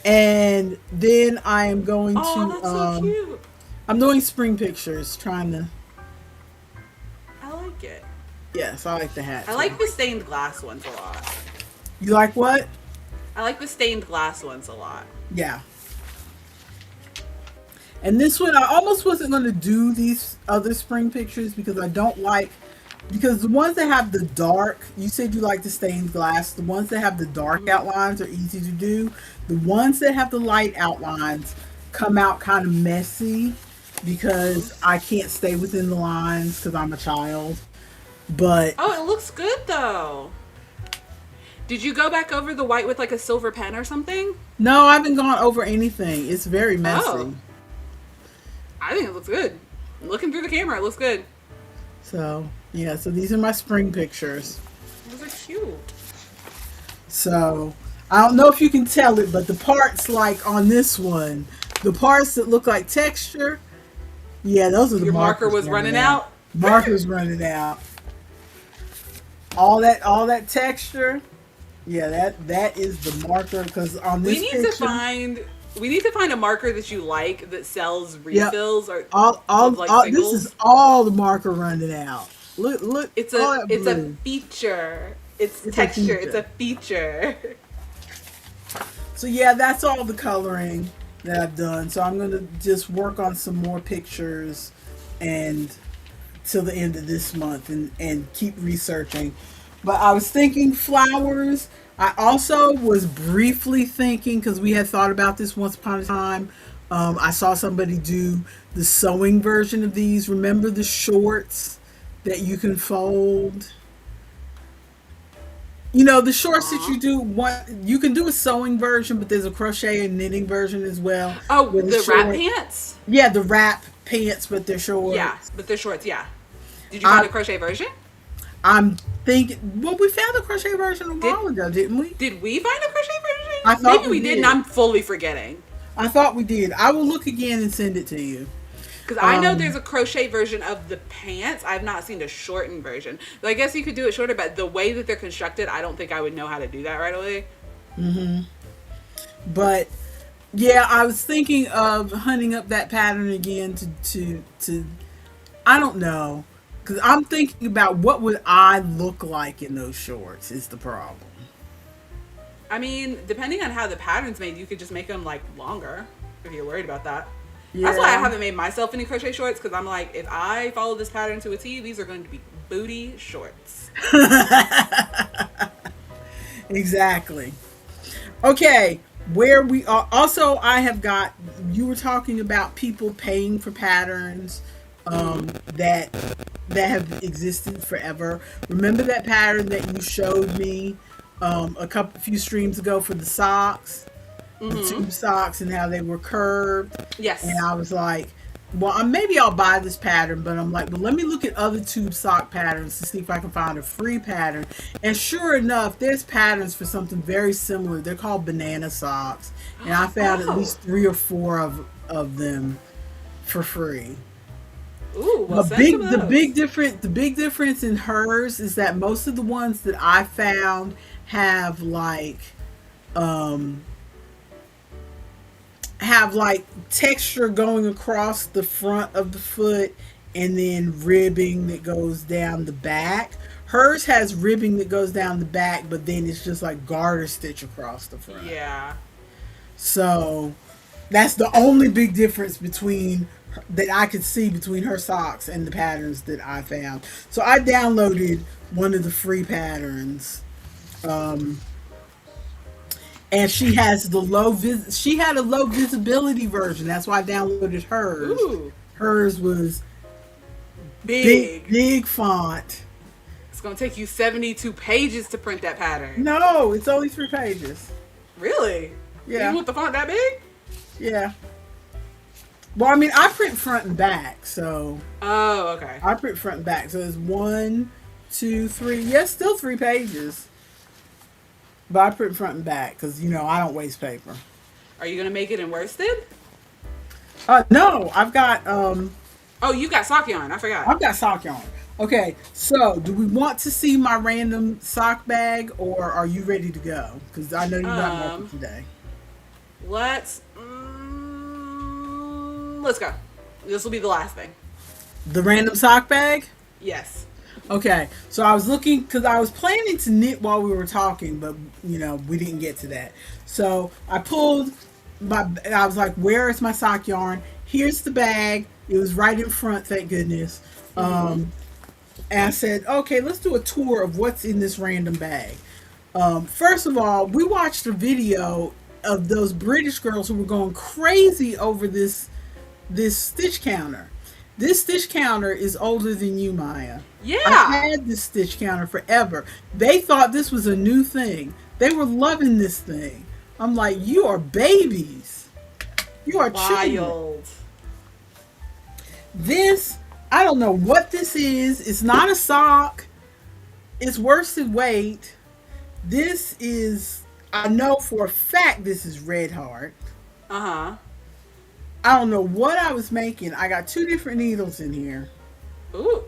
And then I am going Oh, to that's so cute. I'm doing spring pictures, trying to. I like it. Yes, I like the hat. I too. like the stained glass ones a lot. You like what? I like the stained glass ones a lot. Yeah. And this one, I almost wasn't going to do these other spring pictures because I don't like, because the ones that have the dark, you said you like the stained glass, the ones that have the dark outlines are easy to do. The ones that have the light outlines come out kind of messy because I can't stay within the lines because I'm a child. But Oh, it looks good though. Did you go back over the white with like a silver pen or something? no, I haven't gone over anything. It's very messy. Oh. I think it looks good. Looking through the camera, it looks good. So, yeah, so these are my spring pictures. Those are cute. So, I don't know if you can tell it, but the parts like on this one, the parts that look like texture, yeah, those are the Your marker markers was running out? Markers running out. All that texture, yeah, that is the marker because on this We need picture, to find a marker that you like that sells refills or all of, like, this singles. is all the marker running out. Look, It's all a that it's a blue. feature. It's a texture. feature. It's a feature. So yeah, that's all the coloring that I've done. So I'm gonna just work on some more pictures and till the end of this month and keep researching. But I was thinking flowers. I also was briefly thinking, because we had thought about this once upon a time. I saw somebody do the sewing version of these. Remember the shorts that you can fold? You know, the shorts that you do, you can do a sewing version, but there's a crochet and knitting version as well. Oh, where the short- wrap pants? Yeah, the wrap pants, but they're short. Yeah, but they're shorts, yeah. Did you find a crochet version? I'm thinking, well, we found a crochet version a while ago, didn't we? Did we find a crochet version? I thought Maybe we we did, did. and I'm fully forgetting. I thought we did. I will look again and send it to you. Because I know there's a crochet version of the pants. I've not seen a shortened version. So I guess you could do it shorter, but the way that they're constructed, I don't think I would know how to do that right away. But yeah, I was thinking of hunting up that pattern again to I don't know, because I'm thinking about what would I look like in those shorts is the problem. I mean, depending on how the pattern's made, you could just make them like longer if you're worried about that. That's why I haven't made myself any crochet shorts, because I'm like, if I follow this pattern to a T, these are going to be booty shorts. Exactly. Okay, where we are. Also, I have got. You were talking about people paying for patterns that have existed forever. Remember that pattern that you showed me a few streams ago for the socks, the tube socks, and how they were curved. Yes. And I was like, well, maybe I'll buy this pattern, but I'm like, well, let me look at other tube sock patterns to see if I can find a free pattern. And sure enough, there's patterns for something very similar. They're called banana socks, and I found at least 3 or 4 of them for free. Ooh, well, The big difference in hers is that most of the ones that I found have like um, have like texture going across the front of the foot and then ribbing that goes down the back. Hers has ribbing that goes down the back, but then it's just like garter stitch across the front. Yeah. So that's the only big difference between that I could see between her socks and the patterns that I found. So I downloaded one of the free patterns. And she has the she had a low visibility version. That's why I downloaded hers. Ooh. Hers was Big. big font. It's going to take you 72 pages to print that pattern. No, it's only 3 pages. Really? Yeah. Even with the font that big? Yeah. Well, I mean, I print front and back, so. Oh, okay. I print front and back, so it's 1, 2, 3. Yes, still 3 pages. But I print front and back because, I don't waste paper. Are you going to make it in worsted? No, I've got, Oh, you got sock yarn. I forgot. I've got sock yarn. Okay, so do we want to see my random sock bag or are you ready to go? Because I know you're not working today. Let's go. This will be the last thing. The random sock bag? Yes. Okay, so I was looking because I was planning to knit while we were talking, but we didn't get to that. So I pulled I was like, where is my sock yarn? Here's the bag. It was right in front, thank goodness. And I said, okay, let's do a tour of what's in this random bag. First of all, we watched a video of those British girls who were going crazy over this stitch counter. This stitch counter is older than you, Maya. Yeah. I had this stitch counter forever. They thought this was a new thing. They were loving this thing. I'm like, you are babies. You are children. Wild. This, I don't know what this is. It's not a sock. It's worsted weight. This is, I know for a fact this is Red Heart. Uh-huh. I don't know what I was making. I got 2 different needles in here. Ooh.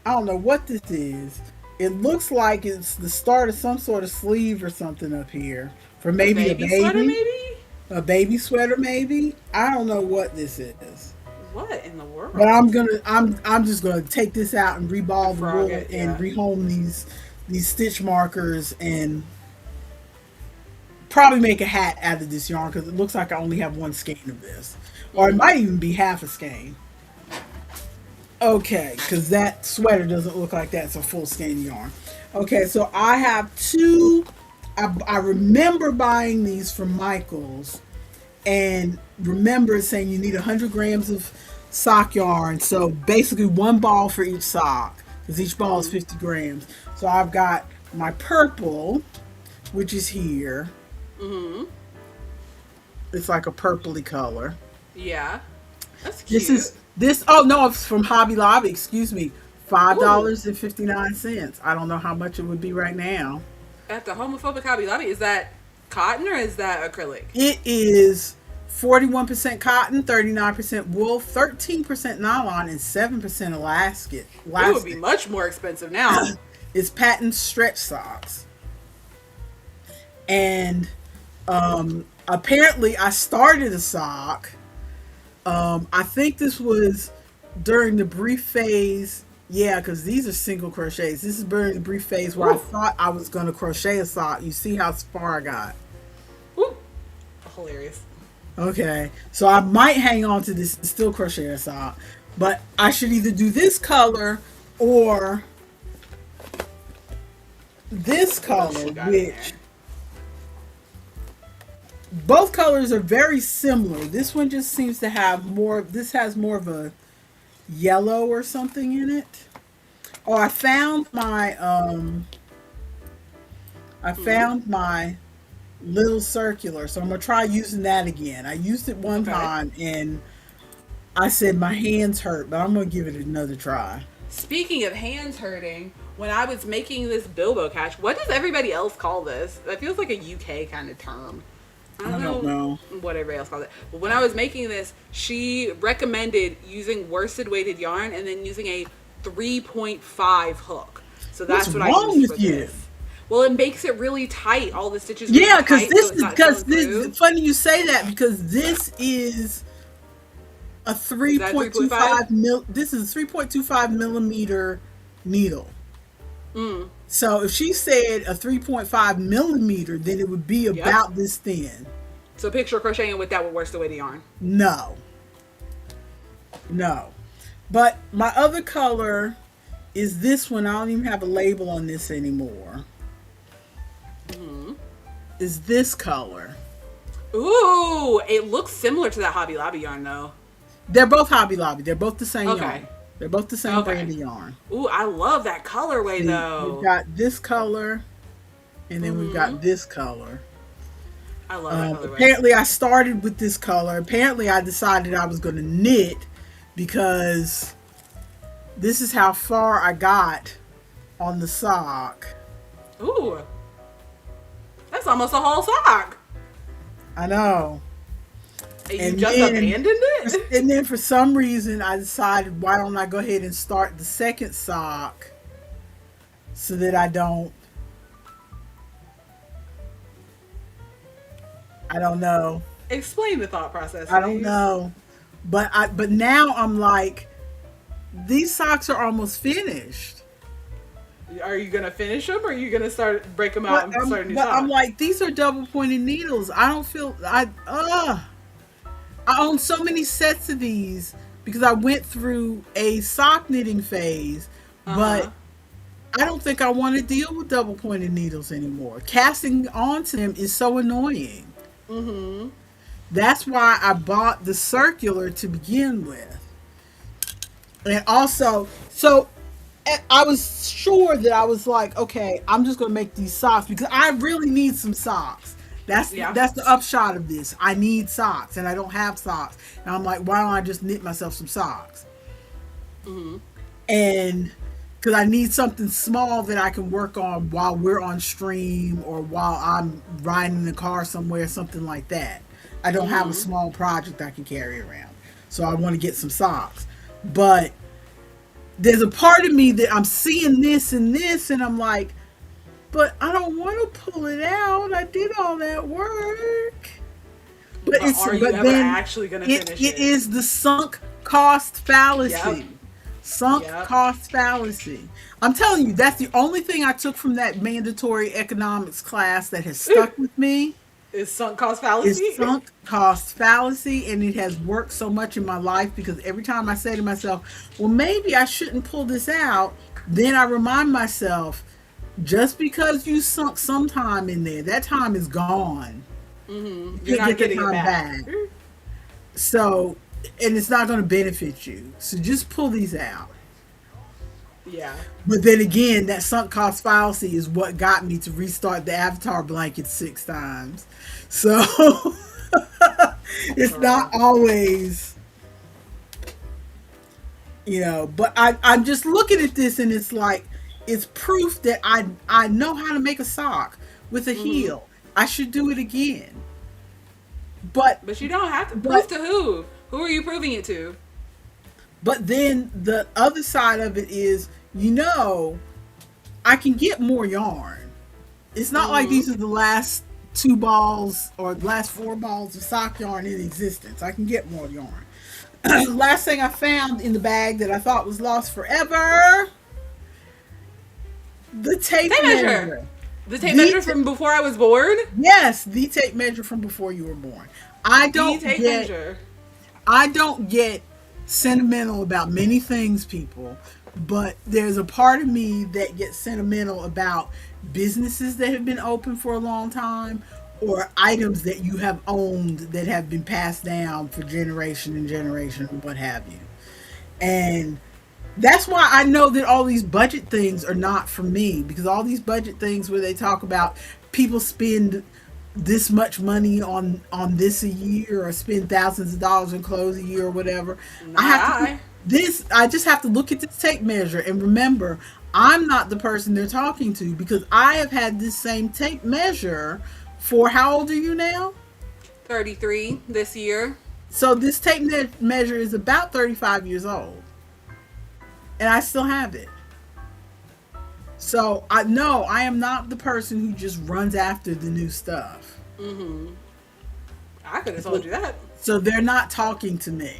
I don't know what this is. It looks like it's the start of some sort of sleeve or something up here. For maybe a baby. Sweater, maybe? A baby sweater, maybe. I don't know what this is. What in the world? But I'm just gonna take this out and reball the wool and rehome these stitch markers and probably make a hat out of this yarn because it looks like I only have 1 skein of this. Or it might even be half a skein. Okay, because that sweater doesn't look like that's a full skein yarn. Okay, so I have 2. I remember buying these from Michaels and remember saying you need 100 grams of sock yarn. So basically 1 ball for each sock because each ball is 50 grams. So I've got my purple, which is here. Mm-hmm. It's like a purpley color. Yeah. That's cute. It's from Hobby Lobby, excuse me. $5.59. I don't know how much it would be right now. At the homophobic Hobby Lobby, is that cotton or is that acrylic? It is 41% cotton, 39% wool, 13% nylon, and 7% elastic. It would be much more expensive now. It's patent stretch socks. And apparently I started a sock. I think this was during the brief phase. Yeah, because these are single crochets. This is during the brief phase where I thought I was going to crochet a sock. You see how far I got. Ooh. Hilarious. Okay, so I might hang on to this and still crochet a sock. But I should either do this color or this color, which both colors are very similar. This one just seems to have more, this has more of a yellow or something in it. Oh, I found my little circular, so I'm gonna try using that again. I used it one time and I said my hands hurt, but I'm gonna give it another try. Speaking of hands hurting, when I was making this Bilbo catch, what does everybody else call this? That feels like a UK kind of term. I don't know what everybody else calls it. But when I was making this, she recommended using worsted weighted yarn and then using a 3.5 hook. So that's What's what I wrong used with for you? this. Well, it makes it really tight. All the stitches really Yeah, because tight, so this it's is not showing because through. this. Funny you say that because this is a Is three that point two 3.5? five mil. This is a 3.25 millimeter needle. Mm. So if she said a 3.5 millimeter, then it would be Yep. about this thin. So picture crocheting with that with worst weight of yarn. No, no. But my other color is this one. I don't even have a label on this anymore. Is this color. Ooh, it looks similar to that Hobby Lobby yarn though. They're both Hobby Lobby. They're both the same Okay. yarn. They're both the same Okay. brand of yarn. Ooh, I love that colorway See, though. we've got this color, and then we've got this color. I love that colorway. Apparently, I started with this color. Apparently, I decided I was going to knit because this is how far I got on the sock. Ooh, that's almost a whole sock. I know. And And you just then- abandoned it? And then for some reason, I decided, why don't I go ahead and start the second sock so that I don't know. Explain the thought process. I don't please. know. But now I'm like, these socks are almost finished. Are you gonna finish them, or are you gonna break them out and start a new But sock? I'm like, these are double pointed needles. I don't feel I own so many sets of these because I went through a sock knitting phase, but I don't think I want to deal with double pointed needles anymore. Casting onto them is so annoying. Mm-hmm. That's why I bought the circular to begin with. And also, so I was sure that I was like, okay, I'm just going to make these socks because I really need some socks. That's the upshot of this. I need socks and I don't have socks. And I'm like, why don't I just knit myself some socks? Mm-hmm. And because I need something small that I can work on while we're on stream or while I'm riding in the car somewhere, something like that. I don't have a small project I can carry around. So I want to get some socks. But there's a part of me that I'm seeing this and this, and I'm like, but I don't want to pull it out. I did all that work. But are you ever actually going to finish it? It is the sunk cost fallacy. Yep. Sunk cost fallacy. I'm telling you, that's the only thing I took from that mandatory economics class that has stuck with me. Is sunk cost fallacy? It's sunk cost fallacy, and it has worked so much in my life because every time I say to myself, well, maybe I shouldn't pull this out, then I remind myself, just because you sunk some time in there, that time is gone. Mm-hmm. You You're not can't get getting the it time back. back. So, and it's not going to benefit you. So just pull these out. Yeah. But then again, that sunk cost fallacy is what got me to restart the avatar blanket 6 times. So it's not always, but I'm just looking at this and it's like, it's proof that I know how to make a sock with a heel. I should do it again. But you don't have to. Prove to who? Who are you proving it to? But then the other side of it is, I can get more yarn. It's not like these are the last 2 balls or the last 4 balls of sock yarn in existence. I can get more yarn. Last thing I found in the bag that I thought was lost forever, the tape measure. The tape measure from before I was born? Yes, the tape measure from before you were born. I don't get sentimental about many things, people, but there's a part of me that gets sentimental about businesses that have been open for a long time or items that you have owned that have been passed down for generation and generation and what have you. And that's why I know that all these budget things are not for me, because all these budget things where they talk about people spend this much money on this a year or spend thousands of dollars on clothes a year or whatever. I just have to look at this tape measure and remember I'm not the person they're talking to, because I have had this same tape measure for, how old are you now? 33 this year. So this tape measure is about 35 years old. And I still have it. So I no, I am not the person who just runs after the new stuff. I could have told So, you that. so they're not talking to me.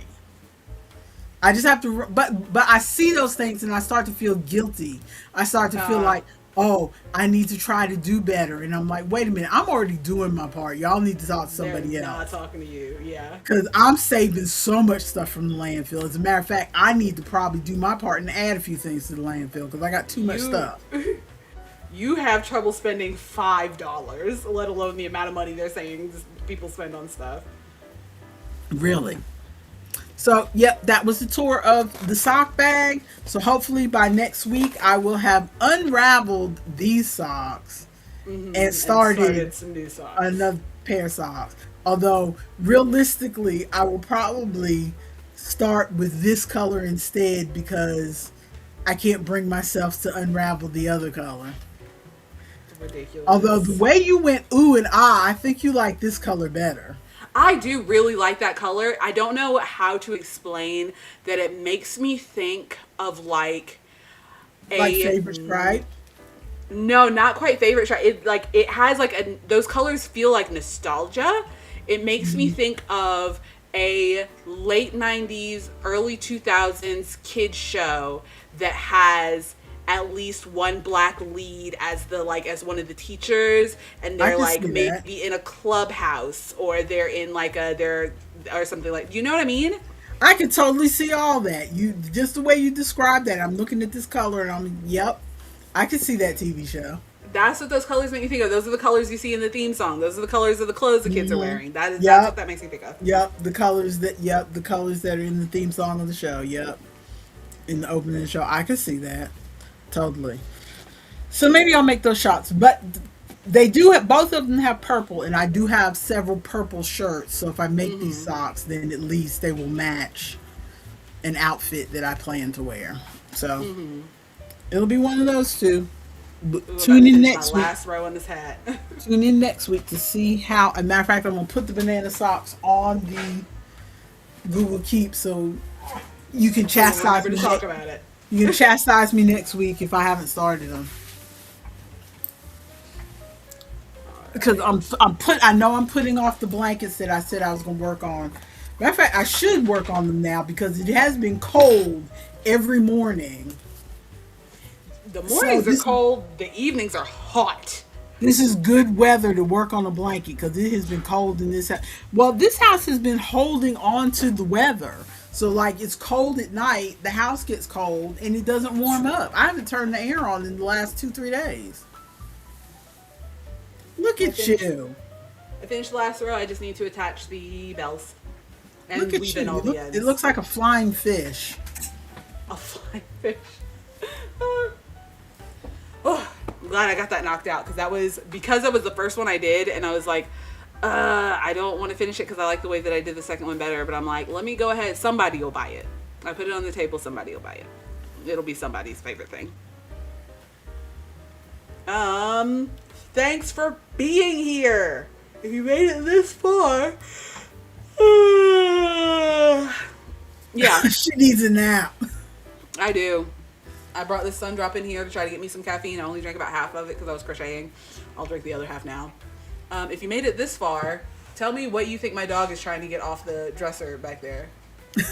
I just have to, but I see those things and I start to feel guilty. I start to feel Uh, like, oh, I need to try to do better, and I'm like, wait a minute, I'm already doing my part. Y'all need to talk to they're somebody not else talking to you. Yeah. because I'm saving so much stuff from the landfill. As a matter of fact, I need to probably do my part and add a few things to the landfill because I got too much You stuff. you have trouble spending $5, let alone the amount of money they're saying people spend on stuff. Really. So, yep, that was the tour of the sock bag. So, hopefully, by next week, I will have unraveled these socks and And started some new socks. another pair of socks. Although, realistically, I will probably start with this color instead because I can't bring myself to unravel the other color. Ridiculous. Although, the way you went ooh and ah, I think you like this color better. I do really like that color. I don't know how to explain that it makes me think of like a Like favorite stripe. no, not quite favorite stripe. It has like those colors feel like nostalgia. It makes me think of a late 90s, early 2000s kids show that has at least one black lead as as one of the teachers, and I they're can like see that. maybe in a clubhouse, or they're in like they're or something, like, you know what I mean? I can totally see all that. You just the way you described that. I'm looking at this color and I'm yep. I can see that TV show. That's what those colors make me think of. Those are the colors you see in the theme song. Those are the colors of the clothes the kids are wearing. That's Yep. what that makes me think of. Yep, the colors that are in the theme song of the show. Yep. In the opening of the show. I can see that. Totally. So maybe I'll make those shots. But they do have both of them have purple and I do have several purple shirts. So if I make these socks, then at least they will match an outfit that I plan to wear. So it'll be one of those two. Ooh, Tune in my next week. last row on this hat. Tune in next week to see how. As a matter of fact, I'm gonna put the banana socks on the Google Keep so you can chastise We're me. to talk about it. You can chastise me next week if I haven't started them. Because I know I'm putting off the blankets that I said I was gonna work on. Matter of fact, I should work on them now because it has been cold every morning. The So mornings are this- cold. The evenings are hot. This is good weather to work on a blanket because it has been cold in this house. Well, this house has been holding on to the weather. So, like, it's cold at night, the house gets cold, and it doesn't warm up. I haven't turned the air on in the last 2-3 days. Look at you. I finished the last row. I just need to attach the bells and Look at weave you. in all the ends. It looks like a flying fish. a flying fish. Oh, I'm glad I got that knocked out because that was the first one I did, and I was like, I don't want to finish it because I like the way that I did the second one better. But I'm like, let me go ahead. Somebody will buy it. I put it on the table. Somebody will buy it. It'll be somebody's favorite thing. Thanks for being here. If you made it this far, yeah, She needs a nap. I do. I brought this sun drop in here to try to get me some caffeine. I only drank about half of it because I was crocheting. I'll drink the other half now. If you made it this far, tell me what you think my dog is trying to get off the dresser back there.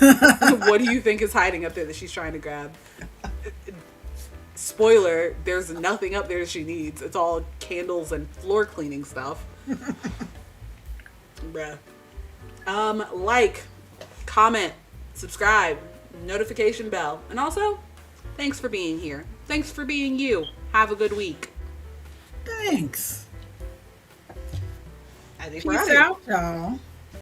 What do you think is hiding up there that she's trying to grab? Spoiler, there's nothing up there she needs. It's all candles and floor cleaning stuff. Bruh. Like, comment, subscribe, notification bell, and also, thanks for being here. Thanks for being you. Have a good week. Thanks. I think we're Peace out. out, y'all.